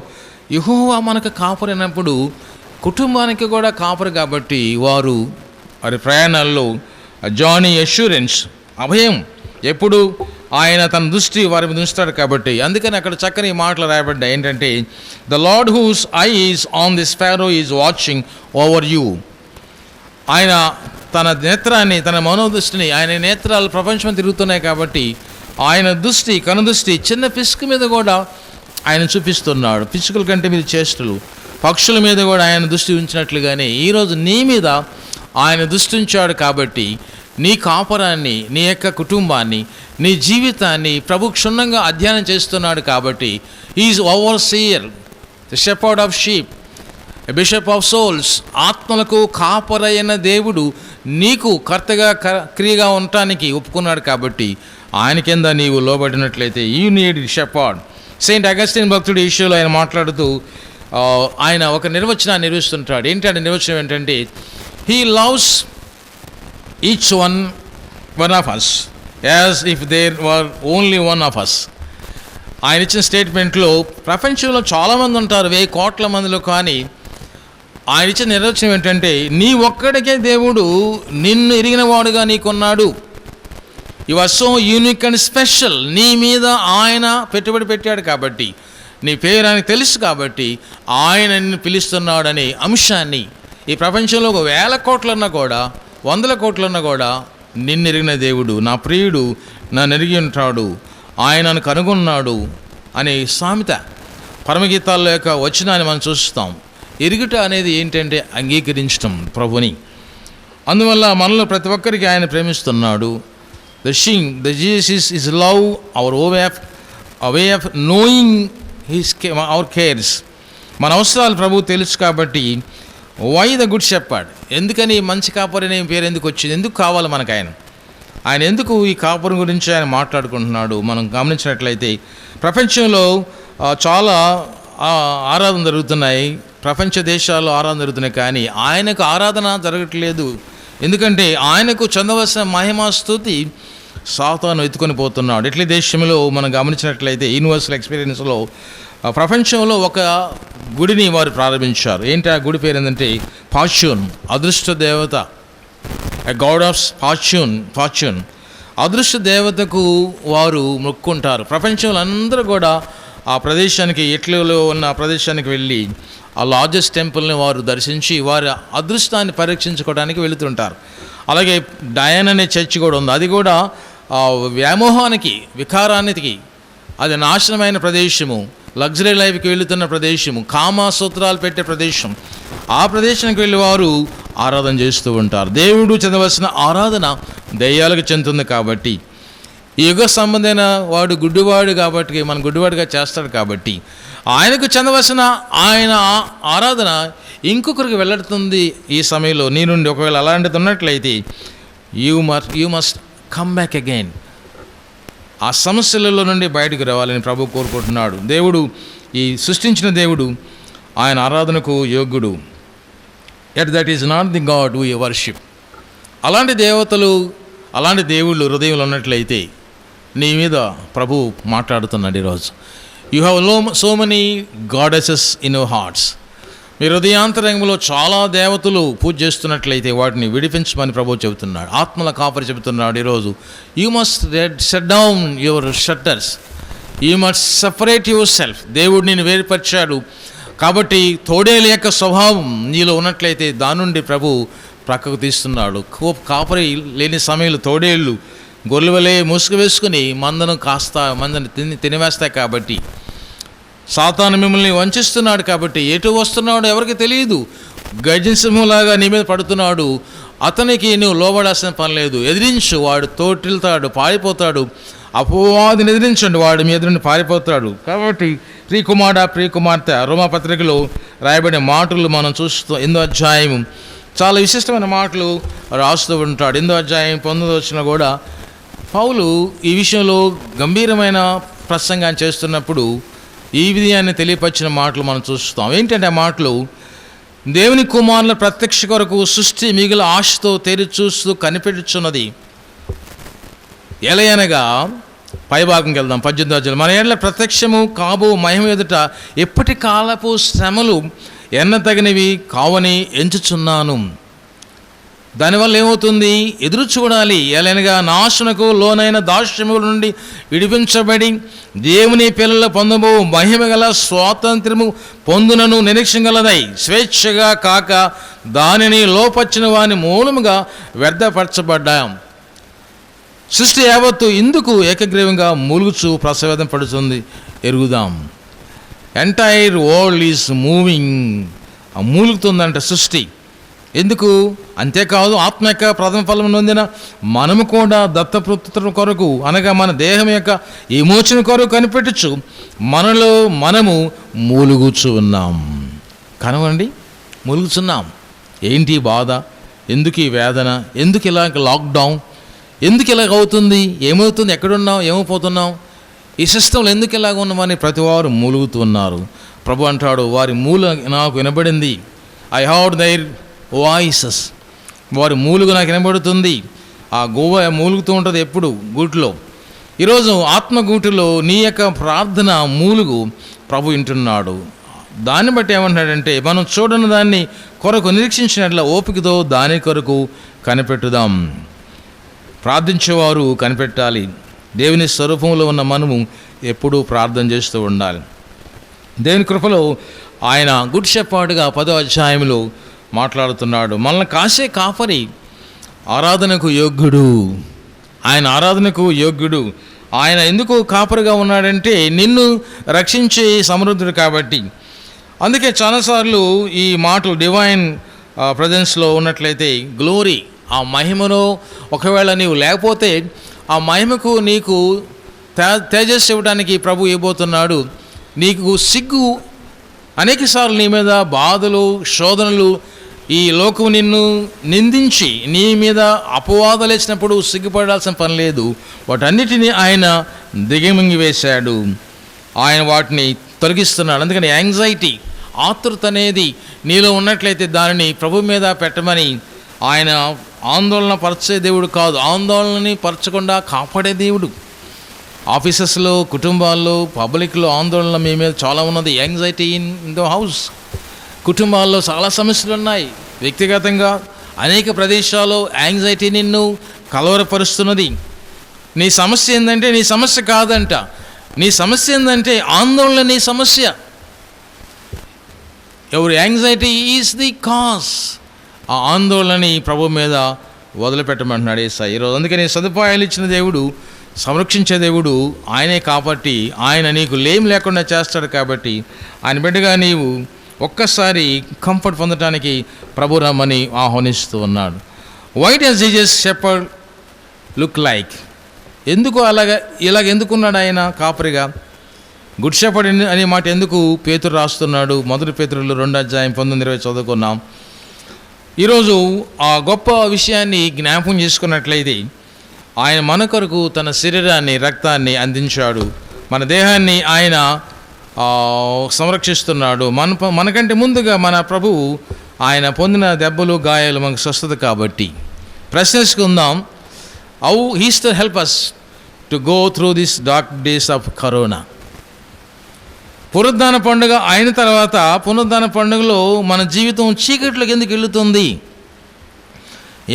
యెహోవా మనకు కాపరినప్పుడు కుటుంబానికి కూడా కాపరి కాబట్టి వారు వారి ప్రయాణాల్లో జానీ అష్యూరెన్స్, అభయం, ఎప్పుడు ఆయన తన దృష్టి వారి మీద ఉంచుతాడు. కాబట్టి అందుకని అక్కడ చక్కని మాటలు రాయబడ్డాయి ఏంటంటే, the Lord whose eye is on the sparrow is watching over you. ఆయన తన నేత్రాన్ని, తన మనోదృష్టిని, ఆయన నేత్రాలు ప్రపంచం తిరుగుతున్నాయి కాబట్టి ఆయన దృష్టి, కనుదృష్టి చిన్న పిసుకు మీద కూడా ఆయన చూపిస్తున్నాడు. పిసుకుల కంటే మీరు చేష్టలు, పక్షుల మీద కూడా ఆయన దృష్టి ఉంచినట్లుగానే ఈరోజు నీ మీద ఆయన దృష్టి ఉంచాడు. కాబట్టి నీ కాపరాన్ని, నీ యొక్క కుటుంబాన్ని, నీ జీవితాన్ని ప్రభు క్షుణ్ణంగా అధ్యయనం చేస్తున్నాడు. కాబట్టి is over seer, the shepherd of sheep, bishop of souls. ఆత్మలకు కాపరైన దేవుడు నీకు కర్తగా క్రియగా ఉండటానికి ఒప్పుకున్నాడు. కాబట్టి ఆయన కింద నీవు లోబడినట్లయితే you need shepherd. Saint Augustine భక్తుడు ఈ విషయంలో ఆయన మాట్లాడుతూ ఆయన ఒక నిర్వచనాన్ని నిర్వహిస్తుంటాడు. ఏంటంటే నిర్వచనం ఏంటంటే, he loves each one of us as if there were only one of us. ఆయన ఇచ్చిన స్టేట్మెంట్లో ప్రపంచంలో చాలామంది ఉంటారు, 1000 కోట్ల మందిలో, కానీ ఆయన ఇచ్చిన నిర్వచనం ఏంటంటే, నీ ఒక్కడికే దేవుడు నిన్ను ఎరిగిన వాడుగా నీకున్నాడు. You are so unique and special. నీ మీద ఆయన పెట్టుబడి పెట్టాడు. కాబట్టి నీ పేరు ఆయనకు తెలుసు కాబట్టి ఆయన నిన్ను పిలుస్తున్నాడనే అంశాన్ని ఈ ప్రపంచంలో 1,000 కోట్లన్నా కూడా 100 కోట్లన్నా కూడా నిన్ను ఎరిగిన దేవుడు, నా ప్రియుడు నన్ను ఎరిగి ఉంటాడు, ఆయనను కనుగొన్నాడు అనే సామెత పరమగీతాల్లో యొక్క వచనాన్ని మనం చూస్తాం. ఎరుగుట అనేది ఏంటంటే అంగీకరించడం ప్రభుని. అందువల్ల మనలో ప్రతి ఒక్కరికి ఆయన ప్రేమిస్తున్నాడు. The Jesus is love our way of knowing our cares. మన అవసరాలు ప్రభు తెలుసు కాబట్టి వై ద గుడ్ షెపర్డ్, ఎందుకని మంచి కాపరి అనే పేరు ఎందుకు వచ్చింది, ఎందుకు కావాలి మనకు ఆయన ఎందుకు ఈ కాపురం గురించి ఆయన మాట్లాడుకుంటున్నాడు. మనం గమనించినట్లయితే ప్రపంచంలో చాలా ఆరాధన జరుగుతున్నాయి, ప్రపంచ దేశాల్లో ఆరాధన జరుగుతున్నాయి, కానీ ఆయనకు ఆరాధన జరగట్లేదు. ఎందుకంటే ఆయనకు చెందవలసిన మహిమ స్తుతి సాతాను ఎత్తుకొని పోతున్నాడు. ఇట్లీ దేశంలో మనం గమనించినట్లయితే యూనివర్సల్ ఎక్స్పీరియన్స్లో ప్రపంచంలో ఒక గుడిని వారు ప్రారంభించారు. ఏంటి ఆ గుడి పేరు ఏంటంటే ఫార్చ్యూన్, అదృష్ట దేవత, ఎ గాడ్ ఆఫ్ ఫార్చ్యూన్. అదృష్ట దేవతకు వారు మొక్కుంటారు. ప్రపంచంలో అందరూ కూడా ఆ ప్రదేశానికి, ఇటలీలో ఉన్న ప్రదేశానికి వెళ్ళి ఆ లార్జెస్ట్ టెంపుల్ని వారు దర్శించి వారి అదృష్టాన్ని పరీక్షించుకోవడానికి వెళుతుంటారు. అలాగే డయాన్ అనే చర్చి కూడా ఉంది. అది కూడా వ్యామోహానికి, వికారానికి అది నాశనమైన ప్రదేశము, లగ్జరీ లైఫ్కి వెళుతున్న ప్రదేశము, కామసూత్రాలు పెట్టే ప్రదేశం. ఆ ప్రదేశానికి వెళ్ళి వారు ఆరాధన చేస్తూ ఉంటారు. దేవుడు చెందవలసిన ఆరాధన దెయ్యాలకు చెందుతుంది కాబట్టి, ఈ యుగ సంబంధమైన వాడు గుడ్డివాడు కాబట్టి, మన గుడ్డివాడుగా చేస్తాడు కాబట్టి ఆయనకు చెందవలసిన ఆయన ఆరాధన ఇంకొకరికి వెళ్ళడుతుంది. ఈ సమయంలో నీ నుండి ఒకవేళ అలాంటిది ఉన్నట్లయితే you must come back again. ఆ సమస్యలలో నుండి బయటకు రావాలని ప్రభు కోరుకుంటున్నాడు. దేవుడు, ఈ సృష్టించిన దేవుడు ఆయన ఆరాధనకు యోగ్యుడు. At that is not the God we worship. అలాంటి దేవతలు, అలాంటి దేవుళ్ళు హృదయంలో ఉన్నట్లయితే నీ మీద ప్రభు మాట్లాడుతున్నాడు ఈరోజు. You have so many goddesses in your hearts. మీ హృదయాంతరంగంలో చాలా దేవతలు పూజ చేస్తున్నట్లయితే వాటిని విడిపించమని ప్రభు చెబుతున్నాడు. ఆత్మల కాపరి చెబుతున్నాడు ఈరోజు. You must shut down your shutters, you must separate your self. దేవుడు నేను వేరుపరిచాడు కాబట్టి తోడేలు యొక్క స్వభావం నీలో ఉన్నట్లయితే దాని నుండి ప్రభు ప్రక్కకు తీస్తున్నాడు. కాపరి లేని సమయంలో తోడేళ్ళు గొర్రెవలే ముసుగు వేసుకుని మందను తినివేస్తాయి. కాబట్టి సాతాను మిమ్మల్ని వంచిస్తున్నాడు కాబట్టి ఎటు వస్తున్నాడు ఎవరికి తెలియదు. గర్జింసింహంలాగా నీ మీద పడుతున్నాడు. అతనికి నువ్వు లోబడాల్సిన పని లేదు. ఎదిరించు, వాడు తోటిల్తాడు, పారిపోతాడు. అపవాదిని ఎదిరించండి, వాడు మీ ఎదురుని పారిపోతాడు. కాబట్టి ప్రియకుమార్తె రోమాపత్రికలో రాయబడిన మాటలు మనం చూస్తూ 8వ అధ్యాయం చాలా విశిష్టమైన మాటలు రాస్తూ ఉంటాడు. 8వ అధ్యాయం 19వ వచనం కూడా పౌలు ఈ విషయంలో గంభీరమైన ప్రసంగాన్ని చేస్తున్నప్పుడు ఈ విషయాన్ని తెలియపరిచిన మాటలు మనం చూస్తాం. ఏంటంటే ఆ మాటలు, దేవుని కుమారుల ప్రత్యక్ష కొరకు సృష్టి మిగిలిన ఆశతో తెరి చూస్తూ కనిపెట్టుచున్నది. ఎలయనగా పైభాగంకి వెళ్దాం. 18వ అధ్యాయం. మన ఏళ్ళ ప్రత్యక్షము కాబో మహిమ ఎదుట ఎప్పటి కాలపు శ్రమలు ఎన్నతగినవి కావని ఎంచుచున్నాను. దానివల్ల ఏమవుతుంది? ఎదురు చూడాలి. ఎలయనగా నాశనకు లోనైన దాస్యముల నుండి విడిపించబడి దేవుని పిల్లల పొందబో మహిమ గల స్వాతంత్ర్యము పొందునను నిరీక్షణ గలదై స్వేచ్ఛగా కాక దానిని లోపచ్చిన వాని మూలముగా వ్యర్థపరచబడ్డాం. సృష్టి యావత్తు ఇందుకు ఏకగ్రీవంగా మూలుగుచు ప్రసవేదం పడుతుంది ఎరుగుదాం. ఎంటైర్ వరల్డ్ ఈజ్ మూవింగ్, మూలుగుతుందంట సృష్టి. ఎందుకు? అంతేకాదు ఆత్మ యొక్క ప్రథమ ఫలం నొందిన మనము కూడా దత్తపుత్రుల కొరకు, అనగా మన దేహం యొక్క విమోచన కొరకు కనిపెట్టచ్చు మనలో మనము మూలుగుచు ఉన్నాం. కనవండి, మూలుగుచున్నాం. ఏంటి బాధ? ఎందుకు ఈ వేదన? ఎందుకు ఇలా లాక్డౌన్? ఎందుకు ఇలాగ అవుతుంది? ఏమవుతుంది? ఎక్కడున్నాం? ఏమైపోతున్నాం? ఈ సిస్టంలో ఎందుకు ఇలాగ ఉన్నామని ప్రతి వారు మూలుగుతున్నారు. ప్రభు అంటాడు, వారి మూల నాకు వినబడింది. I heard their voices. వారి మూలుగు నాకు వినబడుతుంది. ఆ గోవ మూలుగుతూ ఉంటుంది ఎప్పుడు గూటిలో. ఈరోజు ఆత్మగూటిలో నీ యొక్క ప్రార్థన మూలుగు ప్రభు వింటున్నాడు. దాన్ని బట్టి ఏమంటున్నాడంటే, మనం చూడని దాన్ని కొరకు నిరీక్షించినట్ల ఓపికతో దాని కొరకు కనిపెట్టుదాం. ప్రార్థించేవారు కనిపెట్టాలి. దేవుని స్వరూపంలో ఉన్న మనము ఎప్పుడూ ప్రార్థన చేస్తూ ఉండాలి. దేవుని కృపలో ఆయన గుడ్ షెపర్డ్గా 10వ అధ్యాయంలో మాట్లాడుతున్నాడు. మనల్ని కాసే కాపరి ఆరాధనకు యోగ్యుడు. ఆయన ఆరాధనకు యోగ్యుడు. ఆయన ఎందుకు కాపరిగా ఉన్నాడంటే నిన్ను రక్షించే సమృద్ధుడు కాబట్టి. అందుకే చాలాసార్లు ఈ మాటలు డివైన్ ప్రజెన్స్లో ఉన్నట్లయితే గ్లోరీ, ఆ మహిమలో ఒకవేళ నీవు లేకపోతే ఆ మహిమకు నీకు తేజస్సు ఇవ్వడానికి ప్రభు ఇవ్వబోతున్నాడు. నీకు సిగ్గు అనేకసార్లు నీ మీద బాధలు, శోధనలు, ఈ లోకం నిన్ను నిందించి నీ మీద అపవాదాలు వేసినప్పుడు సిగ్గుపడాల్సిన పని లేదు. వాటన్నిటినీ ఆయన దిగమింగి వేశాడు. ఆయన వాటిని తొలగిస్తున్నాడు. అందుకని యాంగ్జైటీ, ఆతృత అనేది నీలో ఉన్నట్లయితే దానిని ప్రభు మీద పెట్టమని. ఆయన ఆందోళన పరచే దేవుడు కాదు, ఆందోళనని పరచకుండా కాపాడే దేవుడు. ఆఫీసెస్లో, కుటుంబాల్లో, పబ్లిక్లో ఆందోళన మీ మీద చాలా ఉన్నది. Anxiety in the house. కుటుంబాల్లో చాలా సమస్యలు ఉన్నాయి. వ్యక్తిగతంగా అనేక ప్రదేశాల్లో యాంగ్జైటీ నిన్ను కలవరపరుస్తున్నది. నీ సమస్య ఏంటంటే నీ సమస్య కాదంట. నీ సమస్య ఏంటంటే ఆందోళన నీ సమస్య. ఎవరి యాంగ్జైటీ ఈజ్ ది కాజ్. ఆ ఆందోళనని ప్రభు మీద వదిలిపెట్టమంటున్నాడు యేసయ్య ఈరోజు. అందుకని సదుపాయాలు ఇచ్చిన దేవుడు, సంరక్షించే దేవుడు ఆయనే కాబట్టి ఆయన నీకు లేం లేకుండా చేస్తాడు. కాబట్టి ఆయన బిడ్డగా నీవు ఒక్కసారి కంఫర్ట్ పొందడానికి ప్రభు రమ్మని ఆహ్వానిస్తూ ఉన్నాడు. Why does Jesus shepherd look like? ఎందుకు ఇలాగ ఎందుకున్నాడు ఆయన కాపరిగా? గుడ్ షెపర్డ్ అనే మాట ఎందుకు పేతురు రాస్తున్నాడు? 1 పేతురులో 2వ అధ్యాయం 19-20 చదువుకున్నాం. ఈరోజు ఆ గొప్ప విషయాన్ని జ్ఞాపకం చేసుకున్నట్లయితే ఆయన మన కొరకు తన శరీరాన్ని, రక్తాన్ని అందించాడు. మన దేహాన్ని ఆయన సంరక్షిస్తున్నాడు. మనకంటే ముందుగా మన ప్రభువు ఆయన పొందిన దెబ్బలు, గాయాలు మనకు స్వస్థత కాబట్టి. ప్రశ్నించుకుందాం, how he still help us to go through this dark days of corona. పునరుద్ధాన పండుగ అయిన తర్వాత పునరుద్ధాన పండుగలో మన జీవితం చీకట్లోకి ఎందుకు వెళుతుంది?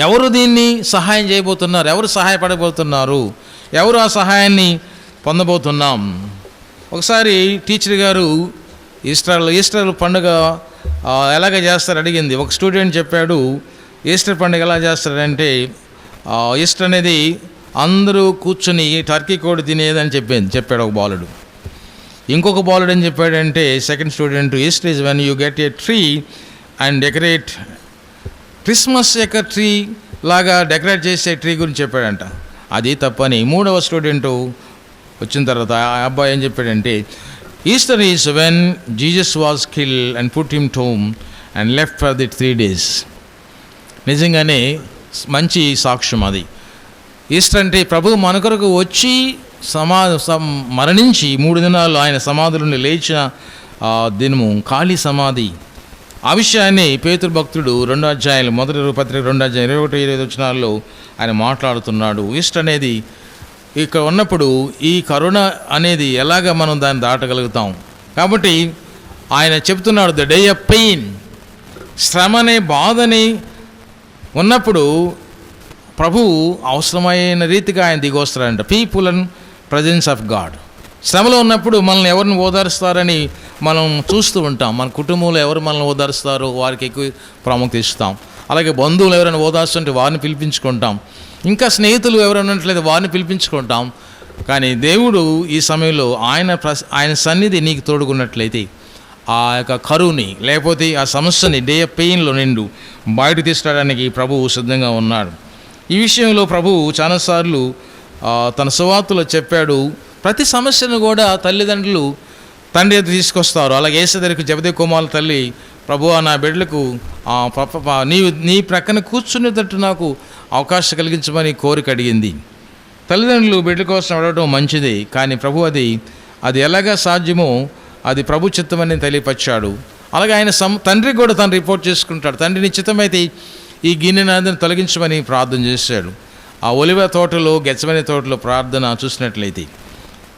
ఎవరు దీన్ని సహాయం చేయబోతున్నారు? ఎవరు సహాయపడబోతున్నారు? ఎవరు ఆ సహాయాన్ని పొందబోతున్నాం? ఒకసారి టీచర్ గారు ఈస్టర్ పండుగ ఎలాగ చేస్తారు అడిగింది. ఒక స్టూడెంట్ చెప్పాడు, ఈస్టర్ పండుగ ఎలా చేస్తారంటే ఈస్టర్ అనేది అందరూ కూర్చొని టర్కీ కోడి తినేదని చెప్పాడు ఒక బాలుడు. ఇంకొక బాలుడు అని చెప్పాడంటే second student, Easter is when you get a tree and decorate, Christmas యొక్క ట్రీ లాగా డెకరేట్ చేసే ట్రీ గురించి చెప్పాడంట. అది తప్పని. 3వ స్టూడెంటు వచ్చిన తర్వాత ఆ అబ్బాయి ఏం చెప్పాడంటే Easter is when Jesus was kill and put him tome and left for the 3 days. నిజంగానే మంచి సాక్ష్యం అది. ఈస్టర్ అంటే ప్రభు మన కొరకు వచ్చి మరణించి 3 దినాలు ఆయన సమాధి నుండి లేచిన దినము ఖాళీ సమాధి. ఆ విషయాన్ని పేతురు భక్తుడు 2వ అధ్యాయం 1 పత్రిక 2వ అధ్యాయం 21-25 వచనాల్లో ఆయన మాట్లాడుతున్నాడు. ఈస్టర్ అనేది ఇక్కడ ఉన్నప్పుడు ఈ కరోనా అనేది ఎలాగ మనం దాన్ని దాటగలుగుతాం? కాబట్టి ఆయన చెప్తున్నాడు, ద డే ఆఫ్ పెయిన్, శ్రమనే బాధని ఉన్నప్పుడు ప్రభువు అవసరమైన రీతిగా ఆయన దిగొస్తాడంట. People and presence of God. శ్రమలో ఉన్నప్పుడు మనల్ని ఎవరిని ఓదారుస్తారని మనం చూస్తూ ఉంటాం. మన కుటుంబంలో ఎవరు మనల్ని ఓదారుస్తారో వారికి ఎక్కువ ప్రాముఖ్యత ఇస్తాం. అలాగే బంధువులు ఎవరైనా ఓదార్స్తుంటే వారిని పిలిపించుకుంటాం. ఇంకా స్నేహితులు ఎవరైనా ఉన్నట్లయితే వారిని పిలిపించుకుంటాం. కానీ దేవుడు ఈ సమయంలో ఆయన సన్నిధి నీకు తోడుకున్నట్లయితే ఆ యొక్క కరువుని లేకపోతే ఆ సమస్యని డే ఆఫ్ పెయిన్లో నిండు బయట తీసుకురావడానికి ప్రభువు సిద్ధంగా ఉన్నాడు. ఈ విషయంలో ప్రభువు చాలాసార్లు తన సువార్తలో చెప్పాడు. ప్రతి సమస్యను కూడా తల్లిదండ్రులు తండ్రి ఎదురు తీసుకొస్తారు. అలాగే యేసు దగ్గరికి జబదేవు కుమారుల తల్లి, ప్రభువా నా బిడ్డలకు నీ ప్రక్కన కూర్చునేటట్టు నాకు అవకాశం కలిగించమని కోరిక అడిగింది. తల్లిదండ్రులు బిడ్డ కోసం అడగడం మంచిది, కానీ ప్రభు అది ఎలాగా సాధ్యమో అది ప్రభు చిత్తమని తెలియపరిచాడు. అలాగే ఆయన తండ్రికి కూడా తను రిపోర్ట్ చేసుకుంటాడు. తండ్రిని చిత్తమైతే ఈ గిన్నెని తొలగించమని ప్రార్థన చేశాడు. ఆ ఒలివ తోటలో, గెచ్చమనే తోటలో ప్రార్థన చూసినట్లయితే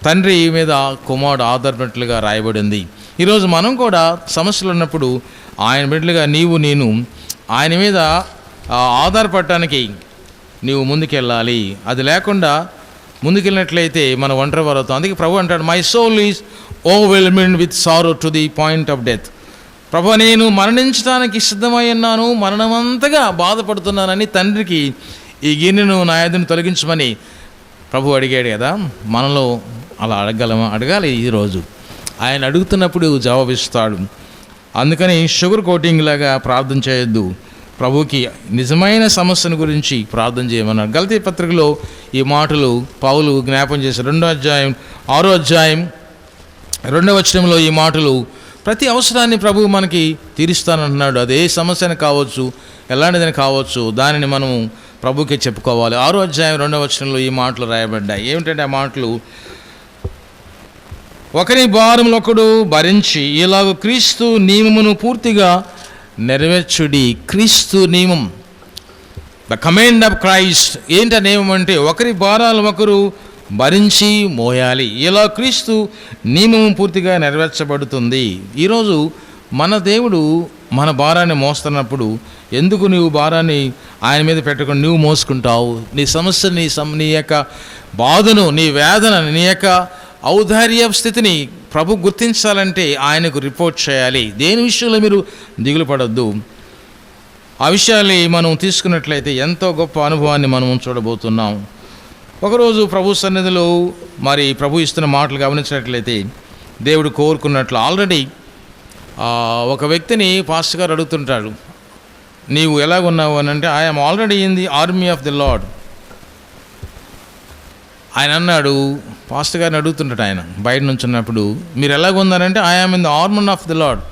తండ్రి మీద కుమారుడు ఆధారపడినట్లుగా రాయబడింది. ఈరోజు మనం కూడా సమస్యలు ఉన్నప్పుడు ఆయన బిడ్డలుగా నేను ఆయన మీద ఆధారపడటానికి నీవు ముందుకెళ్ళాలి. అది లేకుండా ముందుకెళ్ళినట్లయితే మనం ఒంటరి వారవుతాం. అందుకే ప్రభు అంటాడు, my soul is overwhelmed with sorrow to the point of death. ప్రభు, నేను మరణించడానికి సిద్ధమై ఉన్నాను, మరణమంతగా బాధపడుతున్నానని తండ్రికి ఈ గిన్నెను నా ఎదును తొలగించమని ప్రభు అడిగాడు కదా. మనలో అలా అడగాలి. ఈరోజు ఆయన అడుగుతున్నప్పుడు జవాబిస్తాడు. అందుకని షుగర్ కోటింగ్ లాగా ప్రార్థన చేయొద్దు. ప్రభుకి నిజమైన సమస్యను గురించి ప్రార్థన చేయమన్నాడు. గలతీ పత్రికలో ఈ మాటలు పౌలు జ్ఞాపం చేశారు. 2వ అధ్యాయం 6వ అధ్యాయం 2వ వచనంలో ఈ మాటలు, ప్రతి అవసరాన్ని ప్రభువు మనకి తీరుస్తానంటున్నాడు. అదే సమస్యను కావచ్చు, ఎలాంటిదని కావచ్చు, దానిని మనం ప్రభుకే చెప్పుకోవాలి. 6వ అధ్యాయం 2వ వచనంలో ఈ మాటలు రాయబడ్డాయి. ఏమిటంటే ఆ మాటలు, ఒకరి భారములు ఒకడు భరించి ఇలాగ క్రీస్తు నియమమును పూర్తిగా నెరవేర్చుడి. క్రీస్తు నియమం, ద కమాండ్ ఆఫ్ క్రైస్ట్. ఏంటి ఆ నియమం అంటే, ఒకరి భారాలు ఒకరు భరించి మోయాలి. ఇలా క్రీస్తు నియమం పూర్తిగా నెరవేర్చబడుతుంది. ఈరోజు మన దేవుడు మన భారాన్ని మోస్తున్నప్పుడు ఎందుకు నువ్వు భారాన్ని ఆయన మీద పెట్టుకొని నువ్వు మోసుకుంటావు? నీ సమస్యని, నీ యొక్క బాధను, నీ వేదన, నీ యొక్క ఔదార్య స్థితిని ప్రభు గుర్తించాలంటే ఆయనకు రిపోర్ట్ చేయాలి. దేని విషయంలో మీరు దిగులు పడొద్దు. ఆ విషయాన్ని మనం తీసుకున్నట్లయితే ఎంతో గొప్ప అనుభవాన్ని మనం చూడబోతున్నాం. ఒకరోజు ప్రభు సన్నిధిలో మరి ప్రభు ఇస్తున్న మాటలు గమనించినట్లయితే దేవుడు కోరుకున్నట్లు, ఆల్రెడీ ఒక వ్యక్తిని పాస్టర్ గారు అడుగుతుంటాడు, నీవు ఎలాగున్నావు అని అంటే, I'm already in the army of the lord. ఆయన అన్నాడు, పాస్టర్ గారిని అడుగుతుంటాడు ఆయన బయట నుంచి ఉన్నప్పుడు, మీరు ఎలాగున్నారంటే, I'm in the army of the Lord.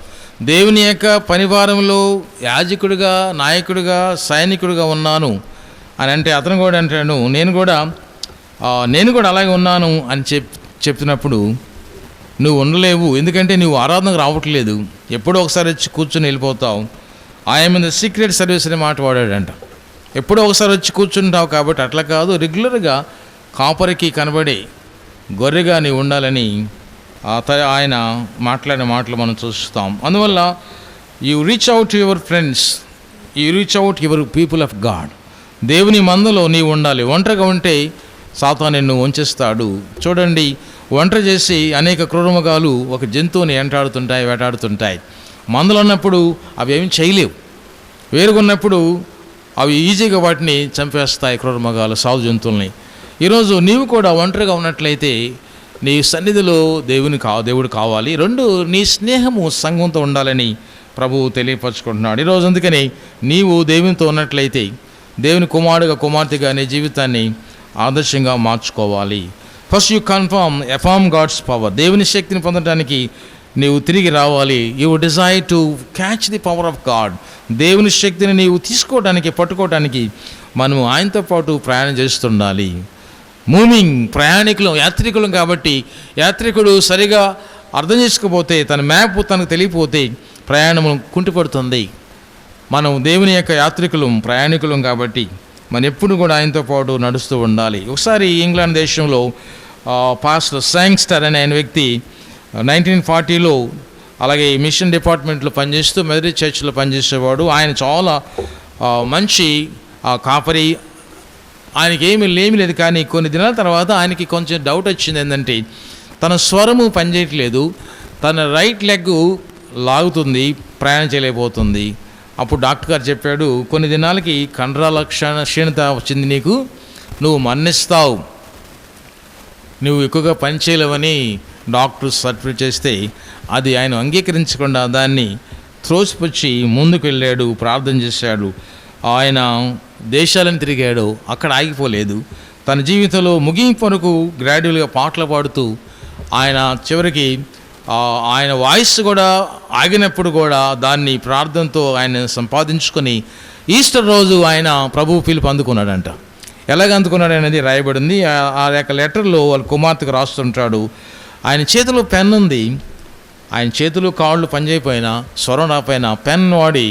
దేవుని యొక్క పనివారంలో యాజకుడిగా, నాయకుడిగా, సైనికుడిగా ఉన్నాను అని అంటే, అతను కూడా అంటాడు, నేను కూడా అలాగే ఉన్నాను అని చెప్తున్నప్పుడు, నువ్వు ఉండలేవు, ఎందుకంటే నువ్వు ఆరాధనకు రావట్లేదు, ఎప్పుడో ఒకసారి వచ్చి కూర్చొని వెళ్ళిపోతావు. I'm in the secret service అనే మాట వాడాడంట. ఎప్పుడో ఒకసారి వచ్చి కూర్చుంటావు కాబట్టి అట్లా కాదు, రెగ్యులర్గా కాపరికి కనబడే గొర్రెగా నీవు ఉండాలని ఆయన మాట్లాడిన మాటలు మనం చూస్తాం. అందువల్ల you reach out your friends, you reach out your people of God. దేవుని మందలో నీవు ఉండాలి. ఒంటరిగా ఉంటే సాతాను నిన్ను వంచేస్తాడు. చూడండి, ఒంటరి చేసి అనేక క్రూరమృగాలు ఒక జంతువుని వేటాడుతుంటాయి. మందలు ఉన్నప్పుడు అవి ఏమి చేయలేవు, వేరుగున్నప్పుడు అవి ఈజీగా వాటిని చంపేస్తాయి, క్రూరమృగాలు, సాధు జంతువుల్ని. ఈరోజు నీవు కూడా ఒంటరిగా ఉన్నట్లయితే నీ సన్నిధిలో దేవుడు కావాలి. 2, నీ స్నేహము సంఘంతో ఉండాలని ప్రభువు తెలియపరచుకుంటున్నాడు ఈరోజు. అందుకని నీవు దేవునితో ఉన్నట్లయితే దేవుని కుమారుడుగా, కుమార్తెగా నీ జీవితాన్ని ఆదర్శంగా మార్చుకోవాలి. First you affirm God's power. దేవుని శక్తిని పొందడానికి నీవు తిరిగి రావాలి. You desire to catch the power of God. దేవుని శక్తిని నీవు తీసుకోవడానికి, పట్టుకోవడానికి మనము ఆయనతో పాటు ప్రయాణం చేస్తుండాలి. యాత్రికులం కాబట్టి యాత్రికుడు సరిగా అర్థం చేసుకోకపోతే, తన మ్యాప్ తనకు తెలియకపోతే ప్రయాణము కుంటిపడుతుంది. మనం దేవుని యొక్క ప్రయాణికులం కాబట్టి మనం ఎప్పుడు కూడా ఆయనతో పాటు నడుస్తూ ఉండాలి. ఒకసారి ఇంగ్లాండ్ దేశంలో పాస్టర్ శాంగ్స్టర్ అనే ఆయన వ్యక్తి 1940లో అలాగే మిషన్ డిపార్ట్మెంట్లో పనిచేస్తూ మెదరిడ్ చర్చ్లో పనిచేసేవాడు. ఆయన చాలా మంచి కాపరి. ఆయనకి ఏమీ లేదు. కానీ కొన్ని దినాల తర్వాత ఆయనకి కొంచెం డౌట్ వచ్చింది. ఏంటంటే తన స్వరము పనిచేయట్లేదు, తన రైట్ లెగ్ లాగుతుంది, ప్రయాణం చేయలేకపోతుంది. అప్పుడు డాక్టర్ గారు చెప్పాడు, కొన్ని దినాలకి కండరాల క్షీణత వచ్చింది, నువ్వు మరణిస్తావు, నువ్వు ఎక్కువగా పని చేయలేవని డాక్టర్ సర్టిఫికేట్ చేస్తే అది ఆయన అంగీకరించకుండా దాన్ని త్రోసిపుచ్చి ముందుకు వెళ్ళాడు, ప్రార్థన చేశాడు. ఆయన దేశాలను తిరిగాడు, అక్కడ ఆగిపోలేదు. తన జీవితంలో ముగింపు వరకు గ్రాడ్యువల్గా పాటలు పాడుతూ ఆయన చివరికి ఆయన వాయిస్ కూడా ఆగినప్పుడు కూడా దాన్ని ప్రార్థనతో ఆయన సంపాదించుకొని ఈస్టర్ రోజు ఆయన ప్రభువు పిలుపు అందుకున్నాడంట. ఎలాగ అందుకున్నాడు అనేది రాయబడింది. ఆ యొక్క లెటర్లో వాళ్ళ కుమార్తెకు రాస్తుంటాడు. ఆయన చేతిలో పెన్ ఉంది, ఆయన చేతులు కాళ్ళు పనిచేయపోయినా, స్వరం రాపోయినా పెన్ వాడి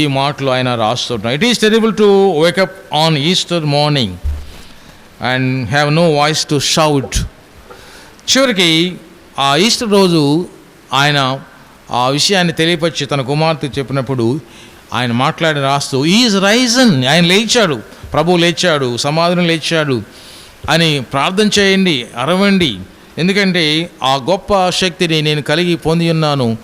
ఈ మాటలు ఆయన రాస్తుంటాడు. It is terrible to wake up on Easter morning and have no voice to shout. చివరికి ఆ ఈస్టర్ రోజు ఆయన ఆ విషయాన్ని తెలియపరిచి తన కుమార్తె చెప్పినప్పుడు ఆయన రాస్తూ ఈజ్ రైజన్, ఆయన లేచాడు, ప్రభువు లేచాడు, సమాధానం లేచాడు అని ప్రార్థన చేయండి, అరవండి, ఎందుకంటే ఆ గొప్ప శక్తిని నేను కలిగి పొంది ఉన్నాను.